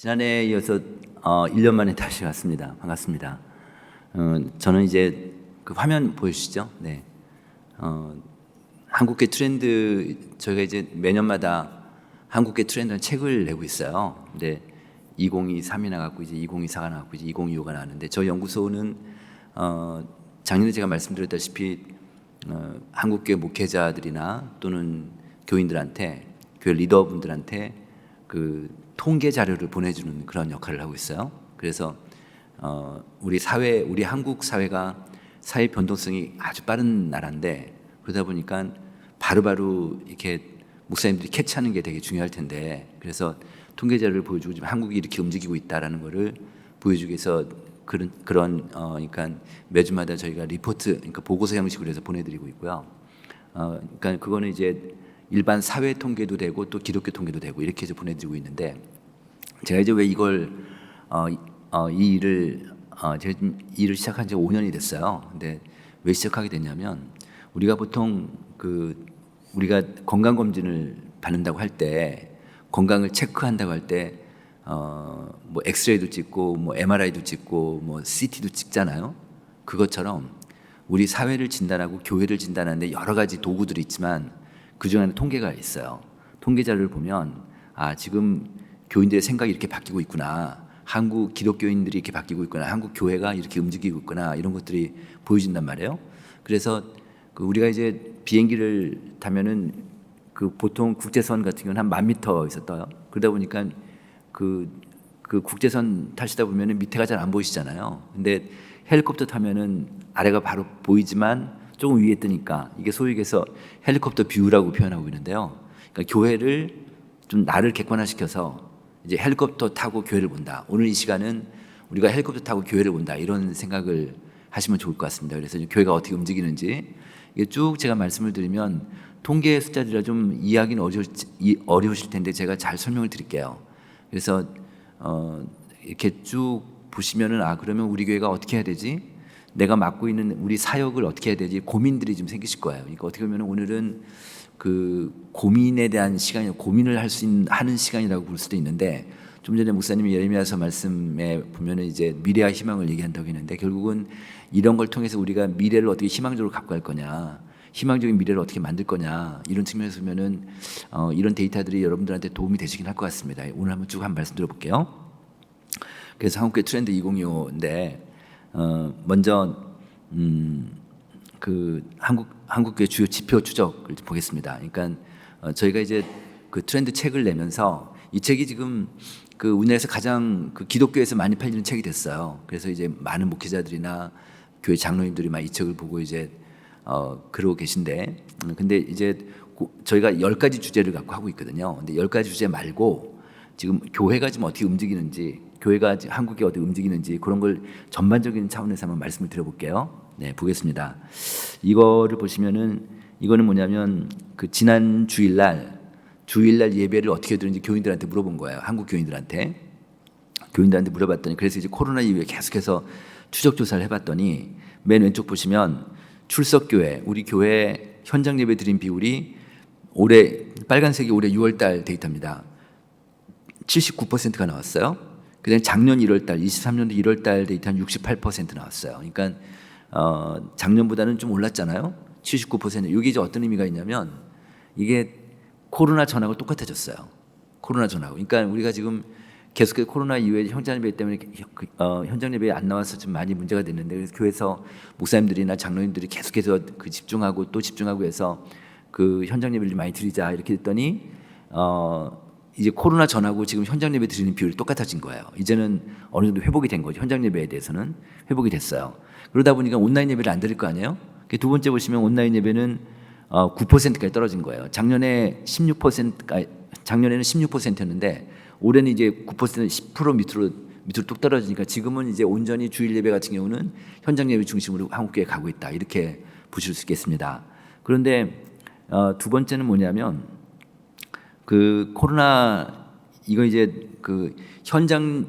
지난해에 이어서 1년 만에 다시 왔습니다. 반갑습니다. 저는 이제 그 화면 보여주시죠? 네. 한국계 트렌드, 저희가 이제 매년마다 한국계 트렌드라는 책을 내고 있어요. 근데 2023이 나갔고 이제 2024가 나갔고 이제 2025가 나왔는데 저희 연구소는 작년에 제가 말씀드렸다시피 한국계 목회자들이나 또는 교인들한테, 교회 리더분들한테 그 통계 자료를 보내주는 그런 역할을 하고 있어요. 그래서 우리 사회, 우리 한국 사회가 사회 변동성이 아주 빠른 나라인데 그러다 보니까 바로바로 이렇게 목사님들이 캐치하는 게 되게 중요할 텐데, 그래서 통계 자료를 보여주고 지금 한국이 이렇게 움직이고 있다라는 거를 보여주기 위해서 그러니까 매주마다 저희가 리포트, 그러니까 보고서 형식으로 해서 보내드리고 있고요. 그러니까 그거는 이제 일반 사회 통계도 되고 또 기독교 통계도 되고 이렇게 해서 보내드리고 있는데, 제가 이제 왜 이걸 이 일을 제가 이 일을 시작한 지 5년이 됐어요. 근데 왜 시작하게 됐냐면, 우리가 보통 우리가 건강 검진을 받는다고 할 때, 건강을 체크한다고 할 때 뭐 엑스레이도 찍고 뭐 MRI도 찍고 뭐 CT도 찍잖아요. 그것처럼 우리 사회를 진단하고 교회를 진단하는데 여러 가지 도구들이 있지만 그 중에는 통계가 있어요. 통계 자료를 보면 지금 교인들의 생각이 이렇게 바뀌고 있구나, 한국 기독교인들이 이렇게 바뀌고 있구나, 한국 교회가 이렇게 움직이고 있구나, 이런 것들이 보여진단 말이에요. 그래서 우리가 이제 비행기를 타면은 보통 국제선 같은 경우는 한 10,000m에서 떠요. 그러다 보니까 그 국제선 타시다 보면은 밑에가 잘 안 보이시잖아요. 근데 헬리콥터 타면은 아래가 바로 보이지만 조금 위에 뜨니까 이게 소위 얘기해서 헬리콥터 뷰라고 표현하고 있는데요. 그러니까 교회를 좀 나를 객관화시켜서 이제 헬리콥터 타고 교회를 본다. 오늘 이 시간은 우리가 헬리콥터 타고 교회를 본다. 이런 생각을 하시면 좋을 것 같습니다. 그래서 교회가 어떻게 움직이는지 이게 쭉 제가 말씀을 드리면 통계 숫자들이라 좀 이해하기는 어려우실 텐데 제가 잘 설명을 드릴게요. 그래서 이렇게 쭉 보시면은 그러면 우리 교회가 어떻게 해야 되지? 내가 맡고 있는 우리 사역을 어떻게 해야 되지? 고민들이 좀 생기실 거예요. 그러니까 어떻게 보면 오늘은 고민에 대한 시간이, 고민을 하는 시간이라고 볼 수도 있는데, 좀 전에 목사님이 예레미야서 말씀에 보면은 이제 미래와 희망을 얘기한다고 했는데, 결국은 이런 걸 통해서 우리가 미래를 어떻게 희망적으로 갖고 갈 거냐, 희망적인 미래를 어떻게 만들 거냐, 이런 측면에서 보면은 이런 데이터들이 여러분들한테 도움이 되시긴 할 것 같습니다. 오늘 한번 쭉 말씀 드려볼게요. 그래서 한국계 트렌드 2025인데 먼저 한국계 주요 지표 추적을 보겠습니다. 그러니까 저희가 이제 트렌드 책을 내면서 이 책이 지금 우리나라에서 가장 기독교에서 많이 팔리는 책이 됐어요. 그래서 이제 많은 목회자들이나 교회 장로님들이 막 이 책을 보고 이제 그러고 계신데, 근데 이제 저희가 10가지 주제를 갖고 하고 있거든요. 근데 10가지 주제 말고 지금 교회가 지금 어떻게 움직이는지, 교회가 한국이 어떻게 움직이는지 그런 걸 전반적인 차원에서 한번 말씀을 드려볼게요. 네, 보겠습니다. 이거를 보시면은, 이거는 뭐냐면 지난 주일날 예배를 어떻게 드는지 교인들한테 물어본 거예요. 한국 교인들한테 물어봤더니, 그래서 이제 코로나 이후에 계속해서 추적 조사를 해봤더니 맨 왼쪽 보시면 출석교회, 우리 교회 현장 예배 드린 비율이 빨간색이 올해 6월달 데이터입니다. 79%가 나왔어요. 그다음에 작년 1월달, 23년도 1월달 데이터는 68% 나왔어요. 그러니까 작년보다는 좀 올랐잖아요. 79%. 이게 이제 어떤 의미가 있냐면, 이게 코로나 전하고 똑같아졌어요. 코로나 전하고. 그러니까 우리가 지금 계속해서 코로나 이후에 현장 예배 때문에 현장 예배에 안 나와서 좀 많이 문제가 됐는데, 그래서 교회에서 목사님들이나 장로님들이 계속해서 집중하고 또 집중하고 해서 현장 예배를 많이 드리자 이렇게 됐더니 이제 코로나 전하고 지금 현장 예배 드리는 비율이 똑같아진 거예요. 이제는 어느 정도 회복이 된 거죠. 현장 예배에 대해서는 회복이 됐어요. 그러다 보니까 온라인 예배를 안 드릴 거 아니에요? 두 번째 보시면 온라인 예배는 9%까지 떨어진 거예요. 작년에는 16%였는데 올해는 이제 9% 10% 밑으로 뚝 떨어지니까 지금은 이제 온전히 주일 예배 같은 경우는 현장 예배 중심으로 한국교회 가고 있다, 이렇게 보실 수 있겠습니다. 그런데 두 번째는 뭐냐면, 코로나 이거 이제 현장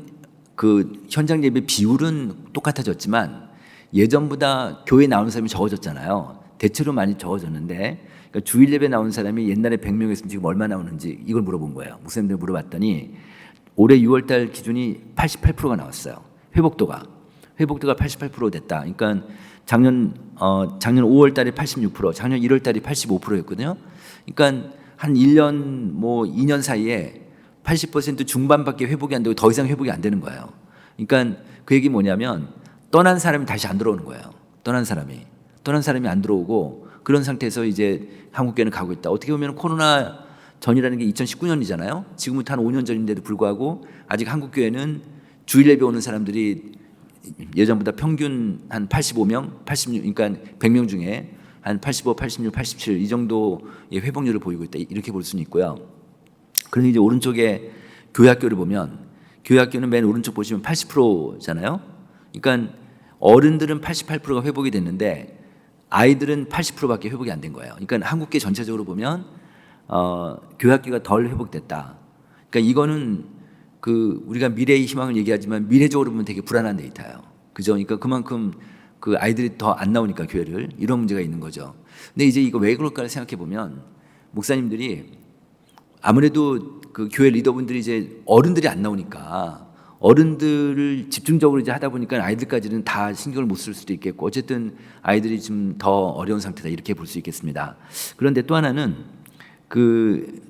예배 비율은 똑같아졌지만 예전보다 교회 나오는 사람이 적어졌잖아요. 대체로 많이 적어졌는데, 그러니까 주일 예배 나오는 사람이 옛날에 100명이었으면 지금 얼마 나오는지 이걸 물어본 거예요. 목사님들 물어봤더니 올해 6월 달 기준이 88%가 나왔어요. 회복도가 88% 됐다. 그러니까 작년 5월 달에 86%, 작년 1월 달에 85%였거든요. 그러니까 한 1년 뭐 2년 사이에 80% 중반밖에 회복이 안 되고 더 이상 회복이 안 되는 거예요. 그러니까 그 얘기 뭐냐면 떠난 사람이 다시 안 들어오는 거예요. 떠난 사람이 안 들어오고 그런 상태에서 이제 한국교회는 가고 있다. 어떻게 보면 코로나 전이라는 게 2019년이잖아요. 지금부터 한 5년 전인데도 불구하고 아직 한국교회는 주일 예배 오는 사람들이 예전보다 평균 한 85명, 86, 그러니까 100명 중에 한 85, 86, 87 이 정도의 회복률을 보이고 있다. 이렇게 볼 수는 있고요. 그런데 이제 오른쪽에 교회학교를 보면 교회학교는 맨 오른쪽 보시면 80%잖아요. 그러니까 어른들은 88%가 회복이 됐는데 아이들은 80%밖에 회복이 안 된 거예요. 그러니까 한국계 전체적으로 보면 교회학교가 덜 회복됐다. 그러니까 이거는 그 우리가 미래의 희망을 얘기하지만 미래적으로 보면 되게 불안한 데이터예요. 그죠? 그러니까 그만큼 그 아이들이 더 안 나오니까 교회를 이런 문제가 있는 거죠. 근데 이제 이거 왜 그럴까를 생각해 보면 목사님들이 아무래도 그 교회 리더분들이 이제 어른들이 안 나오니까 어른들을 집중적으로 이제 하다 보니까 아이들까지는 다 신경을 못 쓸 수도 있겠고 어쨌든 아이들이 좀 더 어려운 상태다 이렇게 볼 수 있겠습니다. 그런데 또 하나는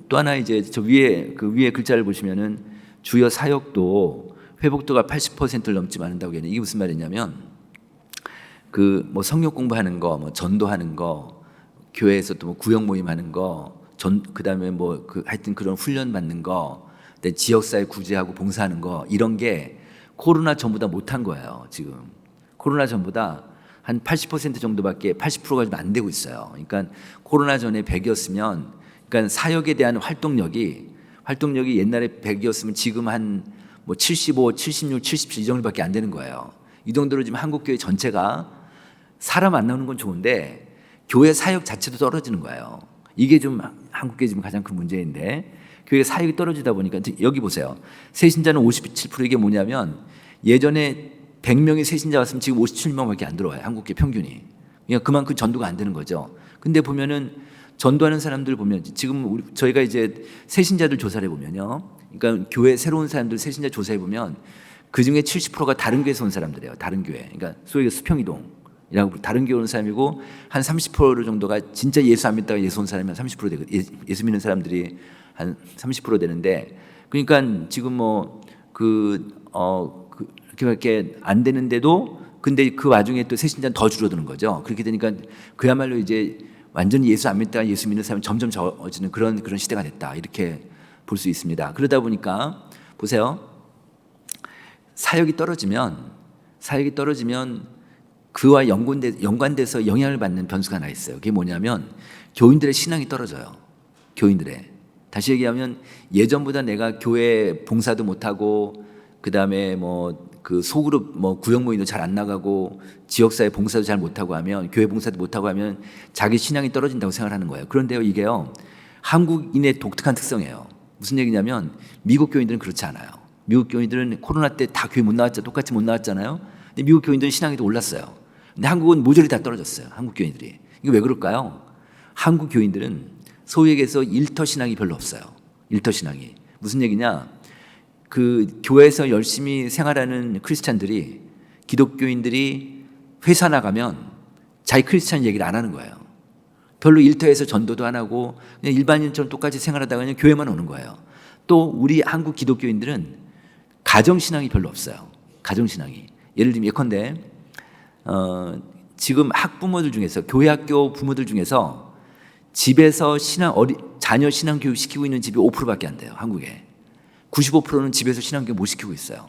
또 하나 이제 저 위에 그 위에 글자를 보시면은 주요 사역도 회복도가 80%를 넘지 않는다고 해요. 이게 무슨 말이냐면 그 뭐 성역 공부하는 거, 뭐 전도하는 거, 교회에서 또 뭐 구역 모임하는 거, 그다음에 뭐 그 하여튼 그런 훈련 받는 거, 지역사회 구제하고 봉사하는 거 이런 게 코로나 전보다 못한 거예요. 지금 코로나 전보다 한 80% 정도밖에 80%가 좀 안 되고 있어요. 그러니까 코로나 전에 100이었으면 그러니까 사역에 대한 활동력이 옛날에 100이었으면 지금 한 뭐 75, 76, 77 이 정도밖에 안 되는 거예요. 이 정도로 지금 한국교회 전체가 사람 안 나오는 건 좋은데 교회 사역 자체도 떨어지는 거예요. 이게 좀 한국교회 지금 가장 큰 문제인데 교회 사역이 떨어지다 보니까 여기 보세요. 새신자는 57% 이게 뭐냐면 예전에 100명의 새신자 왔으면 지금 57명밖에 안 들어와요. 한국교회 평균이. 그러니까 그만큼 전도가 안 되는 거죠. 근데 보면은 전도하는 사람들 보면 지금 저희가 이제 새신자들 조사를 해보면요. 그러니까 교회 새로운 사람들 새신자 조사해 보면 그 중에 70%가 다른 교회에서 온 사람들이에요. 다른 교회. 그러니까 소위 수평이동이라고 다른 교회 온 사람이고 한 30% 정도가 진짜 예수 안 믿다가 예수 온 사람이 한 30% 되고 예수 믿는 사람들이 한 30% 되는데 그러니까 지금 뭐 그렇게밖에 안 되는데도 근데 그 와중에 또 새신자는 더 줄어드는 거죠. 그렇게 되니까 그야말로 이제 완전히 예수 안 믿다가 예수 믿는 사람이 점점 적어지는 그런 시대가 됐다. 이렇게 볼 수 있습니다. 그러다 보니까 보세요. 사역이 떨어지면 그와 연관돼서 영향을 받는 변수가 하나 있어요. 그게 뭐냐면 교인들의 신앙이 떨어져요. 교인들의. 다시 얘기하면 예전보다 내가 교회 봉사도 못하고 그다음에 뭐 그 소그룹 뭐 구역 모임도 잘 안 나가고 지역사회 봉사도 잘 못하고 하면 교회 봉사도 못하고 하면 자기 신앙이 떨어진다고 생각하는 거예요. 그런데요 이게요 한국인의 독특한 특성이에요. 무슨 얘기냐면 미국 교인들은 그렇지 않아요. 미국 교인들은 코로나 때 다 교회 못 나왔죠. 똑같이 못 나왔잖아요. 근데 미국 교인들은 신앙이 더 올랐어요. 근데 한국은 모조리 다 떨어졌어요. 한국 교인들이. 이게 왜 그럴까요? 한국 교인들은 소위 얘기해서 일터 신앙이 별로 없어요. 일터 신앙이. 무슨 얘기냐? 그 교회에서 열심히 생활하는 크리스찬들이 기독교인들이 회사 나가면 자기 크리스찬 얘기를 안 하는 거예요. 별로 일터에서 전도도 안 하고 그냥 일반인처럼 똑같이 생활하다가 그냥 교회만 오는 거예요. 또 우리 한국 기독교인들은 가정신앙이 별로 없어요. 가정신앙이. 예를 들면 예컨대 지금 학부모들 중에서 교회학교 부모들 중에서 집에서 자녀 신앙교육 시키고 있는 집이 5%밖에 안 돼요. 한국에. 95%는 집에서 신앙교육 못 시키고 있어요.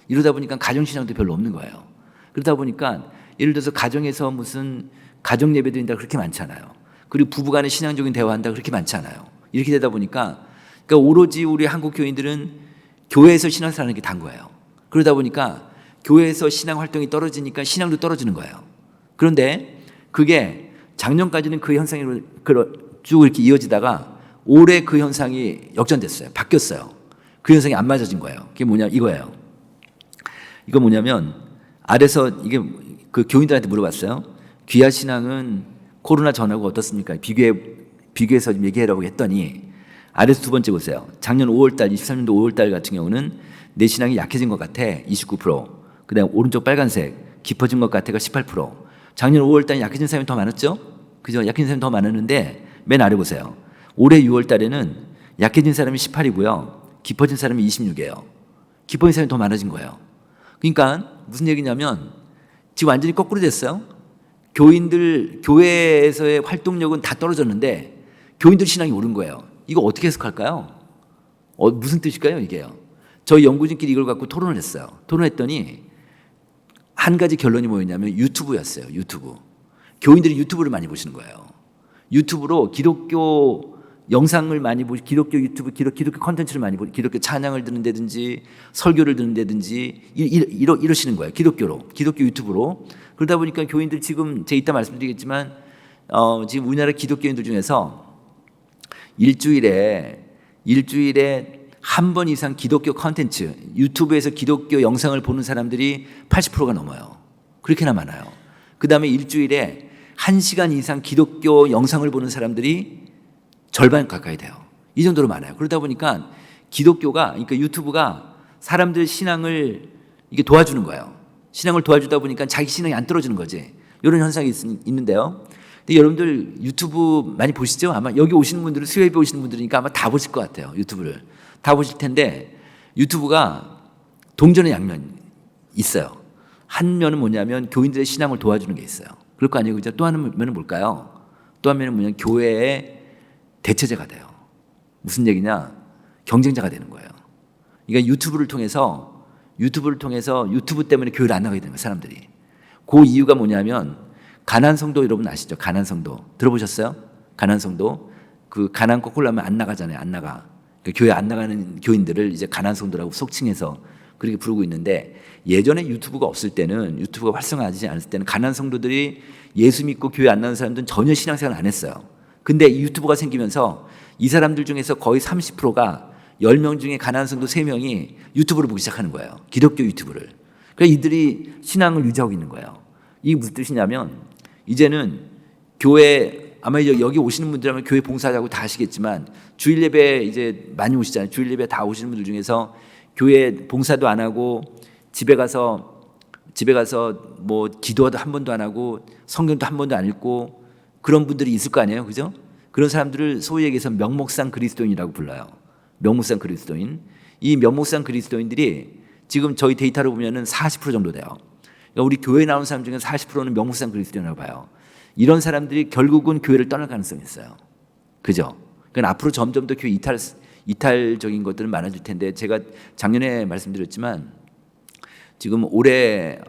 이러다 보니까 가정신앙도 별로 없는 거예요. 그러다 보니까 예를 들어서 가정에서 무슨 가정 예배 드린다 그렇게 많지 않아요. 그리고 부부간에 신앙적인 대화한다 그렇게 많지 않아요. 이렇게 되다 보니까 그러니까 오로지 우리 한국 교인들은 교회에서 신앙생활 하는 게 다인 거예요. 그러다 보니까 교회에서 신앙 활동이 떨어지니까 신앙도 떨어지는 거예요. 그런데 그게 작년까지는 그 현상이 쭉 이렇게 이어지다가 올해 그 현상이 역전됐어요. 바뀌었어요. 그 현상이 안 맞아진 거예요. 그게 뭐냐 이거예요. 이거 뭐냐면 아래서 이게 그 교인들한테 물어봤어요. 귀하 신앙은 코로나 전하고 어떻습니까? 비교해서 좀 얘기해라고 했더니 아래서 두 번째 보세요. 작년 5월달 23년도 5월달 같은 경우는 내 신앙이 약해진 것 같아 29%. 그다음 오른쪽 빨간색 깊어진 것 같아가 18%. 작년 5월달 약해진 사람이 더 많았죠? 그죠? 약해진 사람이 더 많았는데 맨 아래 보세요. 올해 6월달에는 약해진 사람이 18이고요. 깊어진 사람이 26이에요. 깊어진 사람이 더 많아진 거예요. 그러니까 무슨 얘기냐면 지금 완전히 거꾸로 됐어요. 교회에서의 활동력은 다 떨어졌는데 교인들 신앙이 오른 거예요. 이거 어떻게 해석할까요? 무슨 뜻일까요, 이게요? 저희 연구진끼리 이걸 갖고 토론을 했어요. 토론했더니 한 가지 결론이 뭐였냐면 유튜브였어요. 유튜브. 교인들이 유튜브를 많이 보시는 거예요. 유튜브로 기독교 영상을 많이 보시, 기독교 유튜브, 기독교 콘텐츠를 많이 보시, 기독교 찬양을 듣는다든지 설교를 듣는다든지 이러시는 거예요. 기독교 유튜브로. 그러다 보니까 교인들 지금 제 이따 말씀드리겠지만 지금 우리나라 기독교인들 중에서 일주일에 한 번 이상 기독교 콘텐츠, 유튜브에서 기독교 영상을 보는 사람들이 80%가 넘어요. 그렇게나 많아요. 그 다음에 일주일에 1시간 이상 기독교 영상을 보는 사람들이 절반 가까이 돼요. 이 정도로 많아요. 그러다 보니까 기독교가, 그러니까 유튜브가 사람들 신앙을 이게 도와주는 거예요. 신앙을 도와주다 보니까 자기 신앙이 안 떨어지는 거지. 이런 현상이 있는데요. 근데 여러분들 유튜브 많이 보시죠? 아마 여기 오시는 분들은 수요일에 오시는 분들이니까 아마 다 보실 것 같아요. 유튜브를. 다 보실 텐데 유튜브가 동전의 양면이 있어요. 한 면은 뭐냐면 교인들의 신앙을 도와주는 게 있어요. 그럴 거 아니에요. 그죠? 또 한 면은 뭘까요? 또 한 면은 뭐냐면 교회의 대체제가 돼요. 무슨 얘기냐? 경쟁자가 되는 거예요. 그러니까 유튜브 때문에 교회를 안 나가게 되는 거예요. 사람들이. 그 이유가 뭐냐면 가난 성도 여러분 아시죠? 가난 성도 들어보셨어요? 가난 성도 그 가난 거꾸로 하면 안 나가잖아요. 안 나가. 그러니까 교회 안 나가는 교인들을 이제 가난 성도라고 속칭해서 그렇게 부르고 있는데 예전에 유튜브가 없을 때는 유튜브가 활성화하지 않았을 때는 가난 성도들이 예수 믿고 교회 안 나가는 사람들은 전혀 신앙생활 안 했어요. 근데 이 유튜브가 생기면서 이 사람들 중에서 거의 30%가 10명 중에 가난 성도 3명이 유튜브를 보기 시작하는 거예요. 기독교 유튜브를. 그러니까 이들이 신앙을 유지하고 있는 거예요. 이게 무슨 뜻이냐면 이제는 교회 아마 여기 오시는 분들하면 교회 봉사하자고 다 아시겠지만 주일 예배 이제 많이 오시잖아요. 주일 예배 다 오시는 분들 중에서 교회 봉사도 안 하고 집에 가서 뭐 기도도 한 번도 안 하고 성경도 한 번도 안 읽고 그런 분들이 있을 거 아니에요. 그죠? 그런 사람들을 소위 얘기해서 명목상 그리스도인이라고 불러요. 명목상 그리스도인. 이 명목상 그리스도인들이 지금 저희 데이터로 보면은 40% 정도 돼요. 그러니까 우리 교회에 나온 사람 중에 40%는 명목상 그리스도인이라고 봐요. 이런 사람들이 결국은 교회를 떠날 가능성이 있어요. 그죠? 그러니까 앞으로 점점 더 교회 이탈적인 것들은 많아질 텐데 제가 작년에 말씀드렸지만 지금 올해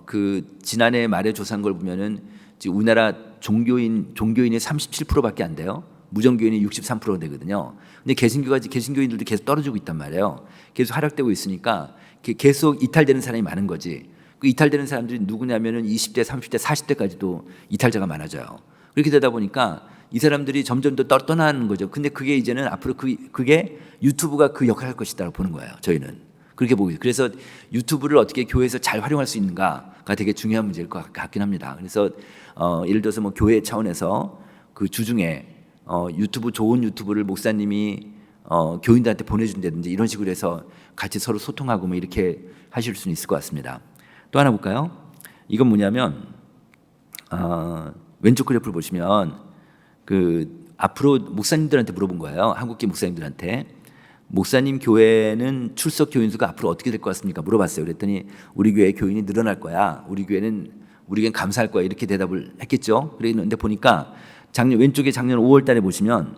그 지난해 말에 조사한 걸 보면은 지금 우리나라 종교인의 37%밖에 안 돼요. 무정교인이 63%가 되거든요. 근데 개신교인들도 계속 떨어지고 있단 말이에요. 계속 하락되고 있으니까 계속 이탈되는 사람이 많은 거지. 그 이탈되는 사람들이 누구냐면은 20대, 30대, 40대까지도 이탈자가 많아져요. 그렇게 되다 보니까 이 사람들이 점점 더 떠나는 거죠. 근데 그게 이제는 앞으로 그게 유튜브가 그 역할을 할 것이다라고 보는 거예요. 저희는 그렇게 보고 있어요. 그래서 유튜브를 어떻게 교회에서 잘 활용할 수 있는가가 되게 중요한 문제일 것 같긴 합니다. 그래서 예를 들어서 뭐 교회 차원에서 그 주중에 좋은 유튜브를 목사님이 교인들한테 보내준다든지 이런 식으로 해서 같이 서로 소통하고 뭐 이렇게 하실 수는 있을 것 같습니다. 또 하나 볼까요? 이건 뭐냐면 왼쪽 그래프를 보시면 그 앞으로 목사님들한테 물어본 거예요. 한국계 목사님들한테 목사님 교회는 출석 교인 수가 앞으로 어떻게 될 것 같습니까? 물어봤어요. 그랬더니 우리 교회 교인이 늘어날 거야. 우리 교회는 감사할 거야. 이렇게 대답을 했겠죠. 그랬는데 보니까 왼쪽에 작년 5월달에 보시면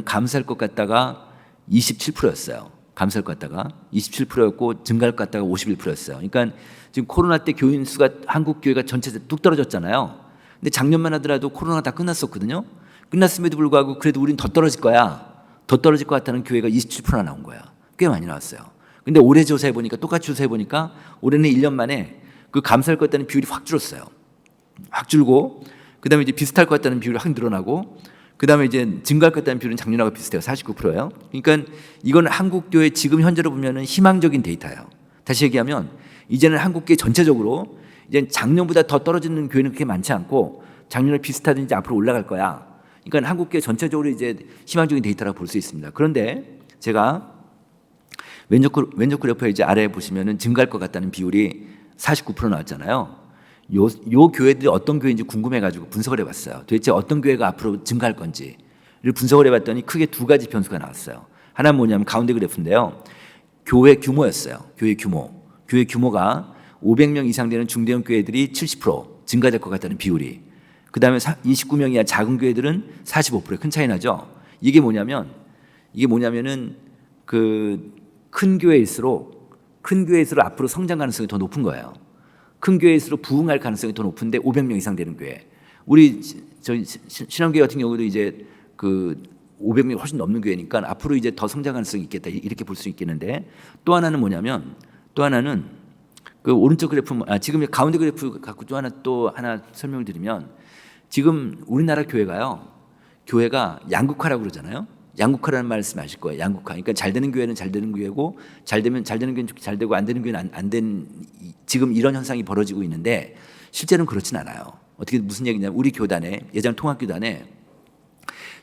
감사할 것 같다가 27%였어요. 감사할 것 같다가 27%였고 증가할 것 같다가 51%였어요. 그러니까 지금 코로나 때 교인 수가 한국 교회가 전체적으로 뚝 떨어졌잖아요. 근데 작년만 하더라도 코로나가 다 끝났었거든요. 끝났음에도 불구하고 그래도 우린 더 떨어질 거야. 더 떨어질 것 같다는 교회가 27%나 나온 거야. 꽤 많이 나왔어요. 근데 올해 조사해 보니까 똑같이 조사해 보니까 올해는 1년 만에 그 감사할 것 같다는 비율이 확 줄었어요. 확 줄고 그다음에 이제 비슷할 것 같다는 비율이 확 늘어나고 그다음에 이제 증가할 것 같다는 비율은 작년하고 비슷해요. 49%예요. 그러니까 이건 한국 교회 지금 현재로 보면은 희망적인 데이터예요. 다시 얘기하면 이제는 한국 교회 전체적으로 이제 작년보다 더 떨어지는 교회는 그렇게 많지 않고 작년에 비슷하든지 앞으로 올라갈 거야. 그러니까 한국교회 전체적으로 이제 희망적인 데이터라고 볼 수 있습니다. 그런데 제가 왼쪽 그래프에 이제 아래에 보시면은 증가할 것 같다는 비율이 49% 나왔잖아요. 요 교회들이 어떤 교회인지 궁금해가지고 분석을 해봤어요. 도대체 어떤 교회가 앞으로 증가할 건지를 분석을 해봤더니 크게 두 가지 변수가 나왔어요. 하나는 뭐냐면 가운데 그래프인데요. 교회 규모였어요. 교회 규모. 교회 규모가 500명 이상 되는 중대형 교회들이 70% 증가될 것 같다는 비율이. 그 다음에 29명 이하 작은 교회들은 45%. 큰 차이 나죠. 이게 뭐냐면은 그 큰 교회일수록 앞으로 성장 가능성이 더 높은 거예요. 큰 교회일수록 부흥할 가능성이 더 높은데 500명 이상 되는 교회. 우리 저희 신앙교회 같은 경우도 이제 그 500명이 훨씬 넘는 교회니까 앞으로 이제 더 성장 가능성이 있겠다 이렇게 볼 수 있겠는데 또 하나는 뭐냐면 그 오른쪽 그래프 지금 가운데 그래프 갖고 또 하나 설명을 드리면 지금 우리나라 교회가 양극화라고 그러잖아요. 양극화라는 말씀 아실 거예요. 양극화. 그러니까 잘 되는 교회는 잘 되는 교회고 잘 되는 교회는 잘 되고 안 되는 교회는 안 되는 지금 이런 현상이 벌어지고 있는데 실제로는 그렇진 않아요. 어떻게 무슨 얘기냐면 우리 교단에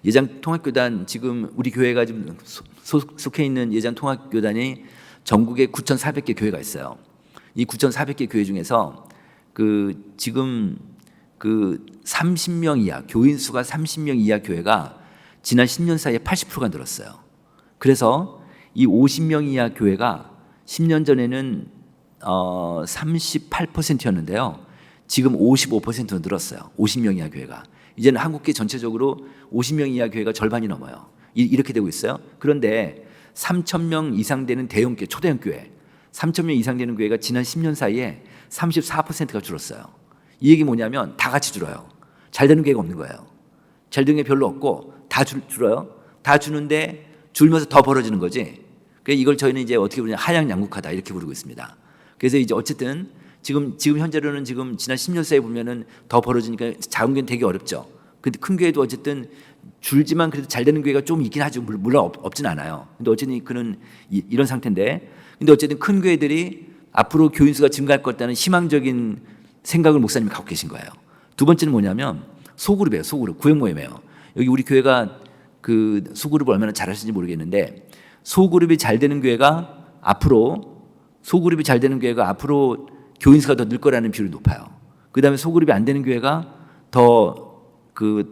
예장통합교단 지금 우리 교회가 지금 속해 있는 예장통합교단이 전국에 9,400개 교회가 있어요. 이 9,400개 교회 중에서 지금 30명 이하 교인 수가 30명 이하 교회가 지난 10년 사이에 80%가 늘었어요. 그래서 이 50명 이하 교회가 10년 전에는 38%였는데요. 지금 55%로 늘었어요. 50명 이하 교회가. 이제는 한국계 전체적으로 50명 이하 교회가 절반이 넘어요. 이렇게 되고 있어요. 그런데 3,000명 이상 되는 대형교회, 초대형 교회, 3,000명 이상 되는 교회가 지난 10년 사이에 34%가 줄었어요. 이 얘기 뭐냐면 다 같이 줄어요. 잘 되는 교회가 없는 거예요. 잘 되는 게 별로 없고 다 줄어요. 다 주는데 줄면서 더 벌어지는 거지. 그래서 이걸 저희는 이제 어떻게 부르냐 하향 양극화다 이렇게 부르고 있습니다. 그래서 이제 어쨌든 지금 현재로는 지금 지난 10년 사이에 보면은 더 벌어지니까 작은 교회는 되게 어렵죠. 근데 큰 교회도 어쨌든 줄지만 그래도 잘 되는 교회가 좀 있긴 하죠. 물론 없진 않아요. 근데 어쨌든 그는 이런 상태인데 근데 어쨌든 큰 교회들이 앞으로 교인 수가 증가할 것 같다는 희망적인 생각을 목사님이 갖고 계신 거예요. 두 번째는 뭐냐면 소그룹이에요. 소그룹. 구역 모임이에요. 여기 우리 교회가 그 소그룹을 얼마나 잘하시는지 모르겠는데 소그룹이 잘 되는 교회가 앞으로 교인 수가 더 늘 거라는 비율이 높아요. 그다음에 소그룹이 안 되는 교회가 더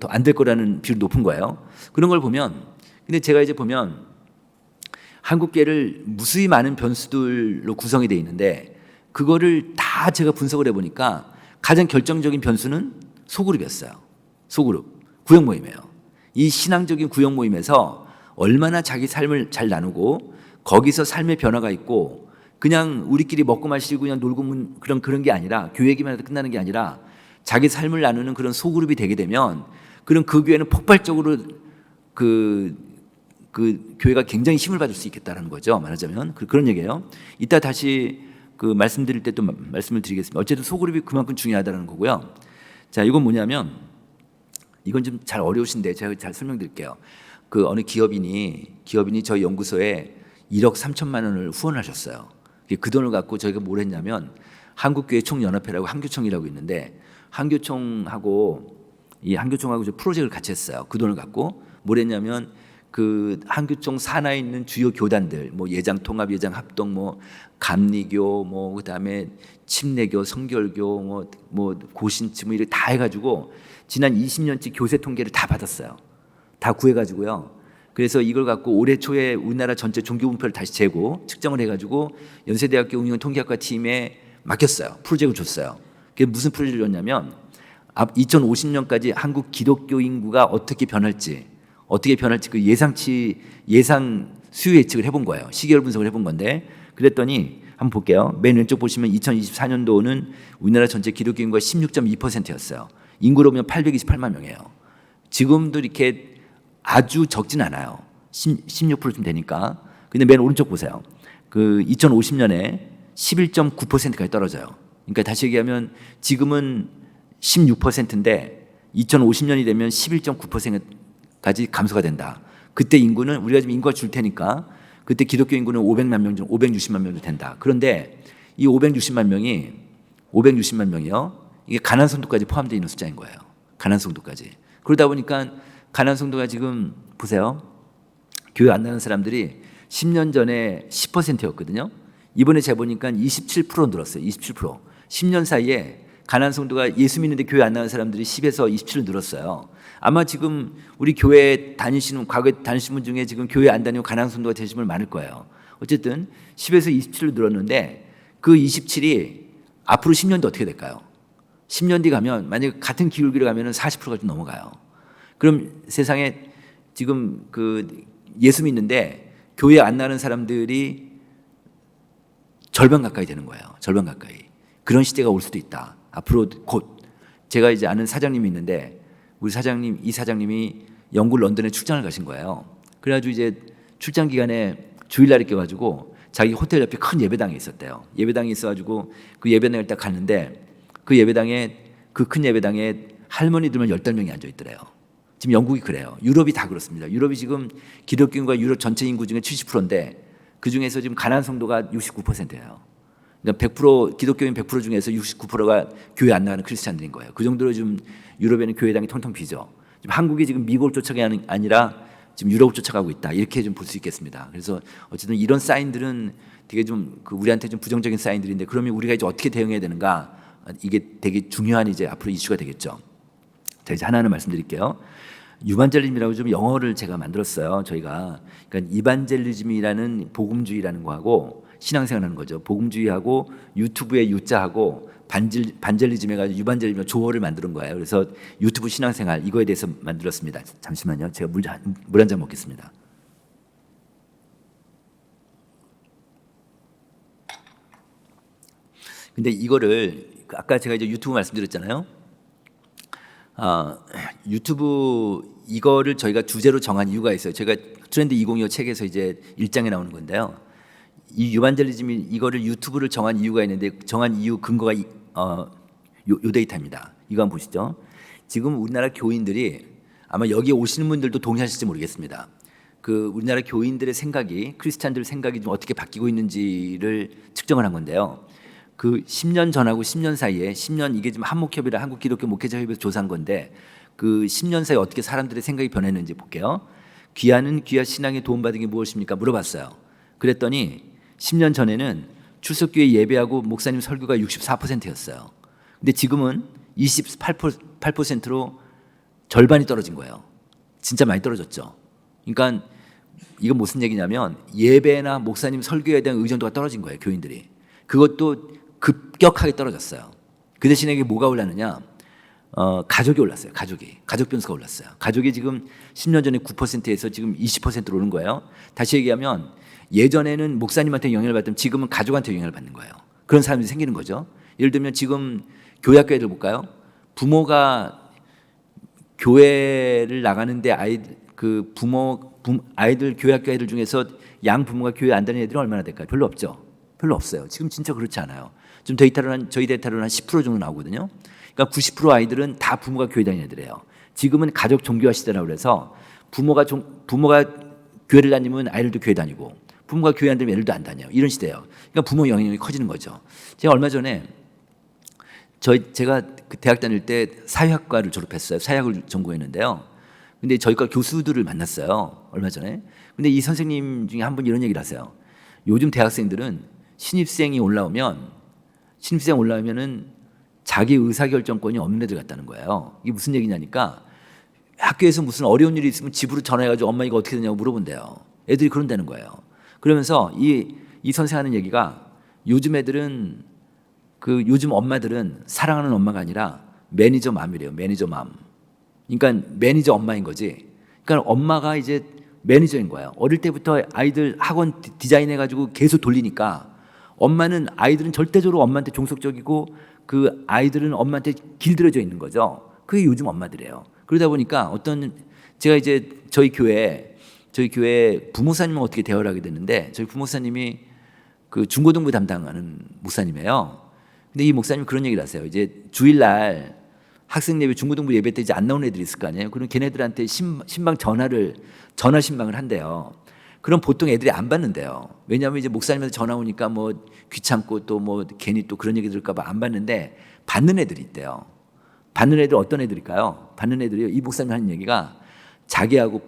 안 될 거라는 비율이 높은 거예요. 그런 걸 보면 근데 제가 이제 보면 한국교회를 무수히 많은 변수들로 구성이 되어 있는데 그거를 다 제가 분석을 해보니까 가장 결정적인 변수는 소그룹이었어요. 소그룹. 구역 모임이에요. 이 신앙적인 구역 모임에서 얼마나 자기 삶을 잘 나누고 거기서 삶의 변화가 있고 그냥 우리끼리 먹고 마시고 그냥 놀고 그런 게 아니라 교회 얘기만 해도 끝나는 게 아니라 자기 삶을 나누는 그런 소그룹이 되게 되면 그럼 그 교회는 폭발적으로 그 교회가 굉장히 힘을 받을 수 있겠다는 거죠. 말하자면 그런 얘기예요. 이따 다시 말씀드릴 때 또 말씀을 드리겠습니다. 어쨌든 소그룹이 그만큼 중요하다는 거고요. 자, 이건 뭐냐면 이건 좀 잘 어려우신데 제가 잘 설명드릴게요. 어느 기업인이 저희 연구소에 1억 3천만 원을 후원하셨어요. 그 돈을 갖고 저희가 뭘 했냐면 한국교회 총연합회라고 한교총이라고 있는데 한교총하고 저 프로젝트를 같이 했어요. 그 돈을 갖고 뭘 했냐면 한교총 산하에 있는 주요 교단들, 예장통합, 예장합동, 감리교, 그다음에 침례교, 성결교, 고신치 이렇게 다 해가지고 지난 20년치 교세 통계를 다 받았어요. 다 구해가지고요. 그래서 이걸 갖고 올해 초에 우리나라 전체 종교 분포를 다시 재고 측정을 해가지고 연세대학교 운영 통계학과 팀에 맡겼어요. 프로젝트를 줬어요. 그게 무슨 프로젝트를 줬냐면 2050년까지 한국 기독교 인구가 어떻게 변할지 그 예상 수요 예측을 해본 거예요. 시계열 분석을 해본 건데 그랬더니 한번 볼게요. 맨 왼쪽 보시면 2024년도는 우리나라 전체 기독교 인구가 16.2%였어요. 인구로 보면 828만 명이에요. 지금도 이렇게 아주 적진 않아요. 16%쯤 되니까. 근데 맨 오른쪽 보세요. 2050년에 11.9%까지 떨어져요. 그러니까 다시 얘기하면 지금은 16%인데 2050년이 되면 11.9%까지 감소가 된다. 그때 인구는 우리가 지금 인구가 줄 테니까 그때 기독교 인구는 500만 명 정도, 560만 명도 된다. 그런데 이 560만 명이요. 이게 가난성도까지 포함되어 있는 숫자인 거예요. 가난성도까지. 그러다 보니까 가난 성도가 지금 보세요. 교회 안 나가는 사람들이 10년 전에 10%였거든요. 이번에 재보니까 27% 늘었어요. 27%. 10년 사이에 가난 성도가 예수 믿는데 교회 안 나가는 사람들이 10에서 27 늘었어요. 아마 지금 우리 교회 다니시는 과거에 다니신 분 중에 지금 교회 안 다니고 가난 성도가 되신 분 많을 거예요. 어쨌든 10에서 27로 늘었는데 그 27이 앞으로 10년 뒤 어떻게 될까요? 10년 뒤 가면 만약에 같은 기울기로 가면은 40%가 좀 넘어가요. 그럼 세상에 지금 그 예수 믿는데 교회 안 나가는 사람들이 절반 가까이 되는 거예요. 절반 가까이. 그런 시대가 올 수도 있다. 앞으로 곧. 제가 이제 아는 사장님이 있는데 우리 사장님, 이 사장님이 영국 런던에 출장을 가신 거예요. 그래가지고 이제 출장 기간에 주일날에 껴가지고 자기 호텔 옆에 큰 예배당이 있었대요. 예배당이 있어가지고 그 예배당을 딱 갔는데 그 예배당에 그 큰 예배당에 할머니들만 15명이 앉아있더래요. 지금 영국이 그래요. 유럽이 다 그렇습니다. 유럽이 지금 기독교 인구가 유럽 전체 인구 중에 70%인데 그 중에서 지금 가난 성도가 69%예요. 그러니까 100% 기독교인 100% 중에서 69%가 교회 안 나가는 크리스찬들인 거예요. 그 정도로 지금 유럽에는 교회당이 통통 비죠. 지금 한국이 지금 미국을 쫓아가는 게 아니라 지금 유럽을 쫓아가고 있다. 이렇게 좀 볼 수 있겠습니다. 그래서 어쨌든 이런 사인들은 되게 좀 그 우리한테 좀 부정적인 사인들인데 그러면 우리가 이제 어떻게 대응해야 되는가? 이게 되게 중요한 이제 앞으로 이슈가 되겠죠. 자, 이제 하나는 말씀드릴게요. 유반젤리즘이라고 좀 영어를 제가 만들었어요. 저희가 그러니까 이반젤리즘이라는 복음주의라는 거하고 신앙생활하는 거죠. 복음주의하고 유튜브의 유자하고 반젤리즘 해가지고 유반젤리즘 조어를 만드는 거예요. 그래서 유튜브 신앙생활 이거에 대해서 만들었습니다. 잠시만요. 제가 물 한 잔 먹겠습니다. 근데 이거를 아까 제가 이제 유튜브 말씀드렸잖아요. 유튜브 이거를 저희가 주제로 정한 이유가 있어요. 제가 트렌드 2025 책에서 이제 1장에 나오는 건데요. 이 유반젤리즘이 이거를 유튜브를 정한 이유가 있는데 정한 이유 근거가 요 데이터입니다. 이거 한번 보시죠. 지금 우리나라 교인들이 아마 여기 오시는 분들도 동의하실지 모르겠습니다. 그 우리나라 교인들의 생각이 크리스찬들 생각이 좀 어떻게 바뀌고 있는지를 측정을 한 건데요. 그 10년 전하고 10년 사이에 10년 이게 지금 한목협이라 한국기독교 목회자협에서 조사한 건데 그 10년 사이에 어떻게 사람들의 생각이 변했는지 볼게요. 귀하는 귀하 신앙에 도움받은 게 무엇입니까? 물어봤어요. 그랬더니 10년 전에는 출석교회 예배하고 목사님 설교가 64%였어요. 근데 지금은 28%로 절반이 떨어진 거예요. 진짜 많이 떨어졌죠. 그러니까 이건 무슨 얘기냐면 예배나 목사님 설교에 대한 의존도가 떨어진 거예요. 교인들이. 그것도 급격하게 떨어졌어요. 그 대신에 이게 뭐가 올랐느냐? 가족이 올랐어요. 가족 변수가 올랐어요. 가족이 지금 10년 전에 9%에서 지금 20%로 오른 거예요. 다시 얘기하면 예전에는 목사님한테 영향을 받던 지금은 가족한테 영향을 받는 거예요. 그런 사람들이 생기는 거죠. 예를 들면 지금 교회 학교 애들 볼까요? 부모가 교회를 나가는데 아이들 교회 학교 애들 중에서 양 부모가 교회 안 다니는 애들은 얼마나 될까요? 별로 없죠. 별로 없어요. 지금 진짜 그렇지 않아요. 좀 저희 데이터로는 한 10% 정도 나오거든요. 그러니까 90% 아이들은 다 부모가 교회 다니는 애들이에요. 지금은 가족 종교화 시대라고 그래서 부모가 교회를 다니면 아이들도 교회 다니고 부모가 교회 안 다니면 애들도 안 다녀요. 이런 시대예요. 그러니까 부모 영향력이 커지는 거죠. 제가 얼마 전에 제가 그 대학 다닐 때 사회학과를 졸업했어요. 사회학을 전공했는데요. 근데 저희과 교수들을 만났어요. 얼마 전에. 근데 이 선생님 중에 한 분이 이런 얘기를 하세요. 요즘 대학생들은 신입생 올라오면은 자기 의사결정권이 없는 애들 같다는 거예요. 이게 무슨 얘기냐니까 학교에서 무슨 어려운 일이 있으면 집으로 전화해가지고 엄마 이거 어떻게 되냐고 물어본대요. 애들이 그런다는 거예요. 그러면서 이 선생 하는 얘기가 요즘 애들은 요즘 엄마들은 사랑하는 엄마가 아니라 매니저 맘이래요. 매니저 맘. 그러니까 매니저 엄마인 거지. 그러니까 엄마가 이제 매니저인 거예요. 어릴 때부터 아이들 학원 디자인해가지고 계속 돌리니까 엄마는 아이들은 절대적으로 엄마한테 종속적이고 그 아이들은 엄마한테 길들여져 있는 거죠. 그게 요즘 엄마들이에요. 그러다 보니까 제가 이제 저희 교회 부모사님은 어떻게 대화를 하게 됐는데 저희 부모사님이 그 중고등부 담당하는 목사님이에요. 근데 이 목사님이 그런 얘기를 하세요. 이제 주일날 학생 예배 중고등부 예배 때 이제 안 나오는 애들이 있을 거 아니에요. 그럼 걔네들한테 신방 전화 신방을 한대요. 그럼 보통 애들이 안 받는데요. 왜냐하면 이제 목사님한테 전화 오니까 뭐 귀찮고 또 뭐 괜히 또 그런 얘기 들을까 봐 안 받는데 받는 애들이 있대요. 받는 애들 어떤 애들일까요? 받는 애들이요. 이 목사님 하는 얘기가 자기하고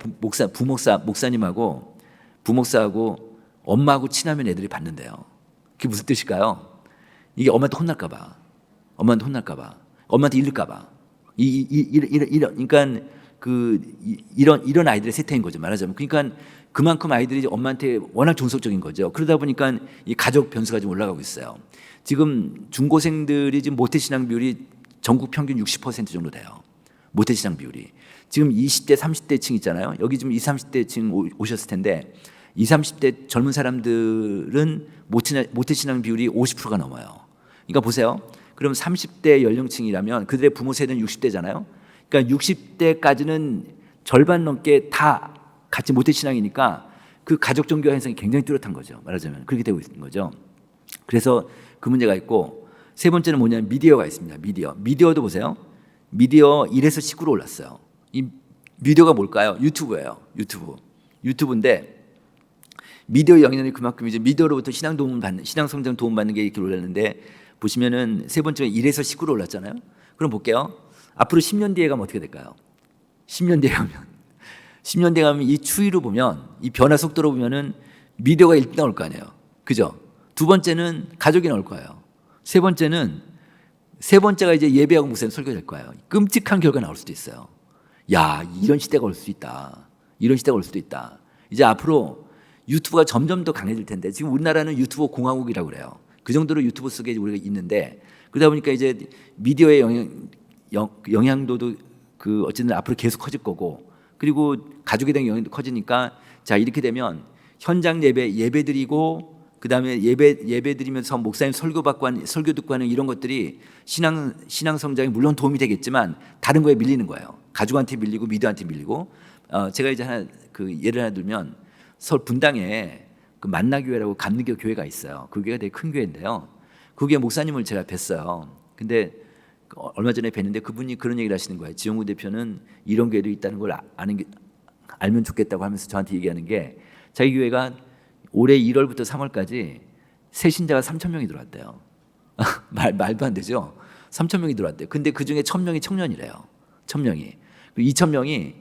부목사하고 엄마하고 친하면 애들이 받는데요. 그게 무슨 뜻일까요? 이게 엄마한테 혼날까봐, 엄마한테 잃을까봐. 그러니까 이런 아이들의 세태인 거죠, 말하자면. 그러니까 그만큼 아이들이 엄마한테 워낙 존속적인 거죠. 그러다 보니까 이 가족 변수가 좀 올라가고 있어요. 지금 중고생들이 지금 모태신앙 비율이 전국 평균 60% 정도 돼요. 모태신앙 비율이. 지금 20대, 30대 층 있잖아요. 여기 지금 20, 30대 층 오셨을 텐데 20, 30대 젊은 사람들은 모태신앙 비율이 50%가 넘어요. 그러니까 보세요. 그럼 30대 연령층이라면 그들의 부모 세대는 60대잖아요. 그러니까 60대까지는 절반 넘게 다 같이 모태신앙이니까 그 가족 종교 현상이 굉장히 뚜렷한 거죠. 말하자면 그렇게 되고 있는 거죠. 그래서 그 문제가 있고, 세 번째는 뭐냐면 미디어가 있습니다. 미디어도 보세요. 미디어 1에서 19로 올랐어요. 이 미디어가 뭘까요? 유튜브인데 미디어 영향이 그만큼 이제 미디어로부터 신앙 성장 도움 받는 게 이렇게 올랐는데, 보시면은 세 번째가 1에서 19로 올랐잖아요. 그럼 볼게요. 앞으로 10년 뒤에 가면 어떻게 될까요? 10년 뒤에 가면 이 추이로 보면, 이 변화 속도로 보면은 미디어가 1등 나올 거 아니에요. 그죠? 두 번째는 가족이 나올 거예요. 세 번째가 이제 예배하고 목사님 설교 될 거예요. 끔찍한 결과 나올 수도 있어요. 야, 이런 시대가 올 수도 있다. 이제 앞으로 유튜브가 점점 더 강해질 텐데, 지금 우리나라는 유튜브 공화국이라고 그래요. 그 정도로 유튜브 속에 우리가 있는데, 그러다 보니까 이제 미디어의 영향도도 어쨌든 앞으로 계속 커질 거고, 그리고 가족에 대한 영향도 커지니까, 자, 이렇게 되면 현장 예배 드리고, 그 다음에 예배 드리면서 목사님 설교 듣고 하는 이런 것들이 신앙 성장에 물론 도움이 되겠지만 다른 거에 밀리는 거예요. 가족한테 밀리고 미디어한테 밀리고. 제가 이제 예를 하나 들면, 서울 분당에 그 만나교회라고 감리교 교회가 있어요. 그 교회가 되게 큰 교회인데요. 그 교회 목사님을 제가 뵀어요. 근데 얼마 전에 뵀는데 그분이 그런 얘기를 하시는 거예요. 지용구 대표는 이런 교회도 있다는 걸 알면 좋겠다고 하면서 저한테 얘기하는 게, 자기 교회가 올해 1월부터 3월까지 새 신자가 3,000명이 들어왔대요. 말도 안 되죠. 3,000명이 들어왔대요. 근데 그중에 1,000명이 청년이래요. 1,000명이. 2,000명이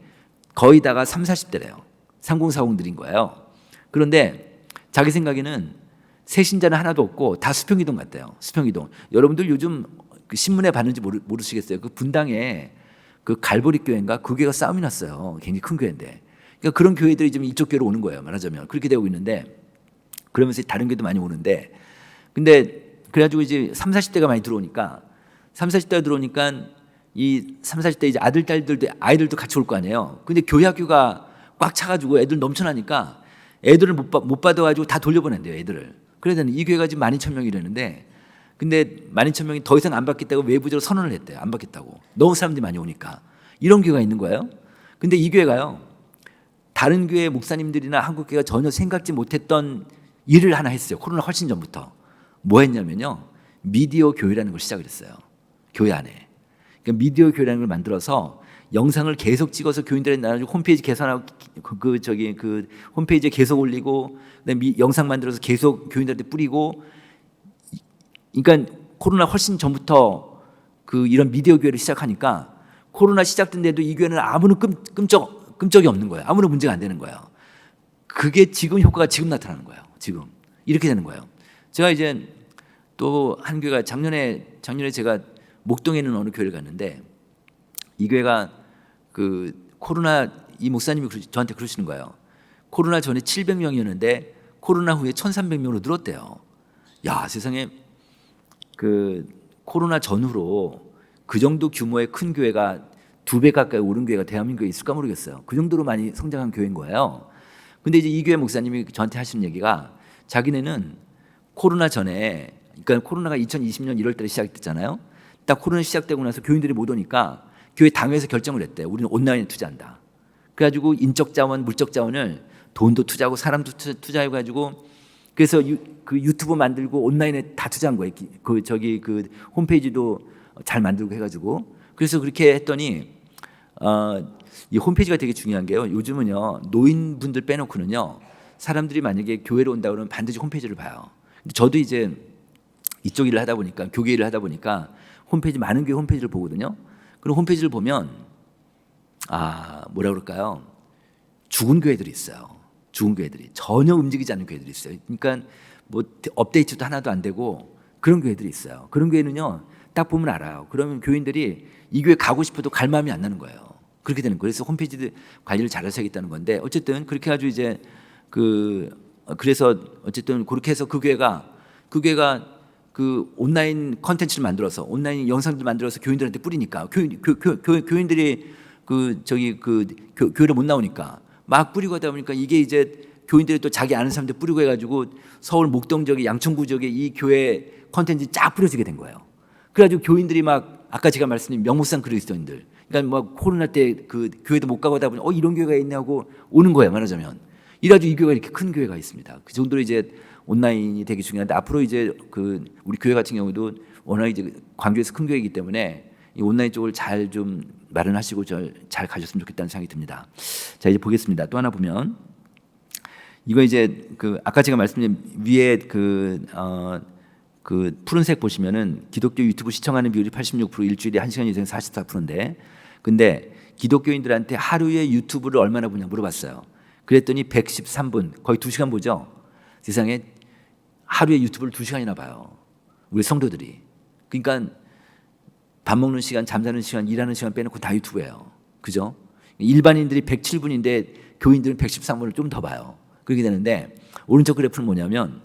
거의 다가 30, 40대래요. 3040들인 거예요. 그런데 자기 생각에는 새 신자는 하나도 없고 다 수평이동 같대요. 수평이동. 여러분들 요즘 그 신문에 봤는지 모르시겠어요. 그 분당에 그 갈보리 교회인가 그 교회가 싸움이 났어요. 굉장히 큰 교회인데. 그러니까 그런 교회들이 좀 이쪽 교회로 오는 거예요. 말하자면 그렇게 되고 있는데, 그러면서 다른 교회도 많이 오는데, 근데 그래가지고 이제 30, 40대가 많이 들어오니까 이 30, 40대 이제 아이들도 같이 올 거 아니에요. 근데 교회 학교가 꽉 차가지고 애들 넘쳐나니까 애들을 못 받아가지고 다 돌려보낸대요. 애들을. 그래서 이 교회가 지금 12,000명이라는데, 근데 12,000명이 더 이상 안 받겠다고 외부적으로 선언을 했대요. 안 받겠다고. 너무 사람들이 많이 오니까. 이런 교회가 있는 거예요. 근데 이 교회가요, 다른 교회 목사님들이나 한국 교회가 전혀 생각지 못했던 일을 하나 했어요. 코로나 훨씬 전부터. 뭐 했냐면요, 미디어 교회라는 걸 시작을 했어요. 교회 안에. 그러니까 미디어 교회라는 걸 만들어서 영상을 계속 찍어서 교인들한테 나눠주고, 홈페이지 개선하고 그 홈페이지에 계속 올리고, 그다음에 영상 만들어서 계속 교인들한테 뿌리고. 그러니까 코로나 훨씬 전부터 이런 미디어 교회를 시작하니까, 코로나 시작된 데도 이 교회는 아무런 끔적이 없는 거예요. 아무런 문제가 안 되는 거예요. 그게 지금 효과가 지금 나타나는 거예요. 지금 이렇게 되는 거예요. 제가 이제 또 한 교회가 작년에 제가 목동에 있는 어느 교회를 갔는데, 이 교회가 코로나, 이 목사님이 저한테 그러시는 거예요. 코로나 전에 700명이었는데 코로나 후에 1,300명으로 늘었대요. 야, 세상에, 코로나 전후로 그 정도 규모의 큰 교회가 2배 가까이 오른 교회가 대한민국에 있을까 모르겠어요. 그 정도로 많이 성장한 교회인 거예요. 근데 이제 이 교회 목사님이 저한테 하시는 얘기가, 자기네는 코로나 전에, 그러니까 코로나가 2020년 1월 달에 시작됐잖아요. 딱 코로나 시작되고 나서 교인들이 못 오니까 교회 당회에서 결정을 했대요. 우리는 온라인에 투자한다. 그래가지고 인적 자원, 물적 자원을 돈도 투자하고 사람도 투자해가지고, 그래서 그 유튜브 만들고 온라인에 다 투자한 거예요. 그 홈페이지도 잘 만들고 해가지고. 그래서 그렇게 했더니, 이 홈페이지가 되게 중요한 게요, 요즘은요, 노인분들 빼놓고는요, 사람들이 만약에 교회로 온다 그러면 반드시 홈페이지를 봐요. 근데 저도 이제 이쪽 일을 하다 보니까, 교계 일을 하다 보니까 많은 교회 홈페이지를 보거든요. 그럼 홈페이지를 보면 뭐라 그럴까요? 죽은 교회들이 있어요. 죽은 교회들이 전혀 움직이지 않는 교회들이 있어요. 그러니까 뭐 업데이트도 하나도 안 되고 그런 교회들이 있어요. 그런 교회는요, 딱 보면 알아요. 그러면 교인들이 이 교회 가고 싶어도 갈 마음이 안 나는 거예요. 그렇게 되는 거예요. 그래서 홈페이지 관리를 잘 하셔야겠다는 건데, 어쨌든 그렇게 해가지고 이제 그래서 어쨌든 그렇게 해서 그 교회가 그 온라인 컨텐츠를 만들어서 온라인 영상들 만들어서 교인들한테 뿌리니까 교인들이 교회를 못 나오니까 막 뿌리고 하다 보니까 이게 이제 교인들이 또 자기 아는 사람들 뿌리고 해가지고 서울 목동 지역에 양천구 지역에 이 교회 컨텐츠 쫙 뿌려지게 된 거예요. 그래가지고 교인들이 막 아까 제가 말씀드린 명목상 그리스도인들, 그러니까 뭐 코로나 때 그 교회도 못 가고 하다 보니 이런 교회가 있냐고 오는 거예요, 말하자면. 이래가지고 이 교회가 이렇게 큰 교회가 있습니다. 그 정도로 이제 온라인이 되게 중요한데, 앞으로 이제 우리 교회 같은 경우도 워낙 이제 광주에서 큰 교회이기 때문에 이 온라인 쪽을 잘 좀 마련하시고 잘 가셨으면 좋겠다는 생각이 듭니다. 자, 이제 보겠습니다. 또 하나 보면 이거 이제 아까 제가 말씀드린 위에 푸른색 보시면은 기독교 유튜브 시청하는 비율이 86%, 일주일에 1시간 이상 44%인데, 근데 기독교인들한테 하루에 유튜브를 얼마나 보냐 물어봤어요. 그랬더니 113분, 거의 2시간 보죠. 세상에 하루에 유튜브를 2시간이나 봐요, 우리 성도들이. 그러니까 밥 먹는 시간, 잠자는 시간, 일하는 시간 빼놓고 다 유튜브예요. 그죠? 일반인들이 107분인데 교인들은 113분을 좀 더 봐요. 그렇게 되는데, 오른쪽 그래프는 뭐냐면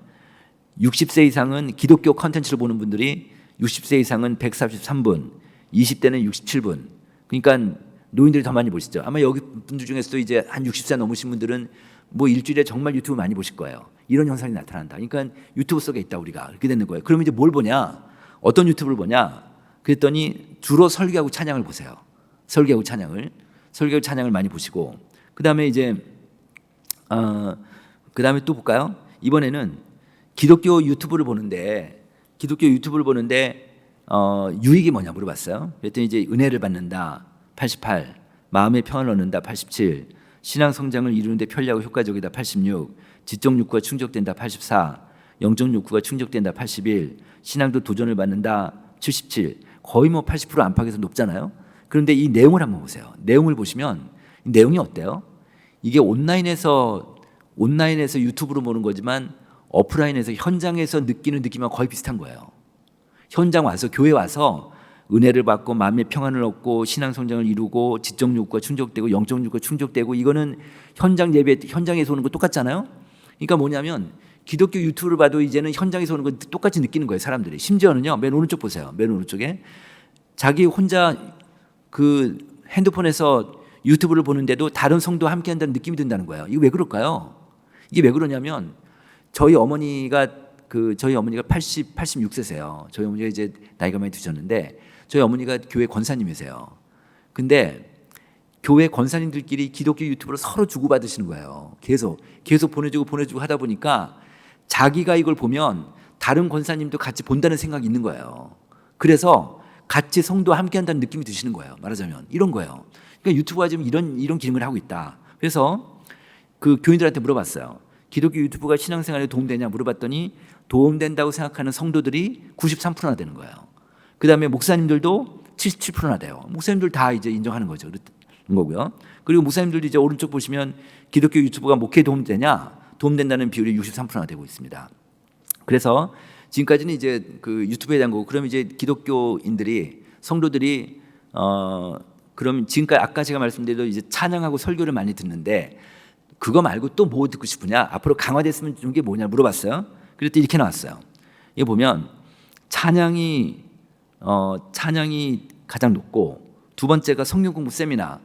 60세 이상은 기독교 컨텐츠를 보는 분들이 60세 이상은 143분, 20대는 67분. 그러니까 노인들이 더 많이 보시죠. 아마 여기 분들 중에서도 이제 한 60세 넘으신 분들은 뭐 일주일에 정말 유튜브 많이 보실 거예요. 이런 현상이 나타난다. 그러니까 유튜브 속에 있다 우리가. 이렇게 되는 거예요. 그럼 이제 뭘 보냐? 어떤 유튜브를 보냐? 그랬더니 주로 설교하고 찬양을 보세요. 설교하고 찬양을 많이 보시고, 그다음에 이제 그다음에 또 볼까요? 이번에는 기독교 유튜브를 보는데 유익이 뭐냐 물어봤어요. 그랬더니 이제 은혜를 받는다 88, 마음의 평안을 얻는다 87, 신앙 성장을 이루는데 편리하고 효과적이다 86, 지적 욕구가 충족된다 84, 영적 욕구가 충족된다 81, 신앙도 도전을 받는다 77. 거의 뭐 80% 안팎에서 높잖아요. 그런데 이 내용을 한번 보세요. 내용을 보시면 이 내용이 어때요? 이게 온라인에서 유튜브로 보는 거지만 오프라인에서 현장에서 느끼는 느낌과 거의 비슷한 거예요. 현장 와서, 교회 와서 은혜를 받고 마음의 평안을 얻고 신앙 성장을 이루고 지적 욕구가 충족되고 영적 욕구가 충족되고, 이거는 현장 예배, 현장에서 오는 거 똑같잖아요. 그러니까 뭐냐면 기독교 유튜브를 봐도 이제는 현장에서 오는 거 똑같이 느끼는 거예요, 사람들이. 심지어는요, 맨 오른쪽 보세요. 맨 오른쪽에 자기 혼자 핸드폰에서 유튜브를 보는데도 다른 성도와 함께 한다는 느낌이 든다는 거예요. 이게 왜 그럴까요? 이게 왜 그러냐면 저희 어머니가 86세세요. 저희 어머니가 이제 나이가 많이 드셨는데 저희 어머니가 교회 권사님이세요. 근데 교회 권사님들끼리 기독교 유튜브로 서로 주고받으시는 거예요. 계속 보내주고 하다 보니까 자기가 이걸 보면 다른 권사님도 같이 본다는 생각이 있는 거예요. 그래서 같이 성도와 함께 한다는 느낌이 드시는 거예요. 말하자면 이런 거예요. 그러니까 유튜브가 지금 이런 기능을 하고 있다. 그래서 그 교인들한테 물어봤어요. 기독교 유튜브가 신앙생활에 도움되냐 물어봤더니 도움된다고 생각하는 성도들이 93%나 되는 거예요. 그 다음에 목사님들도 77%나 돼요. 목사님들 다 이제 인정하는 거죠. 그런 거고요. 그리고 목사님들도 이제 오른쪽 보시면 기독교 유튜브가 목회에 도움된다는 비율이 63%나 되고 있습니다. 그래서 지금까지는 이제 그 유튜브에 대한 거고, 그럼 이제 기독교인들이, 성도들이 그럼 지금까지 아까 제가 말씀드린 대로 이제 찬양하고 설교를 많이 듣는데 그거 말고 또 뭐 듣고 싶으냐? 앞으로 강화됐으면 좋은 게 뭐냐 물어봤어요. 그랬더니 이렇게 나왔어요. 이거 보면 찬양이 가장 높고, 두 번째가 성경 공부 세미나,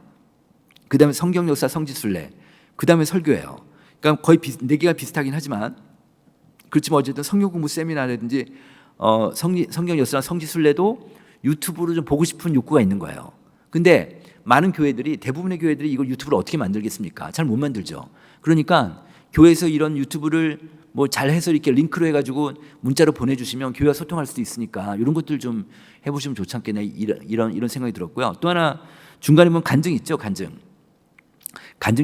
그 다음에 성경 역사 성지순례, 그 다음에 설교예요. 그러니까 거의 네 개가 비슷하긴 하지만, 그렇지만 어쨌든 성경 공부 세미나라든지 성경 역사나 성지순례도 유튜브로 좀 보고 싶은 욕구가 있는 거예요. 근데 많은 교회들이, 대부분의 교회들이 이걸 유튜브를 어떻게 만들겠습니까? 잘 못 만들죠. 그러니까 교회에서 이런 유튜브를 뭐 잘 해서 이렇게 링크로 해가지고 문자로 보내주시면 교회와 소통할 수도 있으니까 이런 것들 좀 해보시면 좋지 않겠나, 이런 생각이 들었고요. 또 하나 중간에 보면 간증 있죠. 간증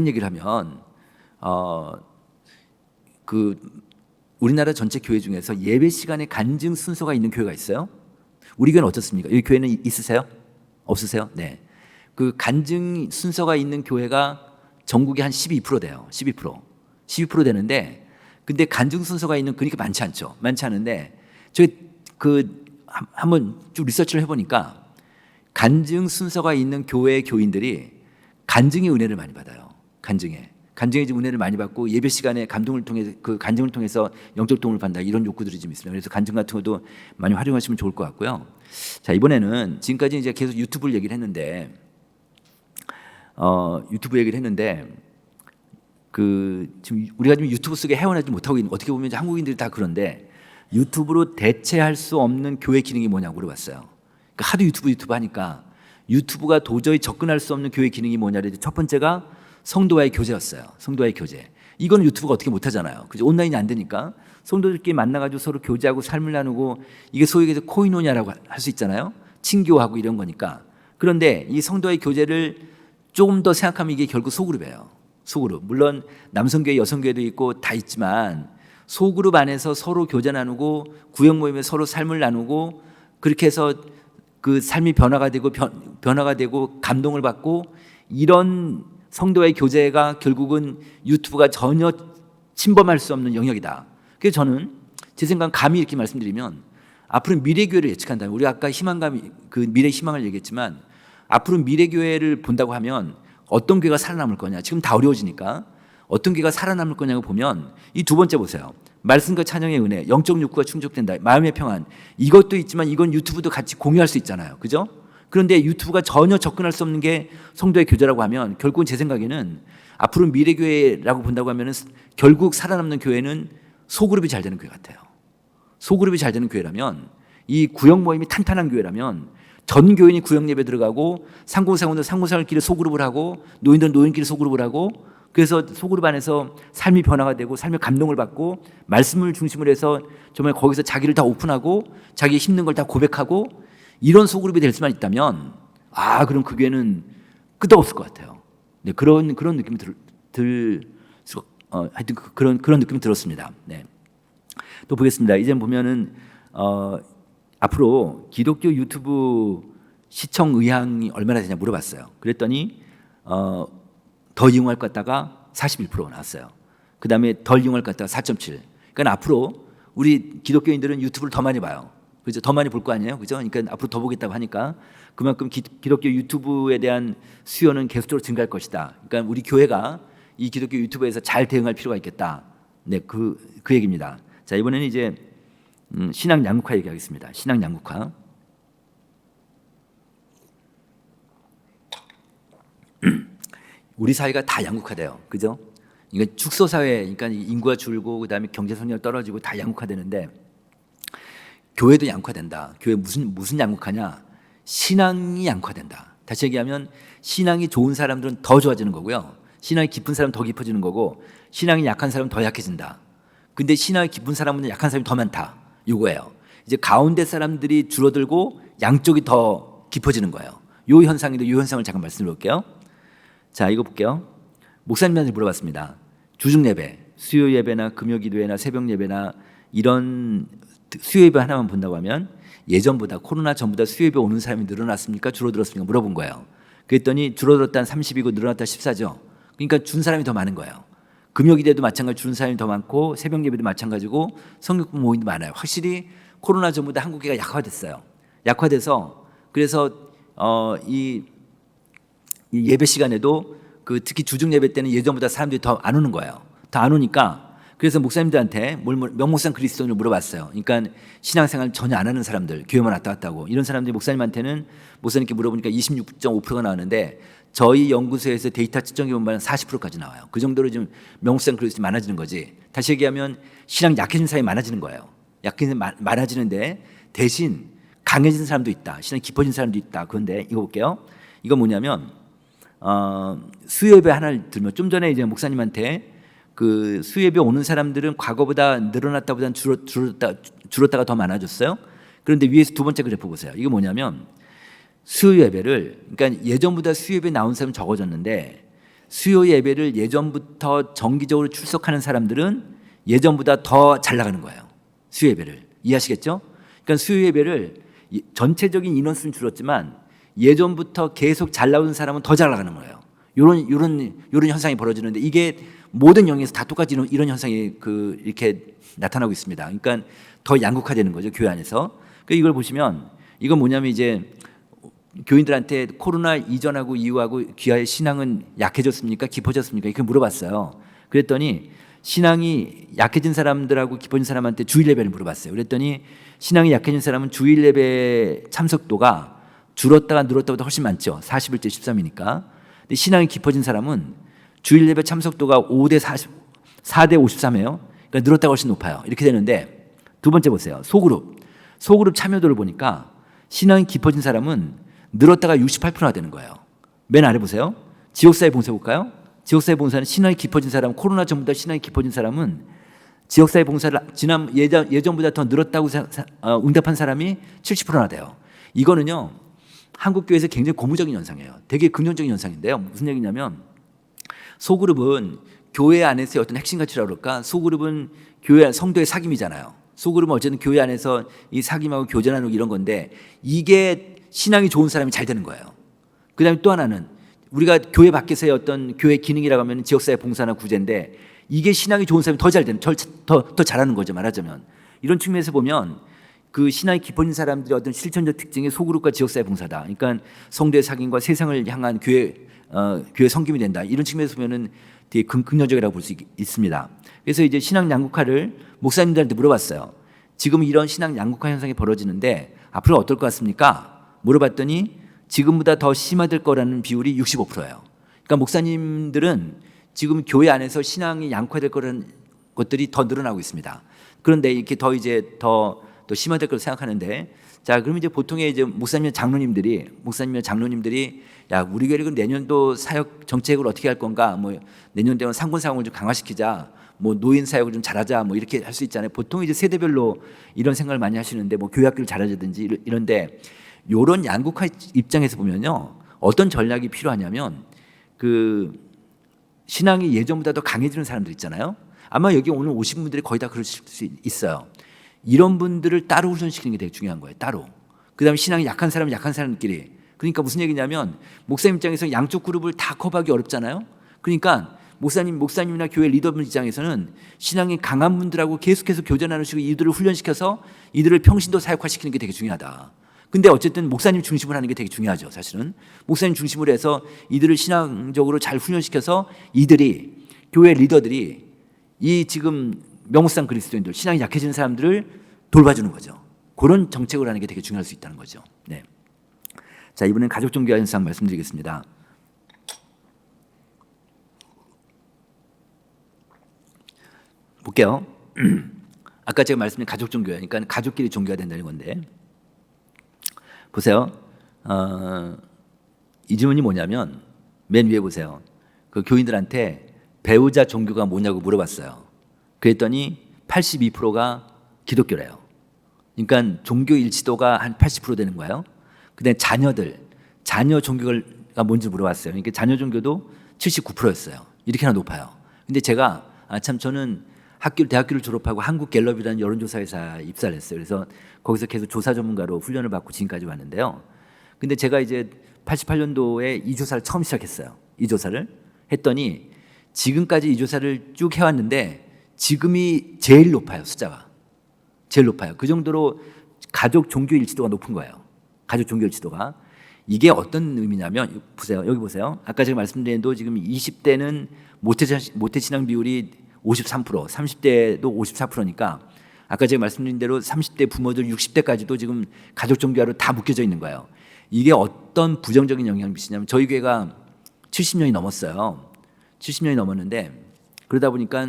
얘기를 하면 우리나라 전체 교회 중에서 예배 시간에 간증 순서가 있는 교회가 있어요. 우리 교회는 어떻습니까? 여기 교회는 있으세요? 없으세요? 네. 그 간증 순서가 있는 교회가 전국에 한 12% 돼요. 12% 되는데, 근데 간증 순서가 있는 그러니까 많지 않죠. 많지 않은데 저희 한번 쭉 리서치를 해보니까 간증 순서가 있는 교회 교인들이 간증의 은혜를 많이 받아요. 간증에 지금 은혜를 많이 받고 예배 시간에 감동을 통해 그 간증을 통해서 영적 도움을 받는다, 이런 욕구들이 좀 있습니다. 그래서 간증 같은 것도 많이 활용하시면 좋을 것 같고요. 자, 이번에는 지금까지 이제 계속 유튜브를 얘기를 했는데 지금 우리가 지금 유튜브 속에 헤어나지 못하고 있는, 어떻게 보면 이제 한국인들이 다 그런데 유튜브로 대체할 수 없는 교회 기능이 뭐냐고 물어봤어요. 그러니까 하도 유튜브 하니까 유튜브가 도저히 접근할 수 없는 교회 기능이 뭐냐를 첫 번째가 성도와의 교제였어요. 성도와의 교제. 이건 유튜브가 어떻게 못하잖아요. 그죠? 온라인이 안 되니까 성도들끼리 만나가지고 서로 교제하고 삶을 나누고, 이게 소위 얘기해서 코이노냐라고 할 수 있잖아요. 친교하고 이런 거니까. 그런데 이 성도와의 교제를 조금 더 생각하면 이게 결국 소그룹이에요. 소그룹. 물론 남성교회, 여성교회도 있고 다 있지만 소그룹 안에서 서로 교제 나누고 구역 모임에 서로 삶을 나누고, 그렇게 해서 그 삶이 변화가 되고 감동을 받고, 이런 성도와의 교제가 결국은 유튜브가 전혀 침범할 수 없는 영역이다. 그래서 저는 제 생각은 감히 이렇게 말씀드리면, 앞으로 미래교회를 예측한다면, 우리 아까 그 미래 희망을 얘기했지만 앞으로 미래교회를 본다고 하면 어떤 교회가 살아남을 거냐, 지금 다 어려워지니까 어떤 교회가 살아남을 거냐고 보면 이 두 번째 보세요. 말씀과 찬양의 은혜, 영적 욕구가 충족된다, 마음의 평안, 이것도 있지만 이건 유튜브도 같이 공유할 수 있잖아요. 그죠? 그런데 유튜브가 전혀 접근할 수 없는 게 성도의 교제라고 하면, 결국은 제 생각에는 앞으로 미래교회라고 본다고 하면 결국 살아남는 교회는 소그룹이 잘 되는 교회 같아요. 소그룹이 잘 되는 교회라면, 이 구역 모임이 탄탄한 교회라면 전 교인이 구역 예배 들어가고, 상고상원들 상고상원끼리 소그룹을 하고, 노인들은 노인끼리 소그룹을 하고, 그래서 소그룹 안에서 삶이 변화가 되고 삶의 감동을 받고 말씀을 중심으로 해서 정말 거기서 자기를 다 오픈하고 자기 힘든 걸 다 고백하고, 이런 소그룹이 될 수만 있다면 그럼 그 교회는 끄떡없을 것 같아요. 네, 그런 느낌이 하여튼 그런 느낌이 들었습니다. 네. 또 보겠습니다. 이제 보면은 앞으로 기독교 유튜브 시청 의향이 얼마나 되냐 물어봤어요. 그랬더니 더 이용할 것 같다가 41% 나왔어요. 그 다음에 덜 이용할 것 같다가 4.7. 그러니까 앞으로 우리 기독교인들은 유튜브를 더 많이 봐요. 그죠? 더 많이 볼 거 아니에요, 그죠? 그러니까 앞으로 더 보겠다고 하니까 그만큼 기독교 유튜브에 대한 수요는 계속적으로 증가할 것이다. 그러니까 우리 교회가 이 기독교 유튜브에서 잘 대응할 필요가 있겠다. 네, 그 얘기입니다. 자, 이번에는 이제 신앙 양극화 얘기하겠습니다. 신앙 양극화. 우리 사회가 다 양극화돼요, 그죠? 그러니까 축소 사회, 그러니까 인구가 줄고 그다음에 경제 성장 떨어지고 다 양극화되는데, 교회도 양극화된다. 교회 무슨 양극화냐? 신앙이 양극화된다. 다시 얘기하면 신앙이 좋은 사람들은 더 좋아지는 거고요. 신앙이 깊은 사람은 더 깊어지는 거고, 신앙이 약한 사람은 더 약해진다. 근데 신앙이 깊은 사람은 약한 사람이 더 많다. 이거예요. 이제 가운데 사람들이 줄어들고 양쪽이 더 깊어지는 거예요. 이 현상을 잠깐 말씀드릴게요. 자, 이거 볼게요. 목사님한테 물어봤습니다. 주중 예배, 수요 예배나 금요 기도회나 새벽 예배나 이런 수요 예배 하나만 본다고 하면 예전보다, 코로나 전보다 수요 예배 오는 사람이 늘어났습니까? 줄어들었습니까? 물어본 거예요. 그랬더니 줄어들었다는 30이고 늘어났다 14죠. 그러니까 준 사람이 더 많은 거예요. 금요 기도회도 마찬가지로 주는 사람이 더 많고, 새벽 예배도 마찬가지고, 성경 모임도 많아요. 확실히 코로나 전보다 한국교회가 약화됐어요. 약화돼서 그래서 이 예배 시간에도 특히 주중 예배 때는 예전보다 사람들이 더 안 오는 거예요. 더 안 오니까, 그래서 목사님들한테 명목상 그리스도인을 물어봤어요. 그러니까 신앙생활 전혀 안 하는 사람들, 교회만 왔다 갔다 하고 이런 사람들이 목사님께 물어보니까 26.5%가 나오는데, 저희 연구소에서 데이터 측정해 보면 40%까지 나와요. 그 정도로 좀 명목상 그리스도인이 많아지는 거지. 다시 얘기하면 신앙 약해진 사람이 많아지는 거예요. 약해진 많아지는데 대신 강해진 사람도 있다. 신앙이 깊어진 사람도 있다. 그런데 이거 볼게요. 이거 뭐냐면 수요예배 하나를 들면, 좀 전에 이제 목사님한테 그 수요예배 오는 사람들은 과거보다 늘어났다보다는 줄었다가 더 많아졌어요. 그런데 위에서 두 번째 그래프 보세요. 이거 뭐냐면 수요예배를, 그러니까 예전보다 수요예배 나온 사람은 적어졌는데, 수요예배를 예전부터 정기적으로 출석하는 사람들은 예전보다 더 잘 나가는 거예요. 수요예배를 이해하시겠죠? 그러니까 수요예배를 전체적인 인원수는 줄었지만 예전부터 계속 잘 나오는 사람은 더 잘 나가는 거예요. 요런 현상이 벌어지는데 이게 모든 영역에서 다 똑같이 이런 현상이 이렇게 나타나고 있습니다. 그러니까 더 양극화되는 거죠, 교회 안에서. 그러니까 이걸 보시면 이건 뭐냐면 이제 교인들한테 코로나 이전하고 이후하고 귀하의 신앙은 약해졌습니까? 깊어졌습니까? 이렇게 물어봤어요. 그랬더니 신앙이 약해진 사람들하고 깊어진 사람한테 주일 예배를 물어봤어요. 그랬더니 신앙이 약해진 사람은 주일 예배 참석도가 줄었다가 늘었다보다 훨씬 많죠. 41대 13이니까. 근데 신앙이 깊어진 사람은 주일 예배 참석도가 5대 40, 4대 53이에요. 그러니까 늘었다가 훨씬 높아요. 이렇게 되는데 두 번째 보세요. 소그룹 참여도를 보니까 신앙이 깊어진 사람은 늘었다가 68%가 되는 거예요. 맨 아래 보세요. 지역사회 봉사 볼까요? 지역사회 봉사는 신앙이 깊어진 사람, 코로나 전보다 신앙이 깊어진 사람은 지역사회 봉사를 예전보다 더 늘었다고 응답한 사람이 70%나 돼요. 이거는요, 한국교회에서 굉장히 고무적인 현상이에요. 되게 근원적인 현상인데요. 무슨 얘기냐면 소그룹은 교회 안에서의 어떤 핵심 가치라고 그럴까? 소그룹은 교회 성도의 사귐이잖아요. 소그룹은 어쨌든 교회 안에서 이 사귐하고 교제하는 이런 건데 이게 신앙이 좋은 사람이 잘 되는 거예요. 그 다음에 또 하나는 우리가 교회 밖에서의 어떤 교회 기능이라고 하면 지역사회 봉사나 구제인데 이게 신앙이 좋은 사람이 더 잘 되는, 더 잘하는 거죠, 말하자면. 이런 측면에서 보면 그 신앙이 깊어진 사람들의 어떤 실천적 특징이 소그룹과 지역사회 봉사다. 그러니까 성도의 사귐과 세상을 향한 교회 섬김이 된다. 이런 측면에서 보면은 되게 긍정적이라고 볼 수 있습니다. 그래서 이제 신앙 양극화를 목사님들한테 물어봤어요. 지금 이런 신앙 양극화 현상이 벌어지는데 앞으로 어떨 것 같습니까? 물어봤더니 지금보다 더 심화될 거라는 비율이 65%예요. 그러니까 목사님들은 지금 교회 안에서 신앙이 양극화될 거라는 것들이 더 늘어나고 있습니다. 그런데 이렇게 더 심화될 거라고 생각하는데, 자, 그러면 이제 보통의 이제 목사님이나 장로님들이 야, 우리 교회 내년도 사역 정책을 어떻게 할 건가? 뭐 내년도는 상권 사역을 좀 강화시키자. 뭐 노인 사역을 좀 잘하자. 뭐 이렇게 할 수 있잖아요. 보통 이제 세대별로 이런 생각을 많이 하시는데 뭐 교회 학교를 잘하자든지 이런데 요런 양극화 입장에서 보면요. 어떤 전략이 필요하냐면 그 신앙이 예전보다 더 강해지는 사람들 있잖아요. 아마 여기 오늘 오신 분들이 거의 다 그러실 수 있어요. 이런 분들을 따로 훈련시키는 게 되게 중요한 거예요. 따로. 그다음에 신앙이 약한 사람은 약한 사람들끼리. 그러니까 무슨 얘기냐면 목사님 입장에서 양쪽 그룹을 다 커버하기 어렵잖아요. 그러니까 목사님이나 교회 리더분 입장에서는 신앙이 강한 분들하고 계속해서 교제 나누시고 이들을 훈련시켜서 이들을 평신도 사역화시키는 게 되게 중요하다. 근데 어쨌든 목사님 중심으로 하는 게 되게 중요하죠. 사실은 목사님 중심으로 해서 이들을 신앙적으로 잘 훈련시켜서 이들이 교회 리더들이 이 지금 명우상 그리스도인들 신앙이 약해지는 사람들을 돌봐주는 거죠. 그런 정책을 하는 게 되게 중요할 수 있다는 거죠. 네. 자, 이번엔 가족 종교 현상 말씀드리겠습니다. 볼게요. 아까 제가 말씀드린 가족 종교예요. 그러니까 가족끼리 종교가 된다는 건데 보세요. 이 질문이 뭐냐면 맨 위에 보세요. 그 교인들한테 배우자 종교가 뭐냐고 물어봤어요. 그랬더니 82%가 기독교래요. 그러니까 종교 일치도가 한 80% 되는 거예요. 그다음에 자녀 종교가 뭔지 물어봤어요. 그러니까 자녀 종교도 79%였어요. 이렇게나 높아요. 근데 제가 참 저는 대학교를 졸업하고 한국갤럽이라는 여론조사 회사에 입사를 했어요. 그래서 거기서 계속 조사 전문가로 훈련을 받고 지금까지 왔는데요. 근데 제가 이제 88년도에 이 조사를 처음 시작했어요. 이 조사를 했더니 지금까지 이 조사를 쭉 해왔는데 지금이 제일 높아요. 숫자가 제일 높아요. 그 정도로 가족 종교 일치도가 높은 거예요. 가족 종교 일치도가. 이게 어떤 의미냐면 보세요. 여기 보세요. 아까 제가 말씀드린 대로 지금 20대는 모태신앙 비율이 53%, 30대도 54%니까 아까 제가 말씀드린 대로 30대 부모들 60대까지도 지금 가족 종교화로 다 묶여져 있는 거예요. 이게 어떤 부정적인 영향을 미치냐면 저희 교회가 70년이 넘었어요. 70년이 넘었는데 그러다 보니까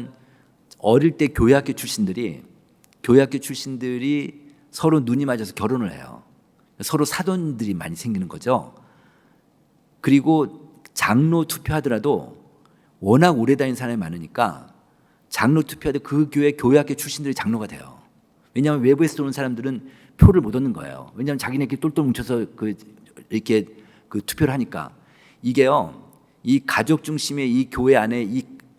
어릴 때 교회학교 출신들이 서로 눈이 맞아서 결혼을 해요. 서로 사돈들이 많이 생기는 거죠. 그리고 장로 투표하더라도 워낙 오래 다닌 사람이 많으니까 장로 투표할 때 그 교회학교 출신들이 장로가 돼요. 왜냐하면 외부에서 오는 사람들은 표를 못 얻는 거예요. 왜냐하면 자기네끼리 똘똘 뭉쳐서 이렇게 투표를 하니까 이게요. 이 가족 중심의 이 교회 안에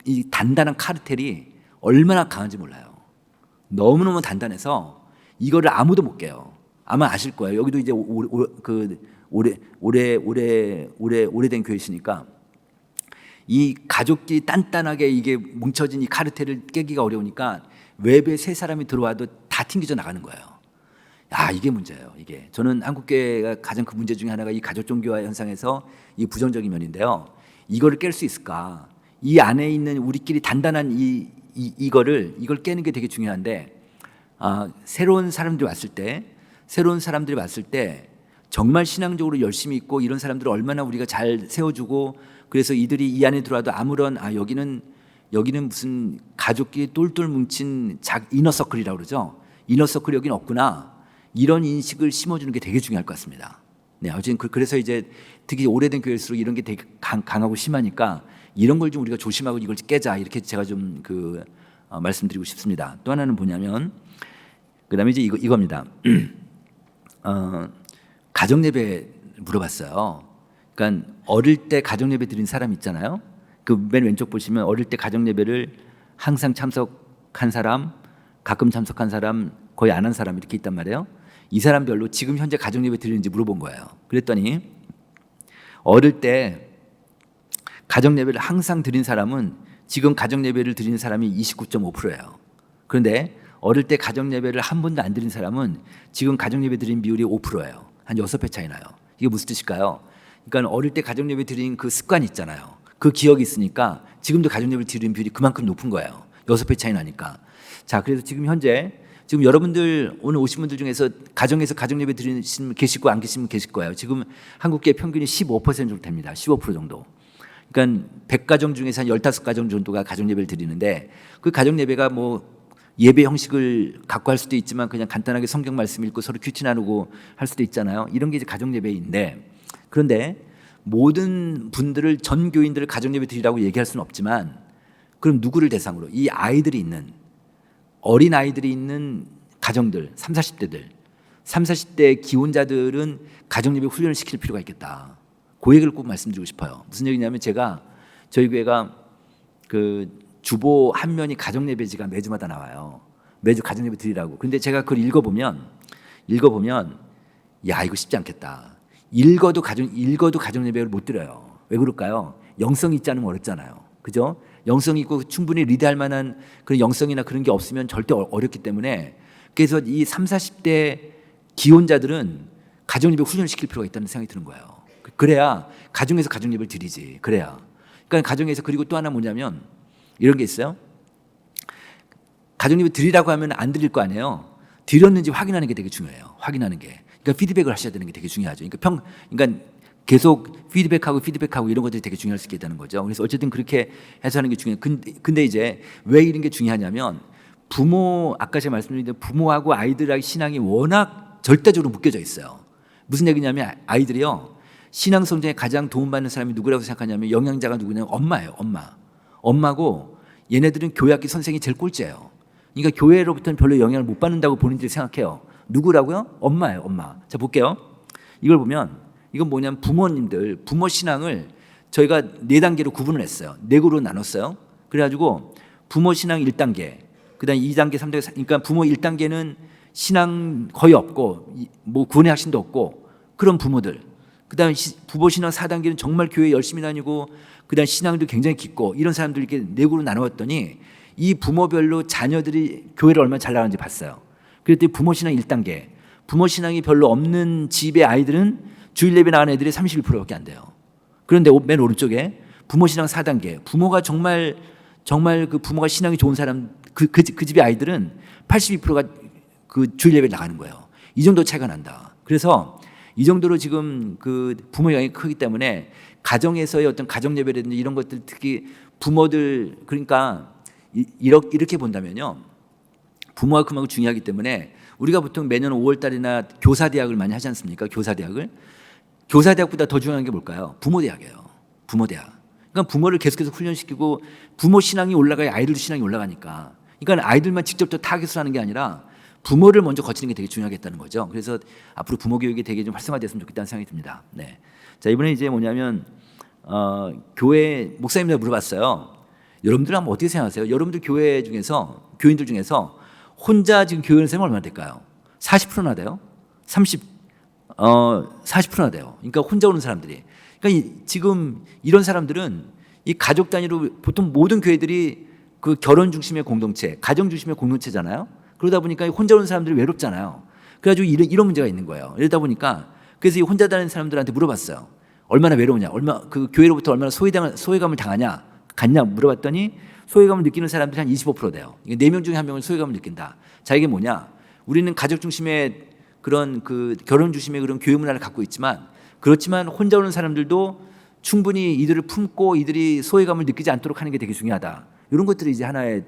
이 단단한 카르텔이 얼마나 강한지 몰라요. 너무너무 단단해서 이거를 아무도 못 깨요. 아마 아실 거예요. 여기도 이제 오래된 교회시니까 이 가족끼리 단단하게 이게 뭉쳐진 이 카르텔을 깨기가 어려우니까 외부에 세 사람이 들어와도 다 튕겨져 나가는 거예요. 아, 이게 문제예요. 이게 저는 한국교회가 가장 큰 문제 중에 하나가 이 가족 종교화 현상에서 이 부정적인 면인데요. 이거를 깰 수 있을까? 이 안에 있는 우리끼리 단단한 이걸 깨는 게 되게 중요한데, 새로운 사람들이 왔을 때 정말 신앙적으로 열심히 있고 이런 사람들을 얼마나 우리가 잘 세워주고, 그래서 이들이 이 안에 들어와도 아무런 여기는 무슨 가족끼리 똘똘 뭉친 이너서클이라고 그러죠. 이너서클이 여긴 없구나. 이런 인식을 심어주는 게 되게 중요할 것 같습니다. 네, 어쨌든 그래서 이제 특히 오래된 교회일수록 이런 게 되게 강하고 심하니까 이런 걸 좀 우리가 조심하고 이걸 깨자, 이렇게 제가 좀 말씀드리고 싶습니다. 또 하나는 뭐냐면, 그다음에 이제 이겁니다. 가정 예배 물어봤어요. 그러니까 어릴 때 가정 예배 드린 사람 있잖아요. 그 맨 왼쪽 보시면 어릴 때 가정 예배를 항상 참석한 사람, 가끔 참석한 사람, 거의 안 한 사람 이렇게 있단 말이에요. 이 사람별로 지금 현재 가정 예배 드리는지 물어본 거예요. 그랬더니 어릴 때 가정 예배를 항상 드린 사람은 지금 가정 예배를 드리는 사람이 29.5%예요. 그런데 어릴 때 가정 예배를 한 번도 안 드린 사람은 지금 가정 예배 드린 비율이 5%예요. 한 6배 차이 나요. 이게 무슨 뜻일까요? 그러니까 어릴 때 가정 예배 드린 그 습관이 있잖아요. 그 기억이 있으니까 지금도 가정 예배를 드리는 비율이 그만큼 높은 거예요. 6배 차이 나니까. 자, 그래서 지금 현재 여러분들 오늘 오신 분들 중에서 가정에서 가정 예배 드리는 분 계시고 안 계신 분 계실 거예요. 지금 한국계 평균이 15% 정도 됩니다. 15% 정도. 그러니까 100가정 중에서 한 15가정 정도가 가정 예배를 드리는데, 그 가정 예배가 뭐 예배 형식을 갖고 할 수도 있지만 그냥 간단하게 성경 말씀 읽고 서로 큐티 나누고 할 수도 있잖아요. 이런 게 이제 가정 예배인데, 그런데 모든 분들을, 전 교인들을 가정 예배 드리라고 얘기할 수는 없지만, 그럼 누구를 대상으로? 이 아이들이 있는, 어린 아이들이 있는 가정들, 30, 40대 기혼자들은 가정 예배 훈련을 시킬 필요가 있겠다. 그 얘기를 꼭 말씀드리고 싶어요. 무슨 얘기냐면, 저희 교회가 그 주보 한 면이 가정 예배지가 매주마다 나와요. 매주 가정 예배 드리라고. 근데 제가 그걸 읽어보면 야, 이거 쉽지 않겠다. 읽어도 가정 예배를 못 드려요. 왜 그럴까요? 영성이 있지 않으면 어렵잖아요. 그죠? 영성이 있고 충분히 리드할 만한 그런 영성이나 그런 게 없으면 절대 어렵기 때문에, 그래서 이 30, 40대 기혼자들은 가정 예배 훈련을 시킬 필요가 있다는 생각이 드는 거예요. 그래야 가정에서 가정 예배를 드리지. 그래야. 그러니까 가정에서, 그리고 또 하나 뭐냐면 이런 게 있어요. 가정 예배 드리라고 하면 안 드릴 거 아니에요. 드렸는지 확인하는 게 되게 중요해요. 확인하는 게. 그러니까 피드백을 하셔야 되는 게 되게 중요하죠. 그러니까 계속 피드백하고 이런 것들이 되게 중요할 수 있겠다는 거죠. 그래서 어쨌든 그렇게 해서 하는 게 중요해요. 근데 이제 왜 이런 게 중요하냐면, 아까 제가 말씀드린 대로 부모하고 아이들의 신앙이 워낙 절대적으로 묶여져 있어요. 무슨 얘기냐면, 아이들이요, 신앙 성장에 가장 도움받는 사람이 누구라고 생각하냐면, 영양자가 누구냐면 엄마예요. 엄마고, 얘네들은 교회 학교 선생이 제일 꼴찌예요. 그러니까 교회로부터는 별로 영향을 못 받는다고 본인들이 생각해요. 누구라고요? 엄마예요. 엄마. 자, 볼게요. 이걸 보면 이건 뭐냐면, 부모 신앙을 저희가 4단계로 구분을 했어요. 4그룹으로 나눴어요. 그래가지고 부모 신앙 1단계, 그 다음에 2단계, 3단계, 그러니까 부모 1단계는 신앙 거의 없고, 뭐 구원의 확신도 없고, 그런 부모들. 그 다음에 부모 신앙 4단계는 정말 교회 열심히 다니고, 그 다음에 신앙도 굉장히 깊고, 이런 사람들 이렇게 4그룹으로 나누었더니, 이 부모별로 자녀들이 교회를 얼마나 잘 나가는지 봤어요. 그랬더니 부모 신앙 1단계, 부모 신앙이 별로 없는 집의 아이들은 주일 예배 나가는 애들이 31%밖에 안 돼요. 그런데 맨 오른쪽에 부모 신앙 4단계, 부모가 정말 그 부모가 신앙이 좋은 사람, 그 집의 아이들은 82%가 그 주일 예배 나가는 거예요. 이 정도 차이가 난다. 그래서 이 정도로 지금 그 부모 영향이 크기 때문에 가정에서의 어떤 가정 예배라든지 이런 것들, 특히 부모들, 그러니까 이렇게 본다면요, 부모가 그만큼 중요하기 때문에 우리가 보통 매년 5월 달이나 교사대학을 많이 하지 않습니까? 교사대학보다 더 중요한 게 뭘까요? 부모대학이에요. 부모대학. 그러니까 부모를 계속해서 훈련시키고, 부모 신앙이 올라가야 아이들도 신앙이 올라가니까. 그러니까 아이들만 직접 타겟을 하는 게 아니라 부모를 먼저 거치는 게 되게 중요하겠다는 거죠. 그래서 앞으로 부모 교육이 되게 좀 활성화됐으면 좋겠다는 생각이 듭니다. 네. 자, 이번에 이제 뭐냐면, 교회 목사님들 물어봤어요. 여러분들 한번 어떻게 생각하세요? 여러분들 교인들 중에서 혼자 지금 교회 선생님 얼마나 될까요? 40%나 돼요? 40%나 돼요. 그러니까 혼자 오는 사람들이. 그러니까 지금 이런 사람들은 이 가족 단위로 보통 모든 교회들이 그 결혼 중심의 공동체, 가정 중심의 공동체잖아요. 그러다 보니까 혼자 오는 사람들이 외롭잖아요. 그래가지고 이런 문제가 있는 거예요. 이러다 보니까 그래서 이 혼자 다니는 사람들한테 물어봤어요. 얼마나 외로우냐, 그 교회로부터 얼마나 소외감을 갖냐 물어봤더니 소외감을 느끼는 사람들이 한 25% 돼요. 4명 중에 1명은 소외감을 느낀다. 자, 이게 뭐냐? 우리는 가족 중심의 그런 그 결혼 중심의 그런 교회 문화를 갖고 있지만 그렇지만 혼자 오는 사람들도 충분히 이들을 품고 이들이 소외감을 느끼지 않도록 하는 게 되게 중요하다. 이런 것들이 이제 하나의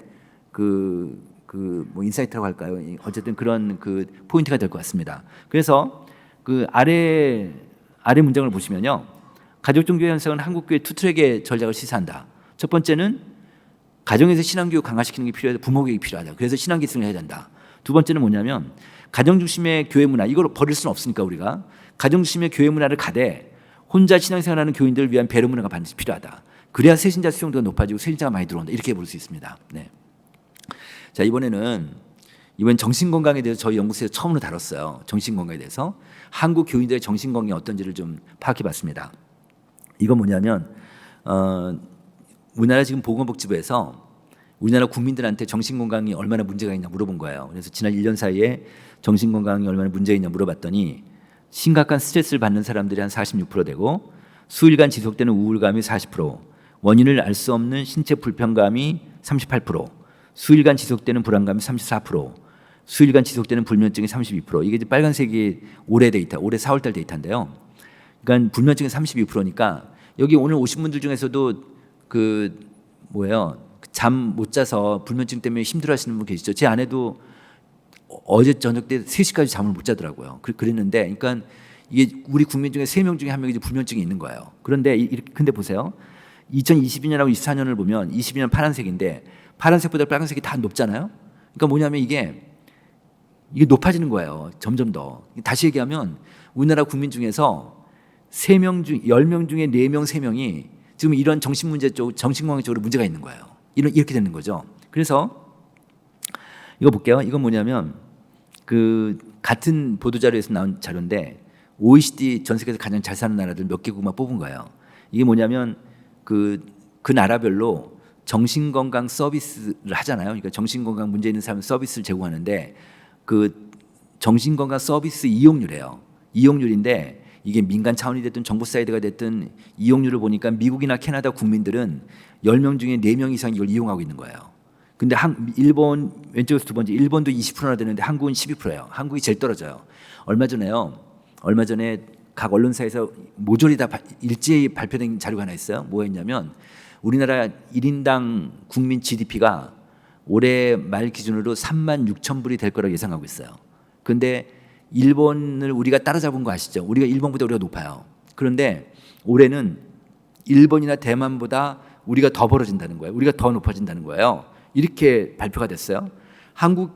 뭐 인사이트라고 할까요? 어쨌든 그런 그 포인트가 될 것 같습니다. 그래서 그 아래 문장을 보시면요. 가족 종교 현상은 한국교회 투트랙의 전략을 시사한다. 첫 번째는 가정에서 신앙교육 강화시키는 게 필요하다. 부모교육이 필요하다. 그래서 신앙기승을 해야 된다. 두 번째는 뭐냐면 가정 중심의 교회 문화, 이걸 버릴 수는 없으니까 우리가 가정 중심의 교회 문화를 가되 혼자 신앙생활하는 교인들을 위한 배려 문화가 반드시 필요하다. 그래야 새신자 수용도가 높아지고 새신자가 많이 들어온다. 이렇게 볼 수 있습니다. 네. 자, 이번 정신건강에 대해서 저희 연구소에서 처음으로 다뤘어요. 정신건강에 대해서 한국 교인들의 정신건강이 어떤지를 좀 파악해봤습니다. 이건 뭐냐면 우리나라 지금 보건복지부에서 우리나라 국민들한테 정신건강이 얼마나 문제가 있냐 물어본 거예요. 그래서 지난 1년 사이에 정신건강이 얼마나 문제가 있냐 물어봤더니 심각한 스트레스를 받는 사람들이 한 46% 되고 수일간 지속되는 우울감이 40%, 원인을 알 수 없는 신체 불편감이 38%, 수일간 지속되는 불안감이 34%, 수일간 지속되는 불면증이 32%. 이게 이제 빨간색이 올해 데이터, 올해 4월달 데이터인데요. 그러니까 불면증이 32%니까 여기 오늘 오신 분들 중에서도 잠 못 자서 불면증 때문에 힘들어하시는 분 계시죠? 제 아내도 어제 저녁 때 3시까지 잠을 못 자더라고요. 그랬는데, 그러니까 이게 우리 국민 중에 3명 중에 1명이 불면증이 있는 거예요. 근데 보세요. 2022년하고 24년을 보면 22년 파란색인데 파란색보다 빨간색이 다 높잖아요. 그러니까 뭐냐면 이게 높아지는 거예요. 점점 더. 다시 얘기하면 우리나라 국민 중에서 10명 중에 4명, 3명이 지금 이런 정신문제 쪽, 정신건강 쪽으로 문제가 있는 거예요. 이렇게 되는 거죠. 그래서 이거 볼게요. 이건 뭐냐면 같은 보도자료에서 나온 자료인데 OECD 전 세계에서 가장 잘 사는 나라들 몇 개국만 뽑은 거예요. 이게 뭐냐면 그 나라별로 정신건강 서비스를 하잖아요. 그러니까 정신건강 문제 있는 사람 서비스를 제공하는데 그 정신건강 서비스 이용률이에요. 이용률인데 이게 민간 차원이 됐든 정부 사이드가 됐든 이용률을 보니까 미국이나 캐나다 국민들은 10명 중에 4명 이상 이걸 이용하고 있는 거예요. 근데 일본 왼쪽에서 두 번째 일본도 20%나 되는데 한국은 12%예요. 한국이 제일 떨어져요. 얼마 전에 각 언론사에서 모조리 다 일제히 발표된 자료가 하나 있어요. 뭐였냐면 우리나라 1인당 국민 GDP가 올해 말 기준으로 3만 6천 불이 될 거라고 예상하고 있어요. 그런데 일본을 우리가 따라잡은 거 아시죠? 우리가 일본보다 우리가 높아요. 그런데 올해는 일본이나 대만보다 우리가 더 벌어진다는 거예요. 우리가 더 높아진다는 거예요. 이렇게 발표가 됐어요. 한국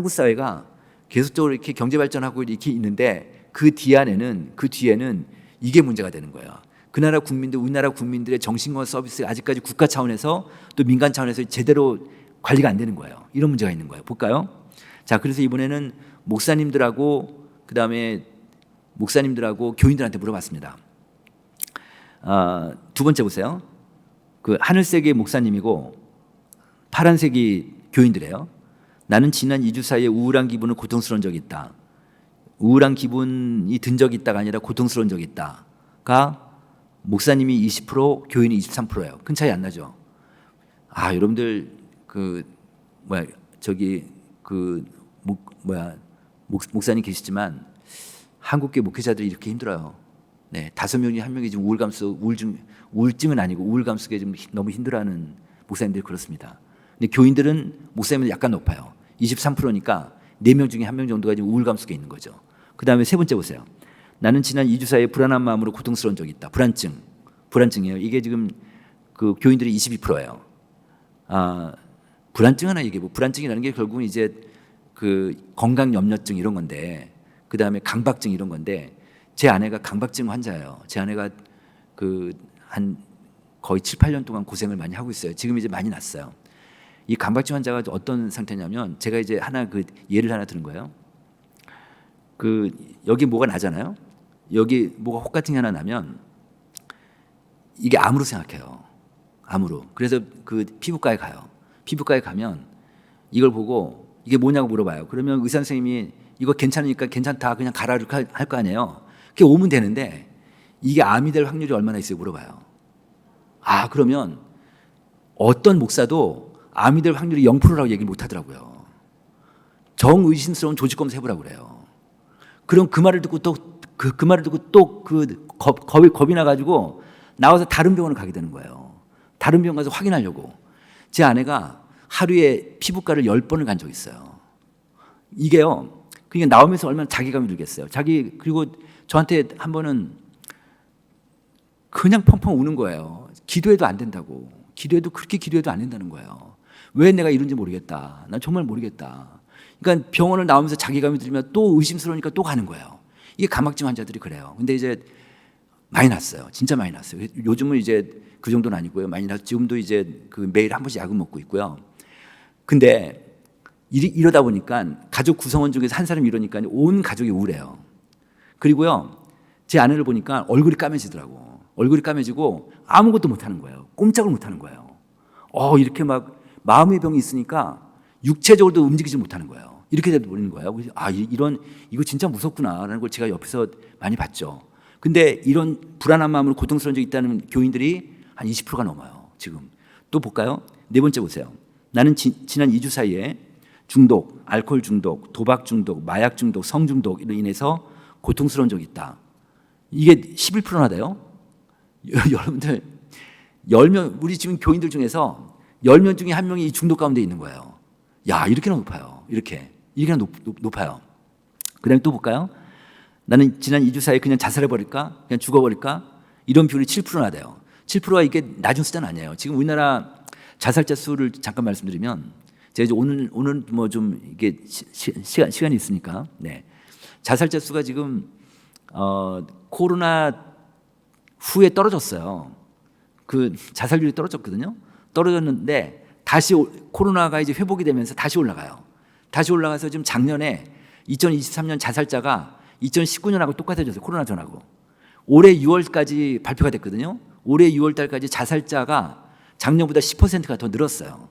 사회가 계속적으로 이렇게 경제 발전하고 이렇게 있는데 그 뒤에는 이게 문제가 되는 거예요. 우리나라 국민들의 정신건강 서비스가 아직까지 국가 차원에서 또 민간 차원에서 제대로 관리가 안 되는 거예요. 이런 문제가 있는 거예요. 볼까요? 자, 그래서 이번에는 목사님들하고 교인들한테 물어봤습니다. 두 번째 보세요. 하늘색이 목사님이고 파란색이 교인들이에요. 나는 지난 2주 사이에 우울한 기분을 고통스러운 적이 있다. 우울한 기분이 든 적이 있다가 아니라 고통스러운 적이 있다가 목사님이 20%, 교인이 23%예요. 큰 차이 안 나죠. 여러분들 목사님 계시지만 한국계 목회자들이 이렇게 힘들어요. 네, 5명 중에 1명이 지금 우울증은 아니고 우울감 속에 좀 너무 힘들어하는 목사님들이 그렇습니다. 근데 교인들은 목사님은 약간 높아요. 23%니까 4명 중에 1명 정도가 지금 우울감 속에 있는 거죠. 그 다음에 세 번째 보세요. 나는 지난 2주 사이에 불안한 마음으로 고통스러운 적이 있다. 불안증이에요. 이게 지금 교인들이 22%예요. 불안증 하나 얘기해. 불안증이라는 게 결국은 이제 건강 염려증 이런 건데, 그 다음에 강박증 이런 건데, 제 아내가 강박증 환자예요. 제 아내가 한 거의 7, 8년 동안 고생을 많이 하고 있어요. 지금 이제 많이 났어요. 이 강박증 환자가 어떤 상태냐면 제가 이제 예를 하나 드는 거예요. 여기 뭐가 나잖아요. 여기 뭐가 혹 같은 게 하나 나면 이게 암으로 생각해요. 암으로. 그래서 그 피부과에 가요. 피부과에 가면 이걸 보고 이게 뭐냐고 물어봐요. 그러면 의사 선생님이 이거 괜찮으니까 괜찮다 그냥 가라 이렇게 할 거 아니에요. 그게 오면 되는데 이게 암이 될 확률이 얼마나 있어요 물어봐요. 아 그러면 어떤 목사도 암이 될 확률이 0%라고 얘기를 못 하더라고요. 정의심스러운 조직검사 해보라고 그래요. 그럼 그 말을 듣고 또 그 말을 듣고 또 겁이 나가지고 나와서 다른 병원을 가게 되는 거예요. 다른 병원 가서 확인하려고. 제 아내가 하루에 피부과를 10번을 간 적이 있어요. 이게요. 그러니까 나오면서 얼마나 자괴감이 들겠어요. 그리고 저한테 한 번은 그냥 펑펑 우는 거예요. 기도해도 안 된다고. 그렇게 기도해도 안 된다는 거예요. 왜 내가 이런지 모르겠다. 난 정말 모르겠다. 그러니까 병원을 나오면서 자괴감이 들면 또 의심스러우니까 또 가는 거예요. 이게 감막증 환자들이 그래요. 근데 이제 많이 났어요. 진짜 많이 났어요. 요즘은 이제 그 정도는 아니고요. 많이 났. 지금도 이제 그 매일 한 번씩 약을 먹고 있고요. 근데 이러다 보니까 가족 구성원 중에서 한 사람이 이러니까 온 가족이 우울해요. 그리고요. 제 아내를 보니까 얼굴이 까매지더라고. 얼굴이 까매지고 아무것도 못하는 거예요. 꼼짝을 못하는 거예요. 이렇게 막 마음의 병이 있으니까 육체적으로도 움직이지 못하는 거예요. 이렇게 돼버리는 거예요. 이거 진짜 무섭구나라는 걸 제가 옆에서 많이 봤죠. 근데 이런 불안한 마음으로 고통스러운 적이 있다는 교인들이 한 20%가 넘어요. 지금. 또 볼까요? 네 번째 보세요. 나는 지난 2주 사이에 중독, 알코올 중독, 도박 중독, 마약 중독, 성 중독으로 인해서 고통스러운 적이 있다. 이게 11%나 돼요. 여러분들 10명 우리 지금 교인들 중에서 10명 중에 한 명이 이 중독 가운데 있는 거예요. 야, 이렇게나 높아요. 이렇게나 높아요. 그다음에 또 볼까요? 나는 지난 2주 사이에 그냥 자살해버릴까? 그냥 죽어버릴까? 이런 비율이 7%나 돼요. 7%가 이게 낮은 숫자는 아니에요. 지금 우리나라 자살자 수를 잠깐 말씀드리면 제가 이제 오늘 뭐 좀 이게 시간이 있으니까 자살자 수가 지금 코로나 후에 떨어졌어요. 그 자살률이 떨어졌거든요. 떨어졌는데 다시 코로나가 이제 회복이 되면서 다시 올라가요. 다시 올라가서 지금 작년에 2023년 자살자가 2019년하고 똑같아졌어요. 코로나 전하고. 올해 6월까지 발표가 됐거든요. 올해 6월 달까지 자살자가 작년보다 10%가 더 늘었어요.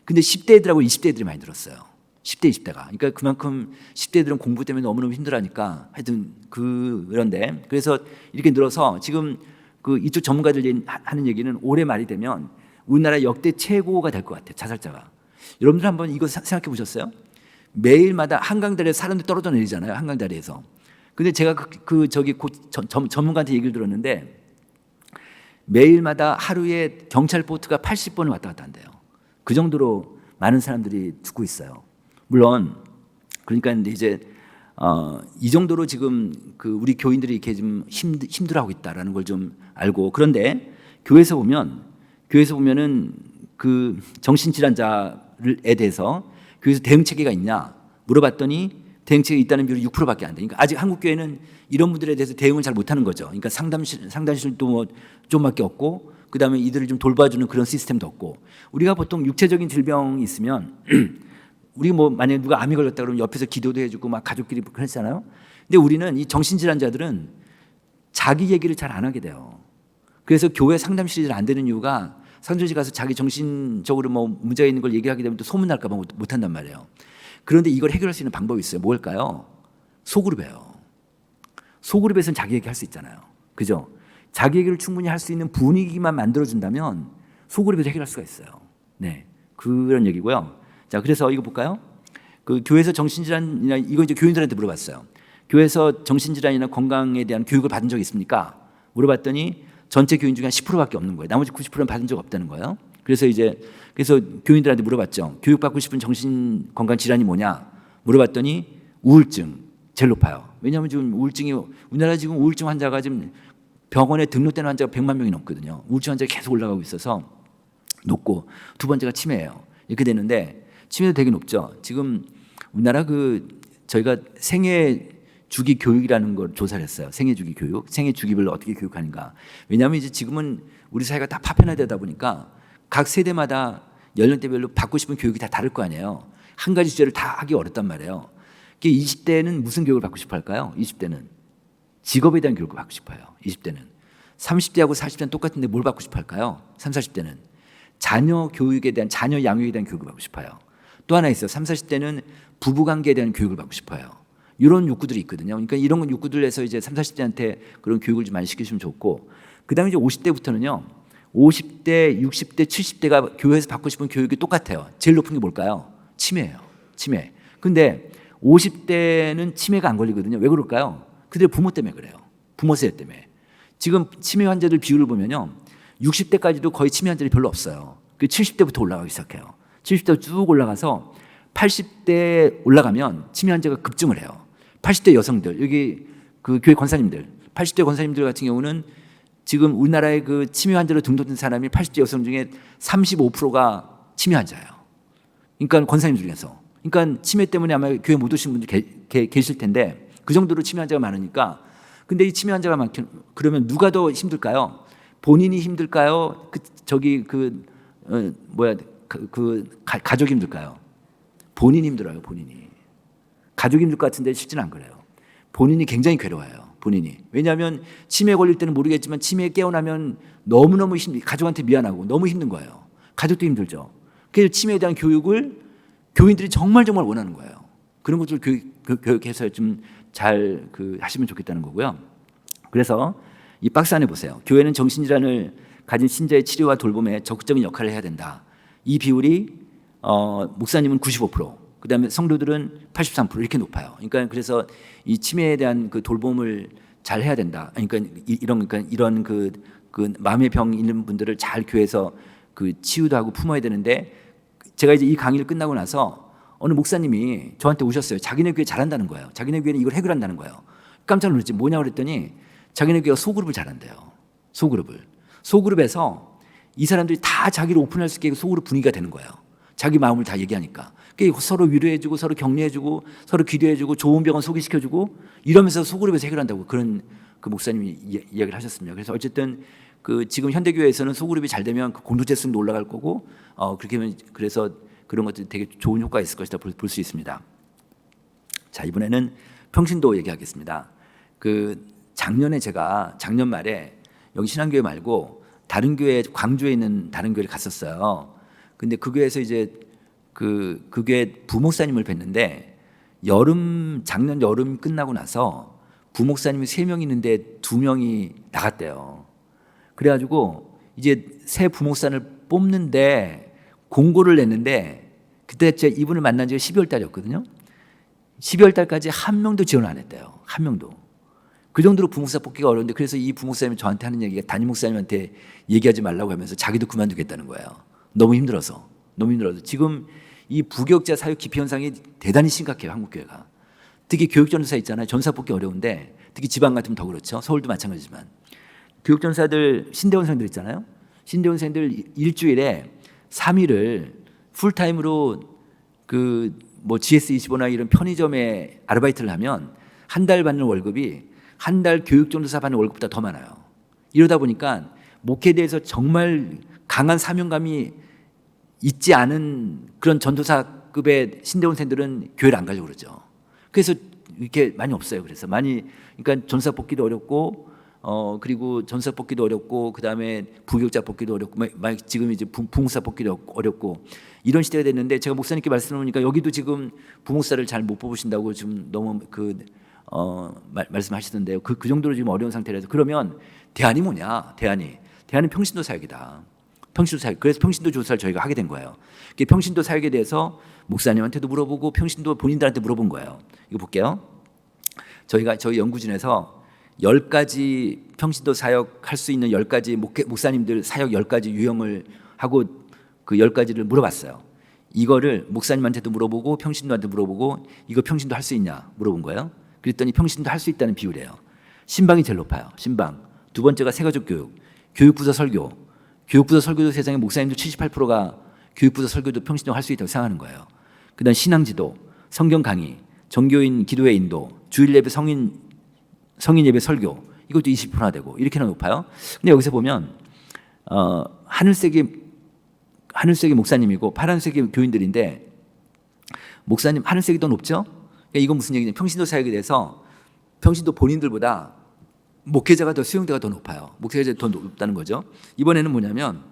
근데 10대 애들하고 20대 애들이 많이 늘었어요. 10대, 20대가. 그러니까 그만큼 10대 애들은 공부 때문에 너무너무 힘들어하니까 하여튼 그런데 그래서 이렇게 늘어서 지금 그 이쪽 전문가들 하는 얘기는 올해 말이 되면 우리나라 역대 최고가 될 것 같아요. 자살자가. 여러분들 한번 이거 생각해 보셨어요? 매일마다 한강다리에 사람들이 떨어져 내리잖아요. 한강다리에서. 근데 제가 전문가한테 얘기를 들었는데 매일마다 하루에 경찰 보트가 80번을 왔다 갔다 한대요. 그 정도로 많은 사람들이 죽고 있어요. 물론 그러니까 이제 이 정도로 지금 그 우리 교인들이 이렇게 좀 힘들어하고 있다라는 걸 좀 알고 그런데 교회에서 보면은 그 정신질환자에 대해서 교회에서 대응 체계가 있냐 물어봤더니 대응 체계가 있다는 비율이 6%밖에 안 돼. 그러니까 아직 한국 교회는 이런 분들에 대해서 대응을 잘 못하는 거죠. 그러니까 상담실도 뭐 좀밖에 없고, 그 다음에 이들을 좀 돌봐주는 그런 시스템도 없고. 우리가 보통 육체적인 질병이 있으면 우리 뭐 만약에 누가 암이 걸렸다 그러면 옆에서 기도도 해주고 막 가족끼리 그랬잖아요. 근데 우리는 이 정신질환자들은 자기 얘기를 잘 안 하게 돼요. 그래서 교회 상담실이 잘 안 되는 이유가 상담실 가서 자기 정신적으로 뭐 문제가 있는 걸 얘기하게 되면 또 소문날까 봐 못 한단 말이에요. 그런데 이걸 해결할 수 있는 방법이 있어요. 뭘까요? 소그룹이에요. 소그룹에서는 자기 얘기 할 수 있잖아요. 그죠? 자기 얘기를 충분히 할 수 있는 분위기만 만들어준다면 소그룹에서 해결할 수가 있어요. 네. 그런 얘기고요. 자, 그래서 이거 볼까요? 그 교회에서 정신질환이나 이거 이제 교인들한테 물어봤어요. 교회에서 정신질환이나 건강에 대한 교육을 받은 적이 있습니까? 물어봤더니 전체 교인 중에 한 10%밖에 없는 거예요. 나머지 90%는 받은 적 없다는 거예요. 그래서 교인들한테 물어봤죠. 교육받고 싶은 정신 건강 질환이 뭐냐? 물어봤더니 우울증 제일 높아요. 왜냐하면 지금 우리나라 지금 우울증 환자가 지금 병원에 등록된 환자가 100만 명이 넘거든요. 우울증 환자가 계속 올라가고 있어서 높고, 두 번째가 치매예요. 이렇게 되는데 치매도 되게 높죠. 지금 우리나라 저희가 생애 주기 교육이라는 걸 조사를 했어요. 생애 주기 교육, 생애 주기별로 어떻게 교육하는가. 왜냐하면 이제 지금은 우리 사회가 다 파편화되다 보니까 각 세대마다 연령대별로 받고 싶은 교육이 다 다를 거 아니에요. 한 가지 주제를 다 하기 어렵단 말이에요. 20대는 무슨 교육을 받고 싶어 할까요? 20대는 직업에 대한 교육을 받고 싶어요. 20대는. 30대하고 40대는 똑같은데 뭘 받고 싶어 할까요? 30, 40대는 자녀 교육에 대한, 자녀 양육에 대한 교육을 받고 싶어요. 또 하나 있어요. 30, 40대는 부부관계에 대한 교육을 받고 싶어요. 이런 욕구들이 있거든요. 그러니까 이런 욕구들에서 이제 30, 40대한테 그런 교육을 좀 많이 시키시면 좋고, 그다음에 이제 50대부터는요. 50대, 60대, 70대가 교회에서 받고 싶은 교육이 똑같아요. 제일 높은 게 뭘까요? 치매예요. 치매. 근데 50대는 치매가 안 걸리거든요. 왜 그럴까요? 그들의 부모 때문에 그래요. 부모 세대 때문에. 지금 치매 환자들 비율을 보면요. 60대까지도 거의 치매 환자들이 별로 없어요. 그 70대부터 올라가기 시작해요. 70대 쭉 올라가서 80대 올라가면 치매 환자가 급증을 해요. 80대 여성들, 여기 그 교회 권사님들, 80대 권사님들 같은 경우는 지금 우리나라의 그 치매 환자로 등록된 사람이 80대 여성 중에 35%가 치매 환자예요. 그러니까 권사님 중에서. 그러니까 치매 때문에 아마 교회 못 오신 분들 계실 텐데 그 정도로 치매 환자가 많으니까. 근데 이 치매 환자가 많긴, 그러면 누가 더 힘들까요? 본인이 힘들까요? 가족이 힘들까요? 본인이 힘들어요. 본인이. 가족이 힘들 것 같은데 실제는 안 그래요. 본인이 굉장히 괴로워요. 본인이. 왜냐하면 치매에 걸릴 때는 모르겠지만 치매에 깨어나면 너무너무 가족한테 미안하고 너무 힘든 거예요. 가족도 힘들죠. 그래서 치매에 대한 교육을 교인들이 정말 원하는 거예요. 그런 것들 교육해서 좀 잘 하시면 좋겠다는 거고요. 그래서 이 박스 안에 보세요. 교회는 정신질환을 가진 신자의 치료와 돌봄에 적극적인 역할을 해야 된다. 이 비율이 목사님은 95%, 그다음에 성도들은 83% 이렇게 높아요. 그러니까 그래서 이 치매에 대한 그 돌봄을 잘 해야 된다. 그러니까 이런 마음의 병 있는 분들을 잘 교회에서 치유도 하고 품어야 되는데, 제가 이제 이 강의를 끝나고 나서 어느 목사님이 저한테 오셨어요. 자기네 교회 잘한다는 거예요. 자기네 교회는 이걸 해결한다는 거예요. 깜짝 놀랐지. 뭐냐고 그랬더니 자기네 교회가 소그룹을 잘한대요. 소그룹에서 이 사람들이 다 자기를 오픈할 수 있게 소그룹 분위기가 되는 거예요. 자기 마음을 다 얘기하니까. 서로 위로해주고 서로 격려해주고 서로 기도해주고 좋은 병원 소개시켜주고 이러면서 소그룹에서 해결한다고 그런 그 목사님이 이야기를 하셨습니다. 그래서 어쨌든 지금 현대교회에서는 소그룹이 잘 되면 공동체성도 올라갈 거고 그렇게 하면 그래서 그런 것들이 되게 좋은 효과가 있을 것이다 볼 수 있습니다. 자, 이번에는 평신도 얘기하겠습니다. 작년 말에 여기 신앙교회 말고 다른 교회, 광주에 있는 다른 교회를 갔었어요. 근데 그 교회에서 이제 그 교회 부목사님을 뵀는데 작년 여름 끝나고 나서 부목사님이 3명 있는데 2명이 나갔대요. 그래가지고 이제 새 부목사를 뽑는데 공고를 냈는데 그때 제가 이분을 만난 지가 12월 달이었거든요. 12월 달까지 한 명도 지원 안 했대요. 한 명도. 그 정도로 부목사 뽑기가 어려운데, 그래서 이 부목사님이 저한테 하는 얘기가 담임 목사님한테 얘기하지 말라고 하면서 자기도 그만두겠다는 거예요. 너무 힘들어서. 지금 이 부교육자 사육 기피 현상이 대단히 심각해요. 한국교회가. 특히 교육전도사 있잖아요. 전사 뽑기 어려운데 특히 지방 같으면 더 그렇죠. 서울도 마찬가지지만. 교육전사들 신대원생들 있잖아요. 신대원생들 일주일에 3일을 풀타임으로 GS25나 이런 편의점에 아르바이트를 하면 한 달 받는 월급이 한 달 교육전도사 받는 월급보다 더 많아요. 이러다 보니까 목회에 대해서 정말 강한 사명감이 있지 않은 그런 전도사급의 신대원생들은 교회를 안 가려고 그러죠. 그래서 이렇게 많이 없어요. 그러니까 전사 뽑기도 어렵고 그리고 전사 뽑기도 어렵고 그다음에 부교육자 뽑기도 어렵고 지금 이제 부목사 뽑기도 어렵고 이런 시대가 됐는데, 제가 목사님께 말씀을 하니까 여기도 지금 부목사를 잘 못 뽑으신다고 지금 너무 말씀하시던데요. 그 정도로 지금 어려운 상태라서, 그러면 대안이 뭐냐? 대안은 평신도 사역이다. 평신도 사역. 그래서 평신도 조사를 저희가 하게 된 거예요. 평신도 사역에 대해서 목사님한테도 물어보고 평신도 본인들한테 물어본 거예요. 이거 볼게요. 저희 연구진에서 10가지 평신도 사역할 수 있는 10가지 목사님들 사역 10가지 유형을 하고 그 10가지를 물어봤어요. 이거를 목사님한테도 물어보고 평신도한테 물어보고 이거 평신도 할 수 있냐 물어본 거예요. 그랬더니 평신도 할 수 있다는 비율이에요. 신방이 제일 높아요. 신방. 두 번째가 새가족 교육, 교육부서 설교. 교육부서 설교도 세상에 목사님들 78%가 교육부서 설교도 평신도 할 수 있다고 생각하는 거예요. 그다음 신앙지도, 성경 강의, 정교인 기도회 인도, 주일 예배 성인 예배 설교, 이것도 20%나 되고 이렇게나 높아요. 근데 여기서 보면 하늘색이 목사님이고 파란색이 교인들인데, 목사님 하늘색이 더 높죠? 그러니까 이건 무슨 얘기냐면 평신도 사역에 대해서 평신도 본인들보다 목회자가 더 수용도가 더 높아요. 목회자가 더 높다는 거죠. 이번에는 뭐냐면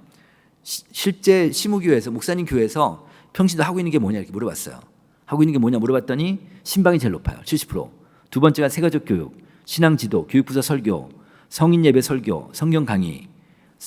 실제 시무교회에서 목사님 교회에서 평신도 하고 있는 게 뭐냐 이렇게 물어봤어요. 하고 있는 게 뭐냐 물어봤더니 신방이 제일 높아요. 70%. 두 번째가 세가족 교육, 신앙 지도, 교육부서 설교, 성인 예배 설교, 성경 강의,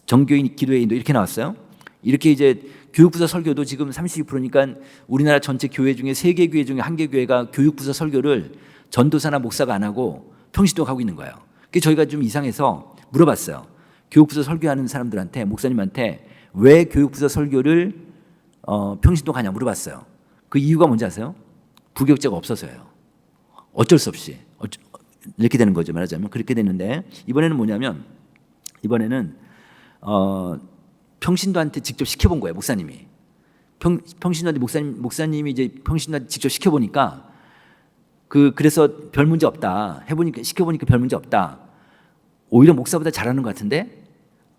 정교인 기도회 인도 이렇게 나왔어요. 이렇게 이제 교육부서 설교도 지금 32%니까 우리나라 전체 교회 중에 3개 교회 중에 1개 교회가 교육부서 설교를 전도사나 목사가 안 하고 평신도가 하고 있는 거예요. 그래서 저희가 좀 이상해서 물어봤어요. 교육부서 설교하는 사람들한테 목사님한테 왜 교육부서 설교를 평신도가 하냐 물어봤어요. 그 이유가 뭔지 아세요? 부교육자가 없어서예요. 어쩔 수 없이 이렇게 되는 거죠. 말하자면 그렇게 됐는데 이번에는 뭐냐면 이번에는 평신도한테 직접 시켜본 거예요. 목사님이 평신도한테 목사님이 이제 평신도한테 직접 시켜보니까 그래서 별 문제 없다. 해보니까 시켜보니까 별 문제 없다. 오히려 목사보다 잘하는 것 같은데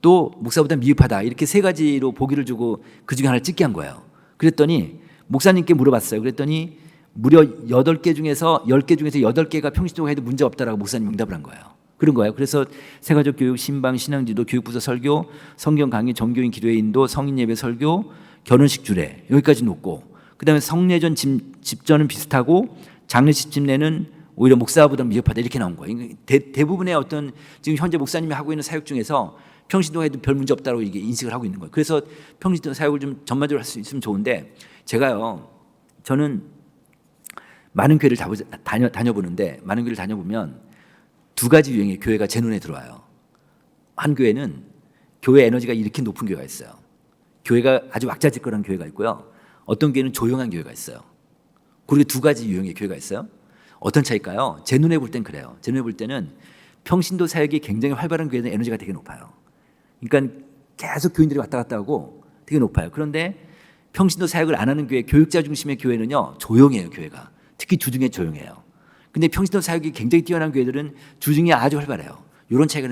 또 목사보다 미흡하다. 이렇게 3가지로 보기를 주고 그 중에 하나를 찍게 한 거예요. 그랬더니 목사님께 물어봤어요. 그랬더니 무려 8개 중에서 10개 중에서 8개가 평신도가 해도 문제 없다라고 목사님 응답을 한 거예요. 그런 거예요. 그래서 세가족 교육, 신방, 신앙지도, 교육부서 설교, 성경 강의, 정교인 기도회 인도, 성인 예배 설교, 결혼식 주례 여기까지 놓고 그다음에 성례전 집전은 비슷하고 장례식 집례는 오히려 목사보다 미흡하다 이렇게 나온 거예요. 대부분의 어떤 지금 현재 목사님이 하고 있는 사역 중에서 평신도가 해도 별 문제 없다고 이게 인식을 하고 있는 거예요. 그래서 평신도 사역을 좀 전반적으로 할 수 있으면 좋은데 저는 많은 교회를 다녀보는데 많은 교회를 다녀보면 2가지 유형의 교회가 제 눈에 들어와요. 한 교회는 교회 에너지가 이렇게 높은 교회가 있어요. 교회가 아주 왁자지껄한 교회가 있고요. 어떤 교회는 조용한 교회가 있어요. 그리고 2가지 유형의 교회가 있어요. 어떤 차이일까요? 제 눈에 볼 땐 그래요. 제 눈에 볼 때는 평신도 사역이 굉장히 활발한 교회는 에너지가 되게 높아요. 그러니까 계속 교인들이 왔다 갔다 하고 되게 높아요. 그런데 평신도 사역을 안 하는 교회, 교육자 중심의 교회는요 조용해요. 교회가 특히 주중에 조용해요. 근데 평신도 사역이 굉장히 뛰어난 교회들은 주중에 아주 활발해요. 이런 차이가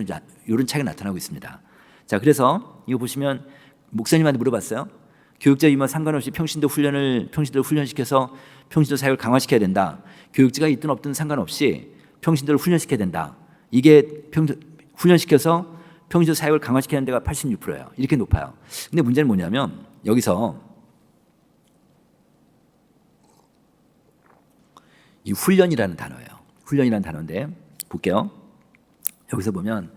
나타나고 있습니다. 자, 그래서 이거 보시면 목사님한테 물어봤어요. 교육자 임원 상관없이 평신도를 훈련시켜서 평신도 사역을 강화시켜야 된다. 교육자가 있든 없든 상관없이 평신도를 훈련시켜야 된다. 이게 훈련시켜서 평신도 사역을 강화시키는 데가 86%예요. 이렇게 높아요. 근데 문제는 뭐냐면 여기서 이 훈련이라는 단어예요. 훈련이라는 단어인데 볼게요. 여기서 보면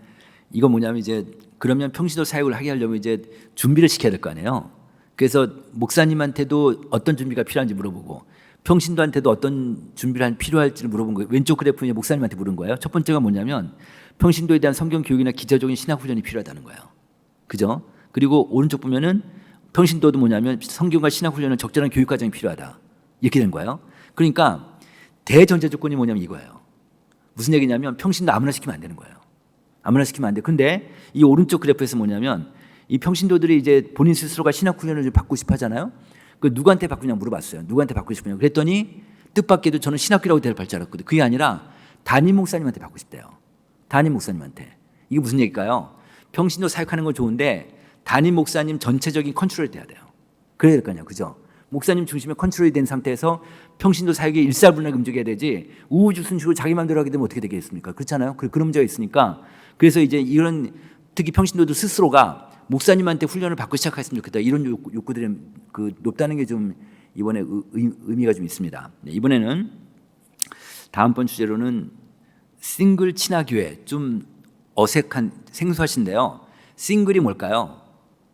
이거 뭐냐면 이제 그러면 평신도 사역을 하게 하려면 이제 준비를 시켜야 될 거 아니에요. 그래서 목사님한테도 어떤 준비가 필요한지 물어보고 평신도한테도 어떤 준비가 필요할지를 물어본 거예요. 왼쪽 그래프에 목사님한테 물은 거예요. 첫 번째가 뭐냐면 평신도에 대한 성경 교육이나 기초적인 신학 훈련이 필요하다는 거예요. 그죠? 그리고 오른쪽 보면은 평신도도 뭐냐면 성경과 신학 훈련은 적절한 교육 과정이 필요하다. 이렇게 된 거예요. 그러니까 대전제 조건이 뭐냐면 이거예요. 무슨 얘기냐면 평신도 아무나 시키면 안 되는 거예요. 아무나 시키면 안 돼. 근데 이 오른쪽 그래프에서 뭐냐면 이 평신도들이 이제 본인 스스로가 신학 훈련을 받고 싶어 하잖아요. 그 누구한테 받고 물어봤어요. 누구한테 받고 싶으냐고. 그랬더니 뜻밖에도 저는 신학교라고 대답할 줄 알았거든요. 그게 아니라 담임 목사님한테 받고 싶대요. 담임 목사님한테. 이게 무슨 얘기일까요? 평신도 사역하는 건 좋은데 담임 목사님 전체적인 컨트롤이 돼야 돼요. 그래야 될 거 아니에요. 그죠? 목사님 중심에 컨트롤이 된 상태에서 평신도 사역이 일사불란하게 움직여야 되지 우후죽순식으로 자기 마음대로 하게 되면 어떻게 되겠습니까? 그렇잖아요. 그런 문제가 있으니까 그래서 이제 이런 특히 평신도들 스스로가 목사님한테 훈련을 받고 시작했으면 좋겠다. 이런 욕구들이 높다는 게 좀 이번에 의미가 좀 있습니다. 네, 이번에는 다음번 주제로는 싱글 친화교회 좀 어색한 생소하신데요. 싱글이 뭘까요?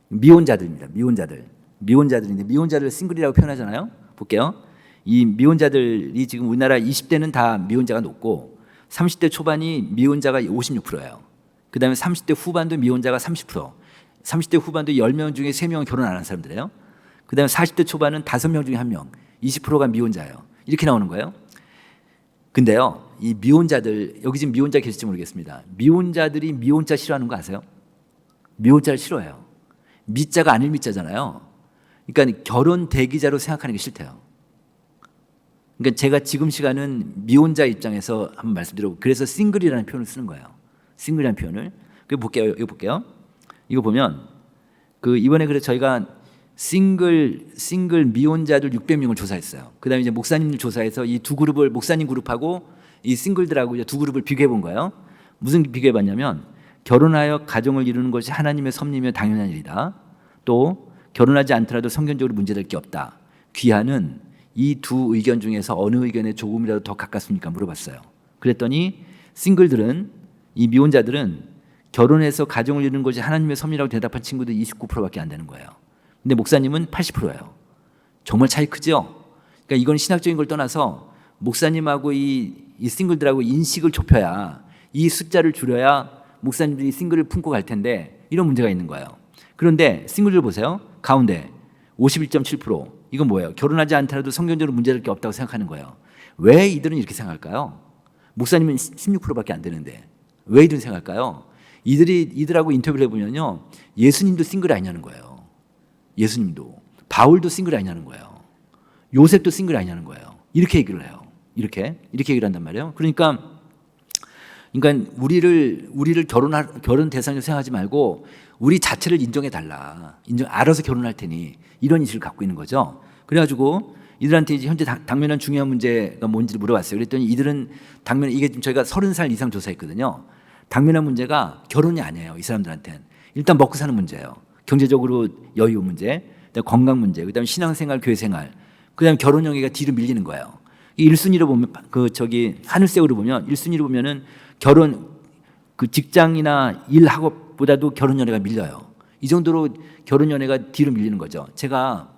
미혼자들입니다. 미혼자들인데 미혼자를 싱글이라고 표현하잖아요. 볼게요. 이 미혼자들이 지금 우리나라 20대는 다 미혼자가 높고 30대 초반이 미혼자가 56%예요. 그 다음에 30대 후반도 미혼자가 30%, 30대 후반도 10명 중에 3명은 결혼 안 한 사람들이에요. 그 다음에 40대 초반은 5명 중에 1명, 20%가 미혼자예요. 이렇게 나오는 거예요. 근데요, 이 미혼자들, 여기 지금 미혼자 계실지 모르겠습니다. 미혼자들이 미혼자 싫어하는 거 아세요? 미혼자를 싫어해요. 미자가 아닐 미자잖아요. 그러니까 결혼 대기자로 생각하는 게 싫대요. 그러니까 제가 지금 시간은 미혼자 입장에서 한번 말씀드리고 그래서 싱글이라는 표현을 쓰는 거예요. 싱글이라는 표현을. 그리고 볼게요. 이거 볼게요. 이거 보면 이번에 그래서 저희가 싱글 미혼자들 600명을 조사했어요. 그다음에 이제 목사님들 조사해서 이 두 그룹을 목사님 그룹하고 이 싱글들하고 이제 두 그룹을 비교해 본 거예요. 무슨 비교해봤냐면 결혼하여 가정을 이루는 것이 하나님의 섭리며 당연한 일이다. 또 결혼하지 않더라도 성경적으로 문제될 게 없다. 귀하는 이 두 의견 중에서 어느 의견에 조금이라도 더 가깝습니까? 물어봤어요. 그랬더니 싱글들은, 이 미혼자들은 결혼해서 가정을 이루는 것이 하나님의 섭리라고 대답한 친구들 29%밖에 안 되는 거예요. 근데 목사님은 80%예요. 정말 차이 크죠? 그러니까 이건 신학적인 걸 떠나서 목사님하고 이 싱글들하고 인식을 좁혀야, 이 숫자를 줄여야 목사님들이 싱글을 품고 갈 텐데 이런 문제가 있는 거예요. 그런데 싱글들 보세요. 가운데 51.7%. 이건 뭐예요? 결혼하지 않더라도 성경적으로 문제될 게 없다고 생각하는 거예요. 왜 이들은 이렇게 생각할까요? 목사님은 16%밖에 안 되는데 왜 이런 생각할까요? 이들하고 인터뷰를 해보면요, 예수님도 싱글 아니냐는 거예요. 예수님도, 바울도 싱글 아니냐는 거예요. 요셉도 싱글 아니냐는 거예요. 이렇게 얘기를 해요. 이렇게 얘기를 한단 말이에요. 그러니까 우리를 결혼 대상으로 생각하지 말고 우리 자체를 인정해 달라. 알아서 결혼할 테니, 이런 인식을 갖고 있는 거죠. 그래가지고 이들한테 이제 현재 당면한 중요한 문제가 뭔지를 물어봤어요. 그랬더니 이들은 이게 지금 저희가 30살 이상 조사했거든요. 당면한 문제가 결혼이 아니에요. 이 사람들한테는 일단 먹고 사는 문제예요. 경제적으로 여유 문제, 그다음에 건강 문제, 그다음에 신앙생활, 교회생활, 그다음에 결혼 영예가 뒤로 밀리는 거예요. 이 1순위로 보면 하늘색으로 보면 1순위로 보면은 결혼, 직장이나 일학업보다도 결혼 연애가 밀려요. 이 정도로 결혼 연애가 뒤로 밀리는 거죠. 제가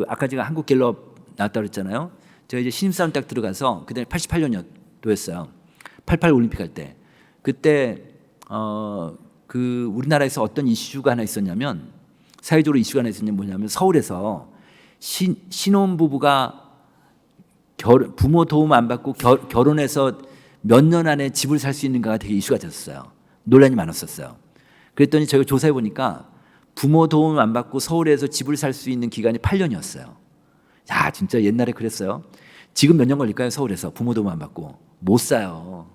아까 제가 한국갤럽 나왔다고 그랬잖아요. 제가 이제 신입사원 딱 들어가서 그다음에 88년도였어요. 88 올림픽 할 때. 그때 우리나라에서 어떤 이슈가 하나 있었냐면, 사회적으로 이슈가 하나 있었냐면 뭐냐면, 서울에서 신혼부부가 부모 도움 안 받고 결혼해서 몇 년 안에 집을 살 수 있는가가 되게 이슈가 됐었어요. 논란이 많았었어요. 그랬더니 저희가 조사해 보니까 부모 도움 안 받고 서울에서 집을 살 수 있는 기간이 8년이었어요. 야, 진짜 옛날에 그랬어요. 지금 몇 년 걸릴까요? 서울에서 부모 도움 안 받고. 못 사요.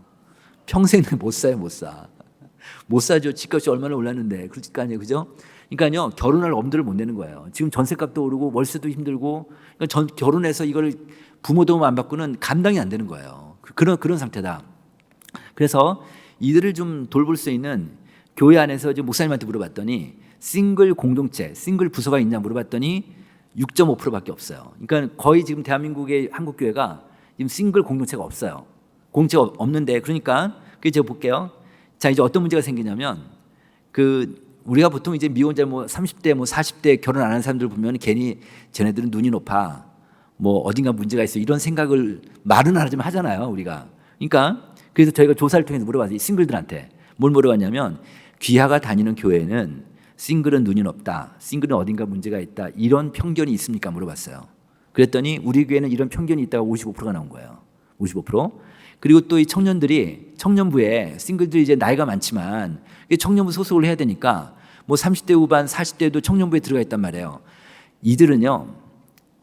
평생은 못 사요, 못 사. 못 사죠. 집값이 얼마나 올랐는데. 그럴 거 아니에요, 그죠? 그러니까요, 결혼할 엄두를 못 내는 거예요. 지금 전세값도 오르고 월세도 힘들고, 그러니까 결혼해서 이걸 부모 도움 안 받고는 감당이 안 되는 거예요. 그런 상태다. 그래서 이들을 좀 돌볼 수 있는 교회 안에서 이제 목사님한테 물어봤더니, 싱글 공동체, 싱글 부서가 있냐 물어봤더니 6.5%밖에 없어요. 그러니까 거의 지금 대한민국의 한국 교회가 지금 싱글 공동체가 없어요. 공동체가 없는데, 그러니까 제가 볼게요. 자, 이제 어떤 문제가 생기냐면, 우리가 보통 이제 미혼자 30대 40대 결혼 안 한 사람들 보면 괜히 쟤네들은 눈이 높아, 어딘가 문제가 있어, 이런 생각을 말은 안 하지만 하잖아요, 우리가. 그러니까 그래서 저희가 조사를 통해서 물어봤어요. 싱글들한테 뭘 물어봤냐면, 귀하가 다니는 교회는 싱글은 눈이 높다, 싱글은 어딘가 문제가 있다, 이런 편견이 있습니까? 물어봤어요. 그랬더니 우리 교회는 이런 편견이 있다가 55%가 나온 거예요. 55%. 그리고 또 이 청년부에 싱글들이 이제 나이가 많지만 청년부 소속을 해야 되니까 30대 후반 40대도 청년부에 들어가 있단 말이에요. 이들은요,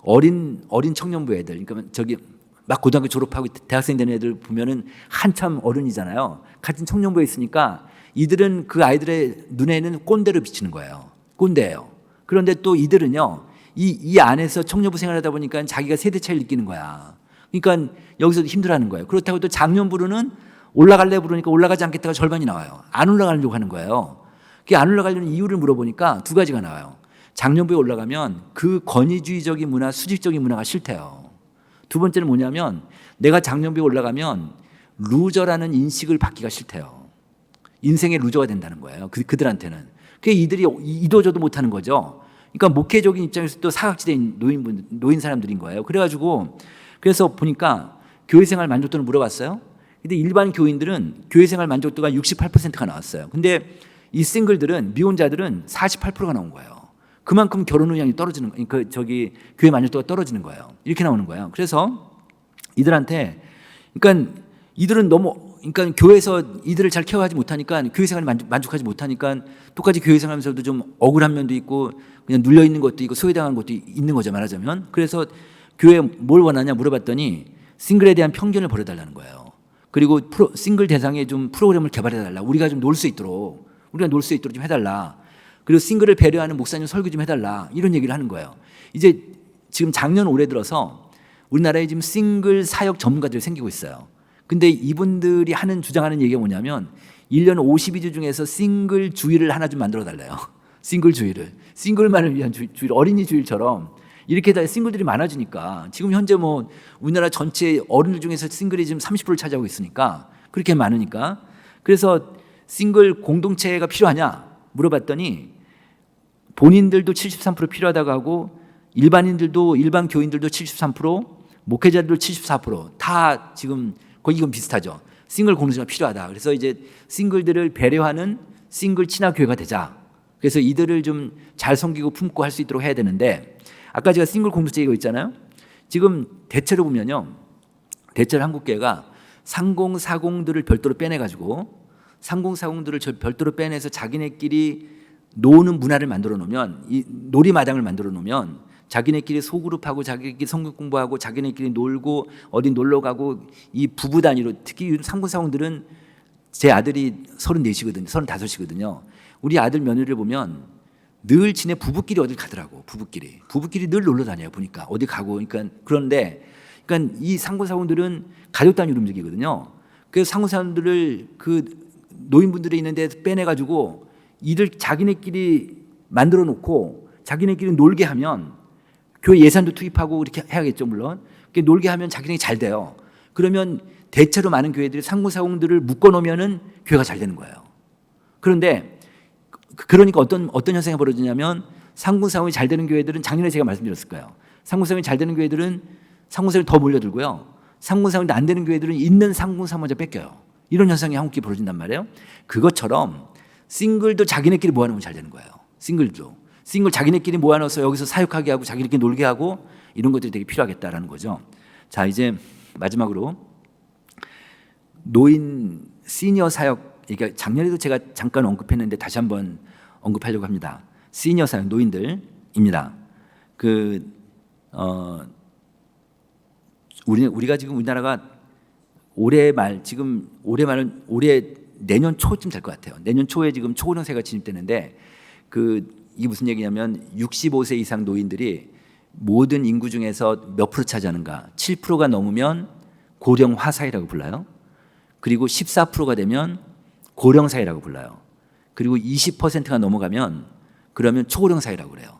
어린 청년부 애들, 그러니까 막 고등학교 졸업하고 대학생 되는 애들 보면은 한참 어른이잖아요. 같은 청년부에 있으니까 이들은 그 아이들의 눈에는 꼰대로 비치는 거예요. 꼰대예요. 그런데 또 이들은요, 이 안에서 청년부 생활하다 보니까 자기가 세대 차이를 느끼는 거야. 그러니까 여기서도 힘들어하는 거예요. 그렇다고 또 장년부로는 올라갈래 부르니까 올라가지 않겠다가 절반이 나와요. 안 올라가려고 하는 거예요. 그게 안 올라가려는 이유를 물어보니까 두 가지가 나와요. 장년부에 올라가면 그 권위주의적인 문화, 수직적인 문화가 싫대요. 두 번째는 뭐냐면, 내가 장년부에 올라가면 루저라는 인식을 받기가 싫대요. 인생의 루저가 된다는 거예요. 그들한테는. 그게 이들이 이도저도 못하는 거죠. 그러니까 목회적인 입장에서 또 사각지대인 노인 사람들인 거예요. 그래서 보니까 교회생활 만족도를 물어봤어요. 근데 일반 교인들은 교회생활 만족도가 68%가 나왔어요. 근데 이 싱글들은, 미혼자들은 48%가 나온 거예요. 그만큼 결혼 의향이 떨어지는, 교회 만족도가 떨어지는 거예요. 이렇게 나오는 거예요. 그래서 이들한테, 이들은 교회에서 이들을 잘 케어하지 못하니까, 교회생활에 만족하지 못하니까 똑같이 교회생활하면서도 좀 억울한 면도 있고 그냥 눌려 있는 것도 있고 소외당한 것도 있는 거죠, 말하자면. 그래서 교회에 뭘 원하냐 물어봤더니 싱글에 대한 편견을 버려달라는 거예요. 그리고 싱글 대상의 좀 프로그램을 개발해달라. 우리가 좀 놀 수 있도록 좀 해달라. 그리고 싱글을 배려하는 목사님 설교 좀 해달라. 이런 얘기를 하는 거예요. 이제 지금 작년 올해 들어서 우리나라에 지금 싱글 사역 전문가들이 생기고 있어요. 근데 이분들이 주장하는 얘기가 뭐냐면 1년 52주 중에서 싱글 주일을 하나 좀 만들어 달래요. 싱글 주일을. 싱글만을 위한 주일, 어린이 주일처럼 이렇게 다 싱글들이 많아지니까 지금 현재 뭐 우리나라 전체 어른들 중에서 싱글이 지금 30%를 차지하고 있으니까 그렇게 많으니까 그래서 싱글 공동체가 필요하냐 물어봤더니 본인들도 73% 필요하다고 하고 일반 교인들도 73%, 목회자들도 74%다 지금 거의 이건 비슷하죠. 싱글 공동체가 필요하다. 그래서 이제 싱글들을 배려하는 싱글 친화 교회가 되자. 그래서 이들을 좀 잘 섬기고 품고 할 수 있도록 해야 되는데 아까 제가 싱글 공동체 이거 있잖아요. 지금 대체로 보면요. 대체로 한국교회가 상공사공들을 별도로 빼내가지고 상공사공들을 별도로 빼내서 자기네끼리 노는 문화를 만들어 놓으면 이 놀이마당을 만들어 놓으면 자기네끼리 소그룹하고 자기네끼리 성경 공부하고 자기네끼리 놀고 어디 놀러 가고 이 부부 단위로 특히 상공사공들은 제 아들이 34이거든요. 35이거든요. 우리 아들 며느리를 보면 늘 지네 부부끼리 어딜 가더라고. 부부끼리 늘 놀러 다녀요. 보니까 어디 가고 그런데 이 상공사공들은 가족 단위로 움직이거든요. 그래서 상공사공들을 그 노인분들이 있는 데서 빼내가지고 이들 자기네끼리 만들어 놓고 자기네끼리 놀게 하면 교회 예산도 투입하고 이렇게 해야겠죠. 물론 놀게 하면 자기네끼리 잘 돼요. 그러면 대체로 많은 교회들이 상공사공들을 묶어놓으면은 교회가 잘 되는 거예요. 그런데 그러니까 어떤 현상이 벌어지냐면 상공사공이 잘 되는 교회들은 작년에 제가 말씀드렸을 거예요. 상공사공이 잘 되는 교회들은 상공사공이 더 몰려들고요. 상공사공이 안 되는 교회들은 있는 상공사공 먼저 뺏겨요. 이런 현상이 한국교회에 벌어진단 말이에요. 그것처럼 싱글도 자기네끼리 모아놓으면 잘 되는 거예요. 싱글 자기네끼리 모아놓아서 여기서 사역하게 하고 자기네끼리 놀게 하고 이런 것들이 되게 필요하겠다라는 거죠. 자, 이제 마지막으로 노인 시니어 사역, 그러니까 작년에도 제가 잠깐 언급했는데 다시 한번 언급하려고 합니다. 시니어 사역 노인들입니다. 우리가 지금 우리나라가 올해 내년 초쯤 될 것 같아요. 내년 초에 지금 초고령사회가 진입되는데 이게 무슨 얘기냐면 65세 이상 노인들이 모든 인구 중에서 몇 프로 차지하는가? 7%가 넘으면 고령화 사회라고 불러요. 그리고 14%가 되면 고령 사회라고 불러요. 그리고 20%가 넘어가면 그러면 초고령 사회라고 그래요.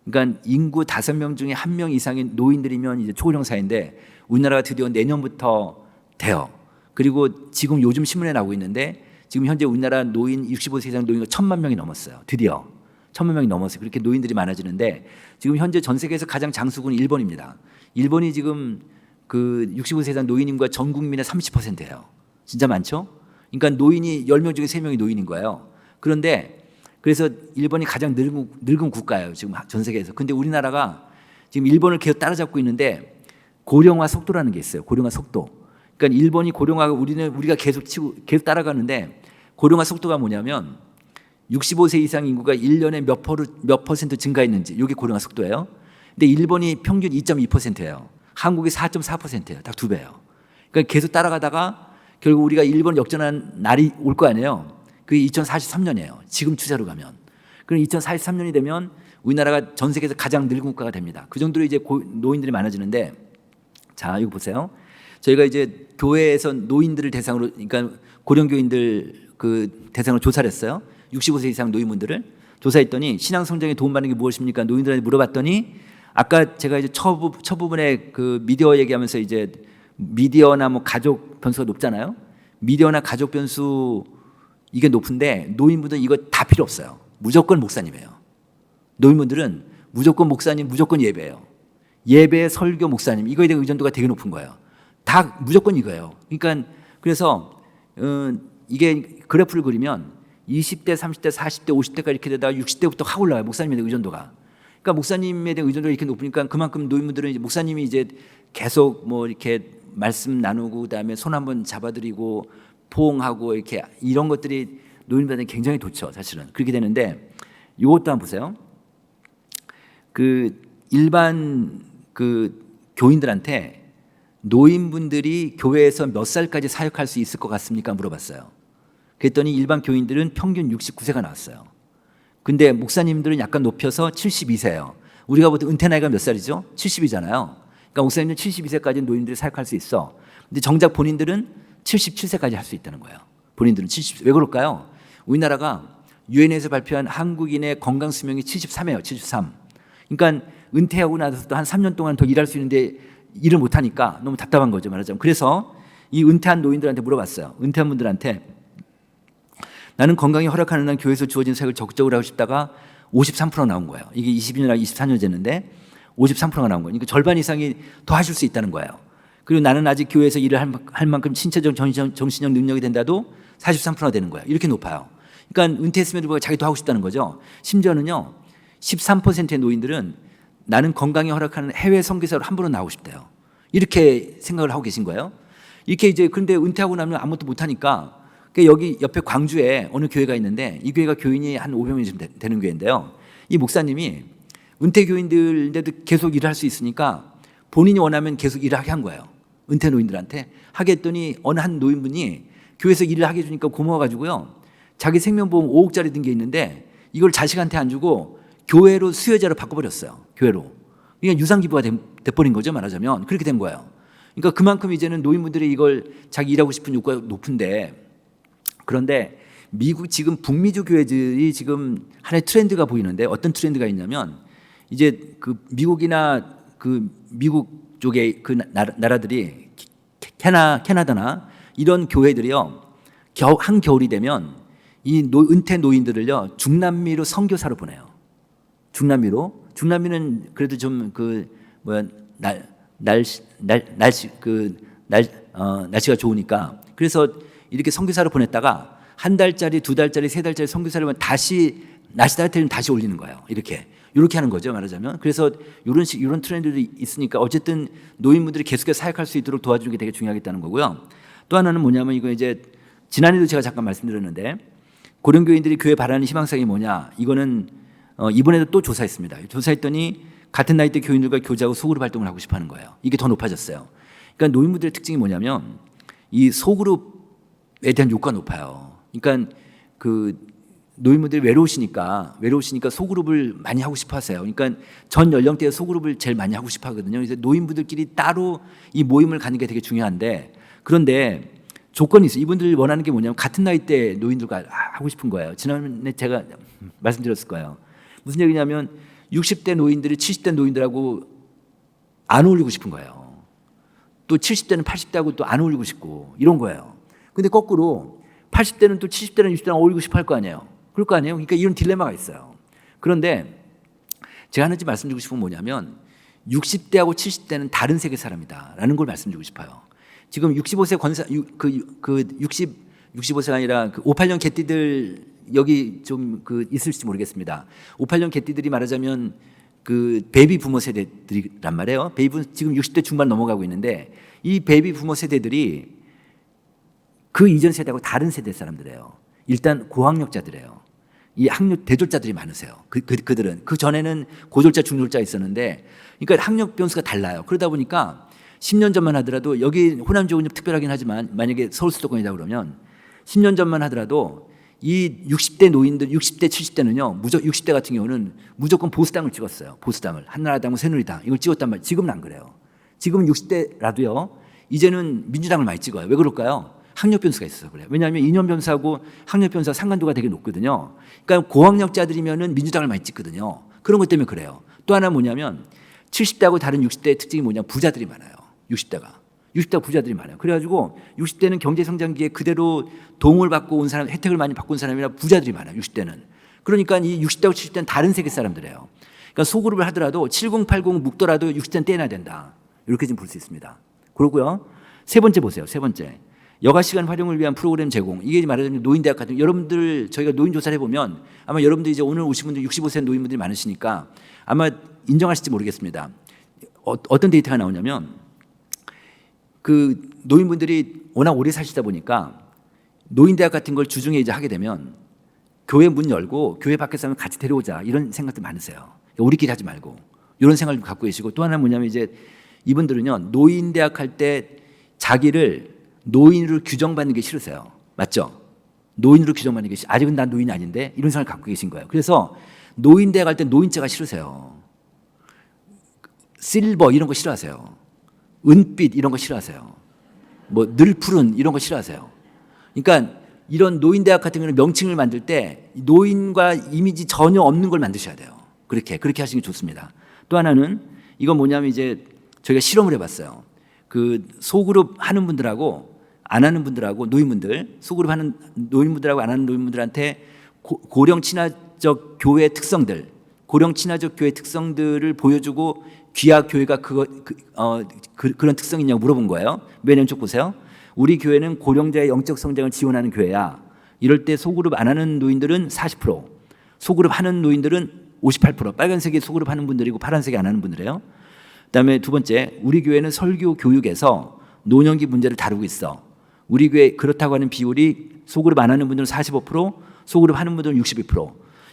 그러니까 인구 5명 중에 1명 이상의 노인들이면 이제 초고령 사회인데 우리나라가 드디어 내년부터 돼요. 그리고 지금 요즘 신문에 나오고 있는데 지금 현재 우리나라 노인 65세 이상 노인가 1,000만 명이 넘었어요. 드디어 1,000만 명이 넘었어요. 그렇게 노인들이 많아지는데 지금 현재 전 세계에서 가장 장수국은 일본입니다. 일본이 지금 65세 이상 노인 인구가 전 국민의 30%예요. 진짜 많죠? 그러니까 노인이 10명 중에 3명이 노인인 거예요. 그래서 일본이 가장 늙은 국가예요. 지금 전 세계에서. 근데 우리나라가 지금 일본을 계속 따라잡고 있는데 고령화 속도라는 게 있어요. 고령화 속도. 그러니까 일본이 고령화가 우리가 계속 따라가는데 고령화 속도가 뭐냐면 65세 이상 인구가 1년에 몇 퍼센트 증가했는지 이게 고령화 속도예요. 근데 일본이 평균 2.2%예요. 한국이 4.4%예요. 딱 2배예요. 그러니까 계속 따라가다가 결국 우리가 일본 역전한 날이 올 거 아니에요. 그게 2043년이에요. 지금 추세로 가면. 그럼 2043년이 되면 우리나라가 전 세계에서 가장 늙은 국가가 됩니다. 그 정도로 이제 노인들이 많아지는데 자, 이거 보세요. 저희가 이제 교회에서 노인들을 대상으로 그러니까 고령교인들 대상으로 조사를 했어요. 65세 이상 노인분들을 조사했더니 신앙 성장에 도움받는 게 무엇입니까? 노인들한테 물어봤더니 아까 제가 이제 첫 부분에 미디어 얘기하면서 이제 미디어나 뭐 가족 변수가 높잖아요. 미디어나 가족 변수 이게 높은데 노인분들은 이거 다 필요 없어요. 무조건 목사님이에요. 노인분들은 무조건 목사님, 무조건 예배예요. 예배, 설교, 목사님 이거에 대한 의존도가 되게 높은 거예요. 다 무조건 이거예요. 그러니까 그래서 이게 그래프를 그리면 20대, 30대, 40대, 50대까지 이렇게 되다가 60대부터 확 올라가요. 목사님에 대한 의존도가. 그러니까 목사님에 대한 의존도가 이렇게 높으니까 그만큼 노인분들은 이제 목사님이 이제 계속 뭐 이렇게 말씀 나누고 그다음에 손 한번 잡아드리고 포옹하고 이렇게 이런 것들이 노인분들한테 굉장히 좋죠. 사실은 그렇게 되는데 이것도 한번 보세요. 일반 교인들한테 노인분들이 교회에서 몇 살까지 사역할 수 있을 것 같습니까? 물어봤어요. 그랬더니 일반 교인들은 평균 69세가 나왔어요. 근데 목사님들은 약간 높여서 72세예요. 우리가 보통 은퇴 나이가 몇 살이죠? 70이잖아요. 그러니까 목사님은 72세까지 노인들이 사역할 수 있어. 근데 정작 본인들은 77세까지 할 수 있다는 거예요. 본인들은 70세. 왜 그럴까요? 우리나라가 유엔에서 발표한 한국인의 건강 수명이 73이에요. 73. 그러니까 은퇴하고 나서도 한 3년 동안 더 일할 수 있는데 일을 못 하니까 너무 답답한 거죠, 말하자면. 그래서 이 은퇴한 노인들한테 물어봤어요. 은퇴한 분들한테 나는 건강이 허락하는 한 교회에서 주어진 사역을 적극적으로 하고 싶다가 53% 나온 거예요. 이게 22년이나 24년 됐는데 53%가 나온 거예요. 그러니까 절반 이상이 더 하실 수 있다는 거예요. 그리고 나는 아직 교회에서 일을 할 만큼 신체적 정신적 능력이 된다도 43%가 되는 거예요. 이렇게 높아요. 그러니까 은퇴했음에도 불구하고 자기도 하고 싶다는 거죠. 심지어는요, 13%의 노인들은 나는 건강이 허락하는 해외 선교사로 한 번은 나오고 싶대요. 이렇게 생각을 하고 계신 거예요. 이렇게 이제 그런데 은퇴하고 나면 아무것도 못 하니까 여기 옆에 광주에 어느 교회가 있는데 이 교회가 교인이 한 500명이 되는 교회인데요. 이 목사님이 은퇴 교인들인데도 계속 일을 할 수 있으니까 본인이 원하면 계속 일을 하게 한 거예요. 은퇴 노인들한테 하게 했더니 어느 한 노인분이 교회에서 일을 하게 해주니까 고마워가지고요. 자기 생명보험 5억짜리 든 게 있는데 이걸 자식한테 안 주고 교회로 수혜자로 바꿔버렸어요. 교회로. 그러니까 유상기부가 돼버린 거죠, 말하자면. 그렇게 된 거예요. 그러니까 그만큼 이제는 노인분들이 이걸 자기 일하고 싶은 욕구가 높은데, 그런데 미국 지금 북미주 교회들이 지금 하나의 트렌드가 보이는데 어떤 트렌드가 있냐면 이제 그 미국이나 그 미국 쪽의 그 나라들이 캐나다나 이런 교회들이요, 한겨울이 되면 이 은퇴 노인들을요 중남미로 선교사로 보내요. 중남미는 그래도 좀 그 뭐야 날씨가 좋으니까 그래서 이렇게 선교사로 보냈다가 한 달짜리, 두 달짜리, 세 달짜리 선교사를 다시 날씨 따뜻해지면 다시 올리는 거예요. 이렇게 하는 거죠, 말하자면. 그래서 이런 트렌드도 있으니까 어쨌든 노인분들이 계속해서 사역할 수 있도록 도와주는 게 되게 중요하겠다는 거고요. 또 하나는 뭐냐면 이거 이제 지난해도 제가 잠깐 말씀드렸는데 고령교인들이 교회 바라는 희망사항이 뭐냐? 이거는 이번에도 또 조사했습니다. 조사했더니 같은 나이대 교인들과 교제하고 소그룹 활동을 하고 싶어 하는 거예요. 이게 더 높아졌어요. 그러니까 노인분들의 특징이 뭐냐면 이 소그룹에 대한 욕구가 높아요. 그러니까 그 노인분들이 외로우시니까 소그룹을 많이 하고 싶어 하세요. 그러니까 전 연령대의 소그룹을 제일 많이 하고 싶어 하거든요. 그래서 노인분들끼리 따로 이 모임을 갖는 게 되게 중요한데, 그런데 조건이 있어요. 이분들 원하는 게 뭐냐면 같은 나이대 노인들과 하고 싶은 거예요. 지난번에 제가 말씀드렸을 거예요. 무슨 얘기냐면 60대 노인들이 70대 노인들하고 안 어울리고 싶은 거예요. 또 70대는 80대하고 또 안 어울리고 싶고 이런 거예요. 근데 거꾸로 80대는 또 70대랑 60대랑 어울리고 싶어 할 거 아니에요. 그럴 거 아니에요. 그러니까 이런 딜레마가 있어요. 그런데 제가 하나 말씀드리고 싶은 건 뭐냐면 60대하고 70대는 다른 세계 사람이다라는 걸 말씀드리고 싶어요. 지금 65세 권사 65세가 아니라 그 58년 개띠들 여기 좀 있을지 모르겠습니다. 58년 개띠들이 말하자면 그 베이비 부모 세대들이란 말이에요. 지금 60대 중반 넘어가고 있는데 이 베이비 부모 세대들이 그 이전 세대하고 다른 세대 사람들이에요. 일단 고학력자들이에요. 이 학력 대졸자들이 많으세요. 그들은 그 전에는 고졸자, 중졸자 있었는데, 그러니까 학력 변수가 달라요. 그러다 보니까 10년 전만 하더라도 여기 호남 지역은 좀 특별하긴 하지만 만약에 서울 수도권이다 그러면 10년 전만 하더라도 이 60대 노인들, 60대, 70대는요, 60대 같은 경우는 무조건 보수당을 찍었어요. 보수당을. 한나라당, 새누리당. 이걸 찍었단 말이에요. 지금은 안 그래요. 지금은 60대라도요, 이제는 민주당을 많이 찍어요. 왜 그럴까요? 학력 변수가 있어서 그래요. 왜냐하면 2년 변수하고 학력 변수와 상관도가 되게 높거든요. 그러니까 고학력자들이면은 민주당을 많이 찍거든요. 그런 것 때문에 그래요. 또 하나 뭐냐면 70대하고 다른 60대의 특징이 뭐냐? 부자들이 많아요. 60대가 부자들이 많아요. 그래가지고 60대는 경제 성장기에 그대로 도움을 받고 온 사람, 혜택을 많이 받고 온 사람이라 부자들이 많아요. 60대는. 그러니까 이 60대하고 70대는 다른 세계 사람들이에요. 그러니까 소그룹을 하더라도 70, 80 묶더라도 60대는 떼내야 된다. 이렇게 좀 볼 수 있습니다. 그러고요. 세 번째 보세요. 세 번째. 여가 시간 활용을 위한 프로그램 제공. 이게 말하자면 노인대학 같은, 여러분들 저희가 노인 조사를 해보면 아마 여러분들 이제 오늘 오신 분들 65세 노인분들이 많으시니까 아마 인정하실지 모르겠습니다. 어떤 데이터가 나오냐면 그 노인분들이 워낙 오래 사시다 보니까 노인대학 같은 걸 주중에 이제 하게 되면 교회 문 열고 교회 밖에서 하면 같이 데려오자 이런 생각들 많으세요. 우리끼리 하지 말고 이런 생각을 갖고 계시고, 또 하나 뭐냐면 이제 이분들은요 노인대학 할 때 자기를 노인으로 규정받는 게 싫으세요. 맞죠? 노인으로 규정받는 게 아직은 난 노인이 아닌데 이런 생각을 갖고 계신 거예요. 그래서 노인대학 갈 때 노인자가 싫으세요. 실버 이런 거 싫어하세요. 은빛 이런 거 싫어하세요. 뭐 늘 푸른 이런 거 싫어하세요. 그러니까 이런 노인대학 같은 경우는 명칭을 만들 때 노인과 이미지 전혀 없는 걸 만드셔야 돼요. 그렇게 하시는 게 좋습니다. 또 하나는 이건 뭐냐면 이제 저희가 실험을 해봤어요. 그 소그룹 하는 분들하고 안 하는 분들하고 노인분들, 소그룹 하는 노인분들하고 안 하는 노인분들한테 고령 친화적 교회 특성들, 고령 친화적 교회 특성들을 보여주고 귀하 교회가 그런 특성이 있냐고 물어본 거예요. 맨 왼쪽 보세요. 우리 교회는 고령자의 영적 성장을 지원하는 교회야. 이럴 때 소그룹 안 하는 노인들은 40%, 소그룹 하는 노인들은 58%. 빨간색이 소그룹 하는 분들이고 파란색이 안 하는 분들이에요. 그다음에 두 번째, 우리 교회는 설교 교육에서 노년기 문제를 다루고 있어. 우리 교회 그렇다고 하는 비율이 소그룹 안 하는 분들은 45%, 소그룹 하는 분들은 62%.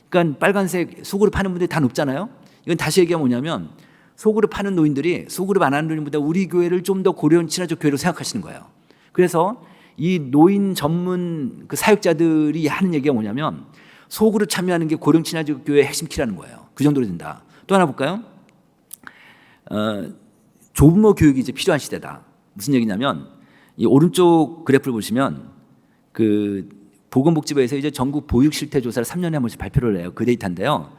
그러니까 빨간색 소그룹 하는 분들이 다 높잖아요. 이건 다시 얘기하면 뭐냐면 소그룹 하는 노인들이 소그룹 안 하는 노인보다 우리 교회를 좀 더 고령 친화적 교회로 생각하시는 거예요. 그래서 이 노인 전문 그 사역자들이 하는 얘기가 뭐냐면 소그룹 참여하는 게 고령 친화적 교회의 핵심 키라는 거예요. 그 정도로 된다. 또 하나 볼까요? 조부모 교육이 이제 필요한 시대다. 무슨 얘기냐면 이 오른쪽 그래프를 보시면 그 보건복지부에서 이제 전국 보육 실태 조사를 3년에 한 번씩 발표를 해요. 그 데이터인데요.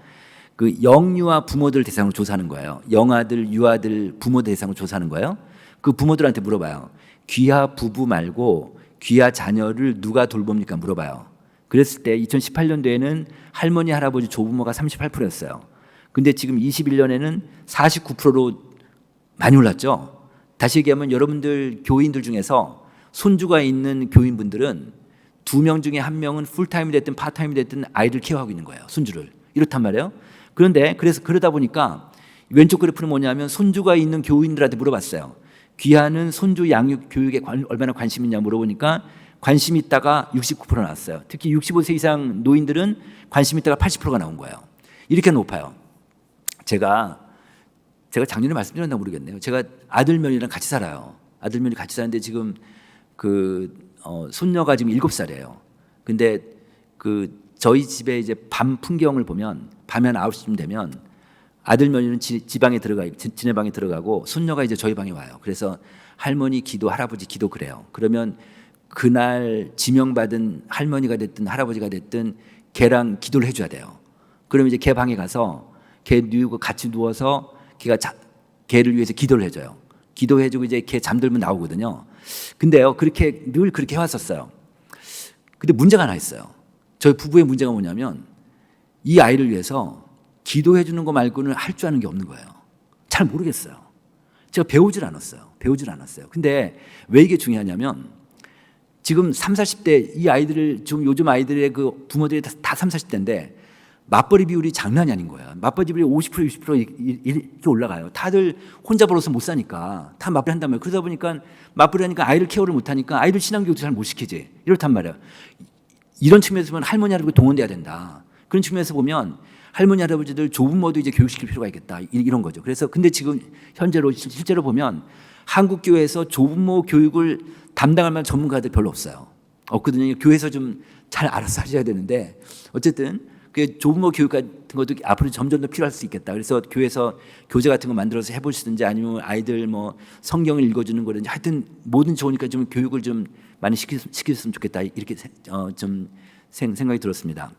그 영유아 부모들 대상으로 조사하는 거예요. 영아들, 유아들 부모 대상으로 조사하는 거예요. 그 부모들한테 물어봐요. 귀하 부부 말고 귀하 자녀를 누가 돌봅니까? 물어봐요. 그랬을 때 2018년도에는 할머니, 할아버지, 조부모가 38%였어요. 근데 지금 21년에는 49%로 많이 올랐죠. 다시 얘기하면 여러분들 교인들 중에서 손주가 있는 교인분들은 2명 중에 1명은 풀타임이 됐든 파타임이 됐든 아이들 케어하고 있는 거예요. 손주를. 이렇단 말이에요. 그런데 그러다 보니까 왼쪽 그래프는 뭐냐면 손주가 있는 교인들한테 물어봤어요. 귀하는 손주 양육 교육에 얼마나 관심 있냐 물어보니까 관심 있다가 69% 나왔어요. 특히 65세 이상 노인들은 관심 있다가 80%가 나온 거예요. 이렇게 높아요. 제가 작년에 말씀드렸나 모르겠네요. 제가 아들 며느리랑 같이 살아요. 아들 며느리 같이 사는데 지금 손녀가 지금 7살이에요. 근데 저희 집에 이제 밤 풍경을 보면 밤에 한 9시쯤 되면 아들 며느리는 지네 방에 들어가고 손녀가 이제 저희 방에 와요. 그래서 할머니 기도, 할아버지 기도 그래요. 그러면 그날 지명받은 할머니가 됐든 할아버지가 됐든 걔랑 기도를 해줘야 돼요. 그러면 이제 걔 방에 가서 걔 누우고 같이 누워서 걔를 위해서 기도를 해줘요. 기도해주고 이제 걔 잠들면 나오거든요. 근데요, 늘 그렇게 해왔었어요. 근데 문제가 하나 있어요. 저희 부부의 문제가 뭐냐면 이 아이를 위해서 기도해 주는 거 말고는 할 줄 아는 게 없는 거예요. 잘 모르겠어요. 제가 배우질 않았어요. 근데 왜 이게 중요하냐면 지금 30, 40대 이 아이들을 지금 요즘 아이들의 그 부모들이 다 30, 40대인데 맞벌이 비율이 장난이 아닌 거야. 맞벌이 비율이 50%, 60% 이렇게 올라가요. 다들 혼자 벌어서 못 사니까 다 맞벌이 한단 말이에요. 그러다 보니까 맞벌이 하니까 아이를 케어를 못 하니까 아이들 신앙교육도 잘 못 시키지. 이렇단 말이에요. 이런 측면에서 보면 할머니, 할아버지 동원돼야 된다. 그런 측면에서 보면 할머니, 할아버지들 조부모도 이제 교육시킬 필요가 있겠다. 이런 거죠. 그래서 근데 지금 현재로 실제로 보면 한국 교회에서 조부모 교육을 담당할 만한 전문가들 별로 없거든요. 교회에서 좀 잘 알아서 하셔야 되는데 어쨌든 그 조부모 교육 같은 것도 앞으로 점점 더 필요할 수 있겠다. 그래서 교회에서 교재 같은 거 만들어서 해보시든지 아니면 아이들 뭐 성경을 읽어주는 거든지 하여튼 뭐든 좋으니까 좀 교육을 좀 많이 시켰으면 좋겠다. 이렇게 좀 생각이 들었습니다.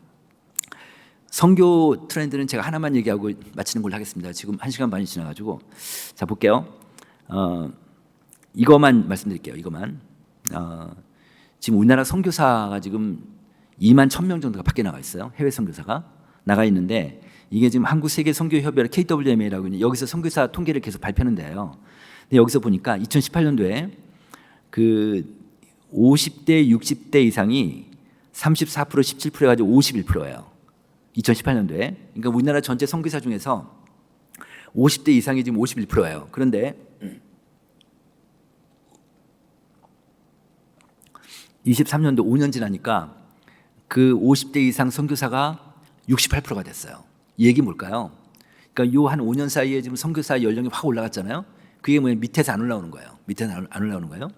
선교 트렌드는 제가 하나만 얘기하고 마치는 걸로 하겠습니다. 지금 1시간 반이 지나가지고 자 볼게요. 이것만 말씀드릴게요. 지금 우리나라 선교사가 지금 2만 1,000명 정도가 밖에 나가 있어요. 해외 선교사가 나가 있는데 이게 지금 한국 세계 선교 협의회 KWMA라고 있는 여기서 선교사 통계를 계속 발표하는데요. 근데 여기서 보니까 2018년도에 그 50대 60대 이상이 34% 17% 해가지고 51%예요. 2018년도에. 그러니까 우리나라 전체 선교사 중에서 50대 이상이 지금 51%예요. 그런데 23년도 5년 지나니까 그 50대 이상 선교사가 68%가 됐어요. 이 얘기 뭘까요? 그러니까 요 한 5년 사이에 지금 선교사 연령이 확 올라갔잖아요. 그게 뭐냐면 밑에서 안 올라오는 거예요.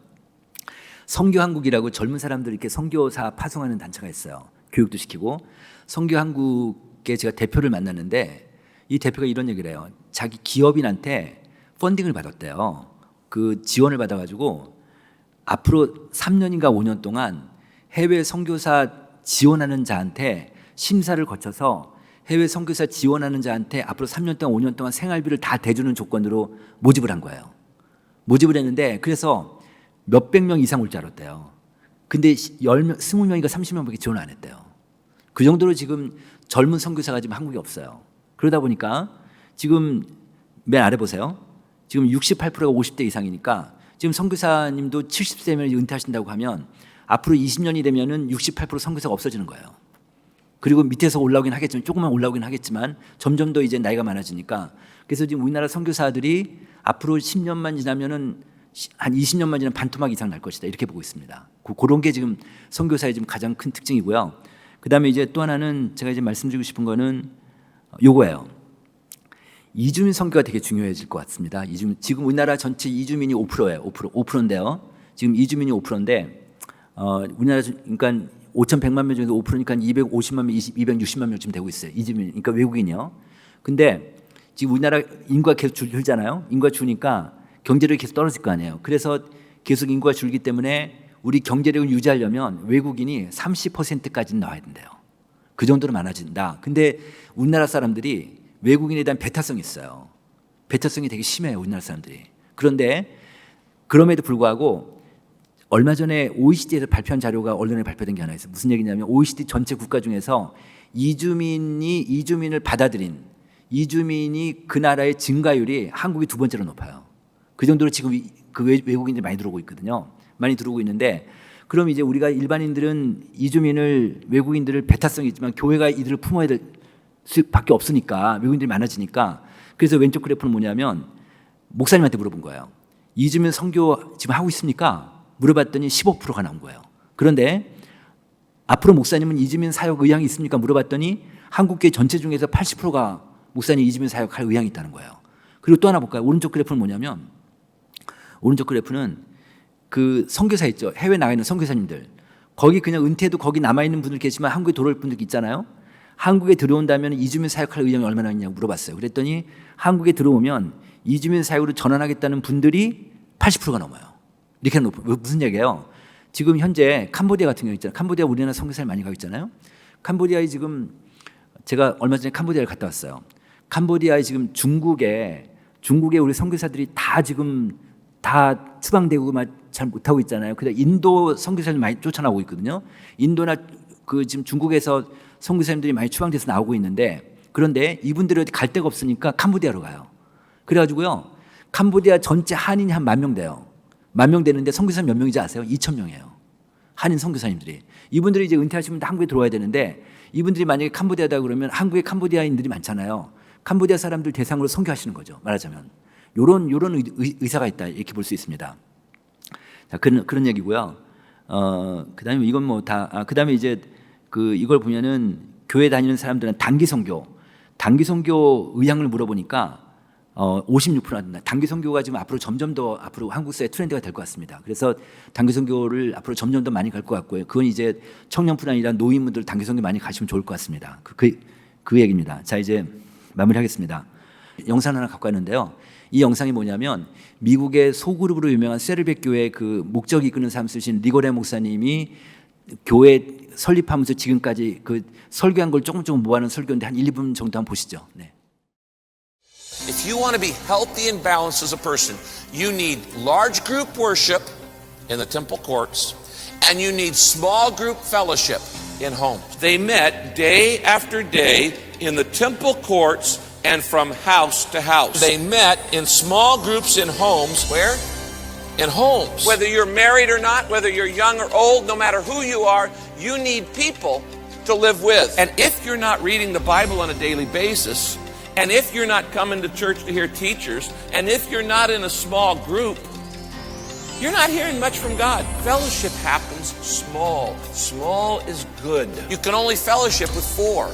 선교한국이라고 젊은 사람들 이렇게 선교사 파송하는 단체가 있어요. 교육도 시키고 선교한국에 제가 대표를 만났는데 이 대표가 이런 얘기를 해요. 자기 기업인한테 펀딩을 받았대요. 그 지원을 받아가지고 앞으로 3년인가 5년 동안 해외 선교사 지원하는 자한테 심사를 거쳐서 해외 선교사 지원하는 자한테 앞으로 3년 동안 5년 동안 생활비를 다 대주는 조건으로 모집을 한 거예요. 모집을 했는데 그래서 몇백 명 이상 올 줄 알았대요. 근데 10명, 20명인가 30명밖에 지원 안 했대요. 그 정도로 지금 젊은 선교사가 지금 한국에 없어요. 그러다 보니까 지금 맨 아래 보세요. 지금 68%가 50대 이상이니까 지금 선교사님도 70세면 은퇴하신다고 하면 앞으로 20년이 되면은 68% 선교사가 없어지는 거예요. 그리고 밑에서 올라오긴 하겠지만 조금만 올라오긴 하겠지만 점점 더 이제 나이가 많아지니까 그래서 지금 우리나라 선교사들이 앞으로 10년만 지나면은 한 20년만 지나면 반토막 이상 날 것이다 이렇게 보고 있습니다. 그런 게 지금 선교사의 지금 가장 큰 특징이고요. 그다음에 이제 또 하나는 제가 이제 말씀드리고 싶은 거는 요거예요. 이주민 선교가 되게 중요해질 것 같습니다. 지금 우리나라 전체 이주민이 5%예요. 5%인데요. 지금 이주민이 5%인데 우리나라 그러니까 5,100만 명 중에서 5%니까 250만 명, 260만 명쯤 되고 있어요. 이주민, 그러니까 외국인이요. 근데 지금 우리나라 인구가 계속 줄잖아요. 인구가 주니까 경제력이 계속 떨어질 거 아니에요. 그래서 계속 인구가 줄기 때문에 우리 경제력을 유지하려면 외국인이 30%까지는 나와야 된대요. 그 정도로 많아진다. 근데 우리나라 사람들이 외국인에 대한 배타성이 있어요. 배타성이 되게 심해요. 우리나라 사람들이. 그런데 그럼에도 불구하고 얼마 전에 OECD에서 발표한 자료가 언론에 발표된 게 하나 있어요. 무슨 얘기냐면 OECD 전체 국가 중에서 이주민을 받아들인 이주민이 그 나라의 증가율이 한국이 두 번째로 높아요. 그 정도로 지금 그 외국인들이 많이 들어오고 있거든요. 많이 들어오고 있는데 그럼 이제 우리가 일반인들은 이주민을 외국인들을 배타성이 있지만 교회가 이들을 품어야 될 수밖에 없으니까 외국인들이 많아지니까 그래서 왼쪽 그래프는 뭐냐면 목사님한테 물어본 거예요. 이주민 선교 지금 하고 있습니까? 물어봤더니 15%가 나온 거예요. 그런데 앞으로 목사님은 이주민 사역 의향이 있습니까? 물어봤더니 한국교회 전체 중에서 80%가 목사님 이주민 사역할 의향이 있다는 거예요. 그리고 또 하나 볼까요? 오른쪽 그래프는 뭐냐면 오른쪽 그래프는 그 선교사 있죠. 해외 나가 있는 선교사님들. 거기 그냥 은퇴해도 거기 남아있는 분들 계시지만 한국에 들어올 분들 있잖아요. 한국에 들어온다면 이주민 사역할 의향이 얼마나 있냐고 물어봤어요. 그랬더니 한국에 들어오면 이주민 사역으로 전환하겠다는 분들이 80%가 넘어요. 이렇게 높아요. 무슨 얘기예요? 지금 현재 캄보디아 같은 경우 있잖아요. 캄보디아 우리나라 선교사를 많이 가고 있잖아요. 캄보디아에 지금 제가 얼마 전에 캄보디아를 갔다 왔어요. 캄보디아에 지금 중국에 우리 선교사들이 다 지금 다 추방되고 잘 못하고 있잖아요. 그래서 인도 선교사들 많이 쫓아나오고 있거든요. 인도나 그 지금 중국에서 선교사님들이 많이 추방돼서 나오고 있는데 그런데 이분들이 갈 데가 없으니까 캄보디아로 가요. 그래가지고요. 캄보디아 전체 한인이 한 10,000명 돼요. 10,000명 되는데 선교사 몇 명인지 아세요? 2,000명이에요. 한인 선교사님들이. 이분들이 이제 은퇴하시면 한국에 들어와야 되는데 이분들이 만약에 캄보디아다 그러면 한국에 캄보디아인들이 많잖아요. 캄보디아 사람들 대상으로 선교하시는 거죠. 말하자면. 요런 의사가 있다. 이렇게 볼 수 있습니다. 자, 그런 얘기고요. 그 다음에 이건 뭐 다, 그 다음에 이제 이걸 보면은 교회 다니는 사람들은 단기 선교 의향을 물어보니까 56%나 된다. 단기 선교가 지금 앞으로 점점 더 앞으로 한국 사회 트렌드가 될 것 같습니다. 그래서 단기 선교를 앞으로 점점 더 많이 갈 것 같고요. 그건 이제 청년뿐 아니라 노인분들 단기 선교 많이 가시면 좋을 것 같습니다. 그 얘기입니다. 자, 이제 마무리하겠습니다. 영상 하나 갖고 왔는데요. 이 영상이 뭐냐면 미국의 소그룹으로 유명한 세르벳 교회 그 목적 이끄는 삶 쓰신 리고레 목사님이 교회 설립하면서 지금까지 그 설교한 걸 조금 모아놓은 설교인데 한 1, 2분 정도 한번 보시죠. 네. If you want to be healthy and balanced as a person, you need large group worship in the temple courts, and you need small group fellowship in homes. They met day after day in the temple courts and from house to house. They met in small groups in homes. Where? In homes. Whether you're married or not, whether you're young or old, no matter who you are, you need people to live with. And if you're not reading the Bible on a daily basis, and if you're not coming to church to hear teachers, and if you're not in a small group, you're not hearing much from God. Fellowship happens small. Small is good. You can only fellowship with 4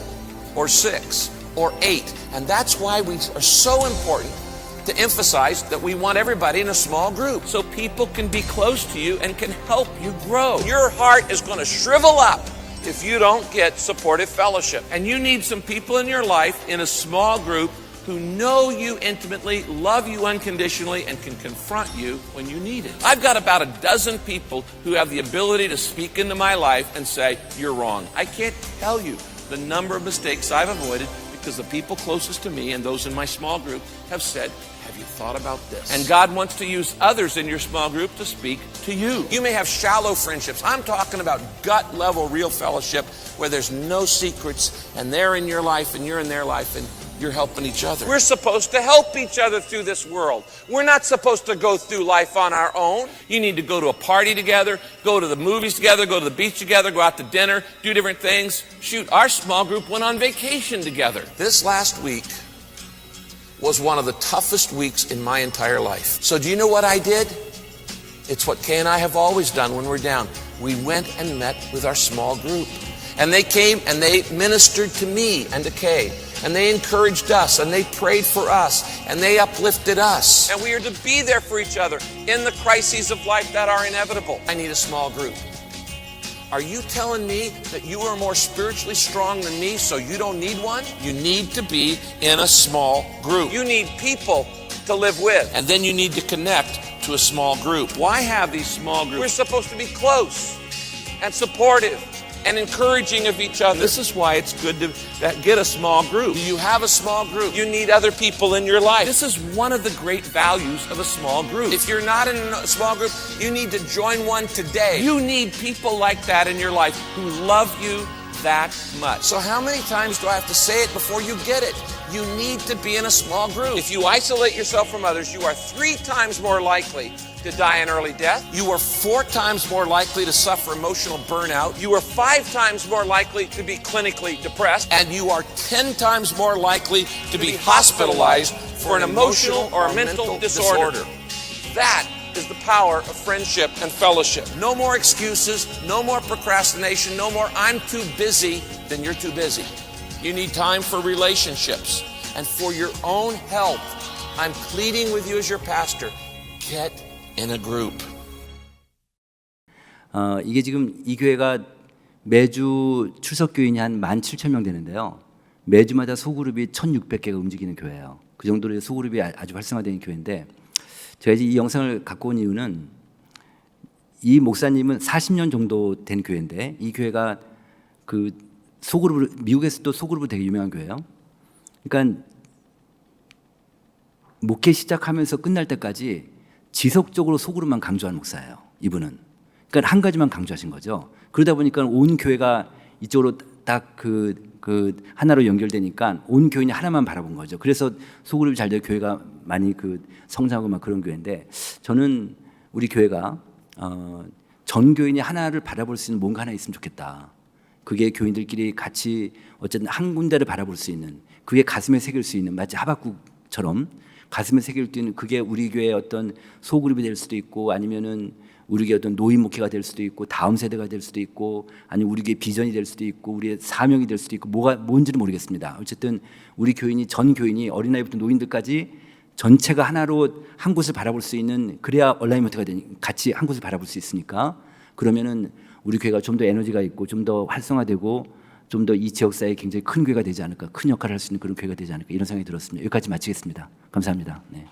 or 6 or 8. And that's why we are so important to emphasize that we want everybody in a small group so people can be close to you and can help you grow. Your heart is going to shrivel up if you don't get supportive fellowship. And you need some people in your life in a small group who know you intimately, love you unconditionally, and can confront you when you need it. I've got about a dozen people who have the ability to speak into my life and say, you're wrong. I can't tell you the number of mistakes I've avoided because the people closest to me and those in my small group have said, have you thought about this? And God wants to use others in your small group to speak to you. You may have shallow friendships. I'm talking about gut level real fellowship where there's no secrets and they're in your life and you're in their life and you're helping each other. We're supposed to help each other through this world. We're not supposed to go through life on our own. You need to go to a party together, go to the movies together, go to the beach together, go out to dinner, do different things. Shoot, our small group went on vacation together. This last week was one of the toughest weeks in my entire life. So do you know what I did? It's what Kay and I have always done when we're down. We went and met with our small group. And they came and they ministered to me and to Kay. And they encouraged us and they prayed for us and they uplifted us. And we are to be there for each other in the crises of life that are inevitable. I need a small group. Are you telling me that you are more spiritually strong than me, so you don't need one? You need to be in a small group. You need people to live with. And then you need to connect to a small group. Why have these small groups? We're supposed to be close and supportive and encouraging of each other. This is why it's good to get a small group. Do you have a small group? You need other people in your life. This is one of the great values of a small group. If you're not in a small group, you need to join one today. You need people like that in your life who love you that much. So how many times do I have to say it before you get it? You need to be in a small group. If you isolate yourself from others, you are 3 times more likely to die an early death. You are 4 times more likely to suffer emotional burnout. You are 5 times more likely to be clinically depressed. And you are 10 times more likely to be hospitalized for an emotional or mental disorder. That is the power of friendship and fellowship. No more excuses, no more procrastination, no more I'm too busy, then you're too busy. You need time for relationships and for your own health. I'm pleading with you as your pastor, get in a group. 이게 지금 이 교회가 매주 출석 교인이 한 17,000명 되는데요. 매주마다 소그룹이 1,600개가 움직이는 교회예요. 그 정도로 소그룹이 아주 활성화된 교회인데 제가 이제 이 영상을 갖고 온 이유는 이 목사님은 40년 정도 된 교회인데 이 교회가 그 소그룹으로 미국에서도 소그룹으로 되게 유명한 교회예요. 그러니까 목회 시작하면서 끝날 때까지 지속적으로 소그룹만 강조하는 목사예요. 이분은. 그러니까 한 가지만 강조하신 거죠. 그러다 보니까 온 교회가 이쪽으로 딱 그 하나로 연결되니까 온 교인이 하나만 바라본 거죠. 그래서 소그룹이 잘 되고 교회가 많이 성장하고 막 그런 교회인데 저는 우리 교회가 전 교인이 하나를 바라볼 수 있는 뭔가 하나 있으면 좋겠다. 그게 교인들끼리 같이 어쨌든 한 군데를 바라볼 수 있는 그게 가슴에 새길 수 있는 마치 하박국처럼 가슴에 새길 수 있는 그게 우리 교회의 어떤 소그룹이 될 수도 있고 아니면은 우리 교회 어떤 노인 목회가 될 수도 있고 다음 세대가 될 수도 있고 아니면 우리 교회 비전이 될 수도 있고 우리의 사명이 될 수도 있고 뭔지는 모르겠습니다. 어쨌든 우리 교인이 전 교인이 어린아이부터 노인들까지 전체가 하나로 한 곳을 바라볼 수 있는 그래야 얼라이먼트가 되니 같이 한 곳을 바라볼 수 있으니까 그러면은 우리 교회가 좀 더 에너지가 있고 좀 더 활성화되고 좀 더 이 지역사회에 굉장히 큰 교회가 되지 않을까 큰 역할을 할 수 있는 그런 교회가 되지 않을까 이런 생각이 들었습니다. 여기까지 마치겠습니다. 감사합니다. 네.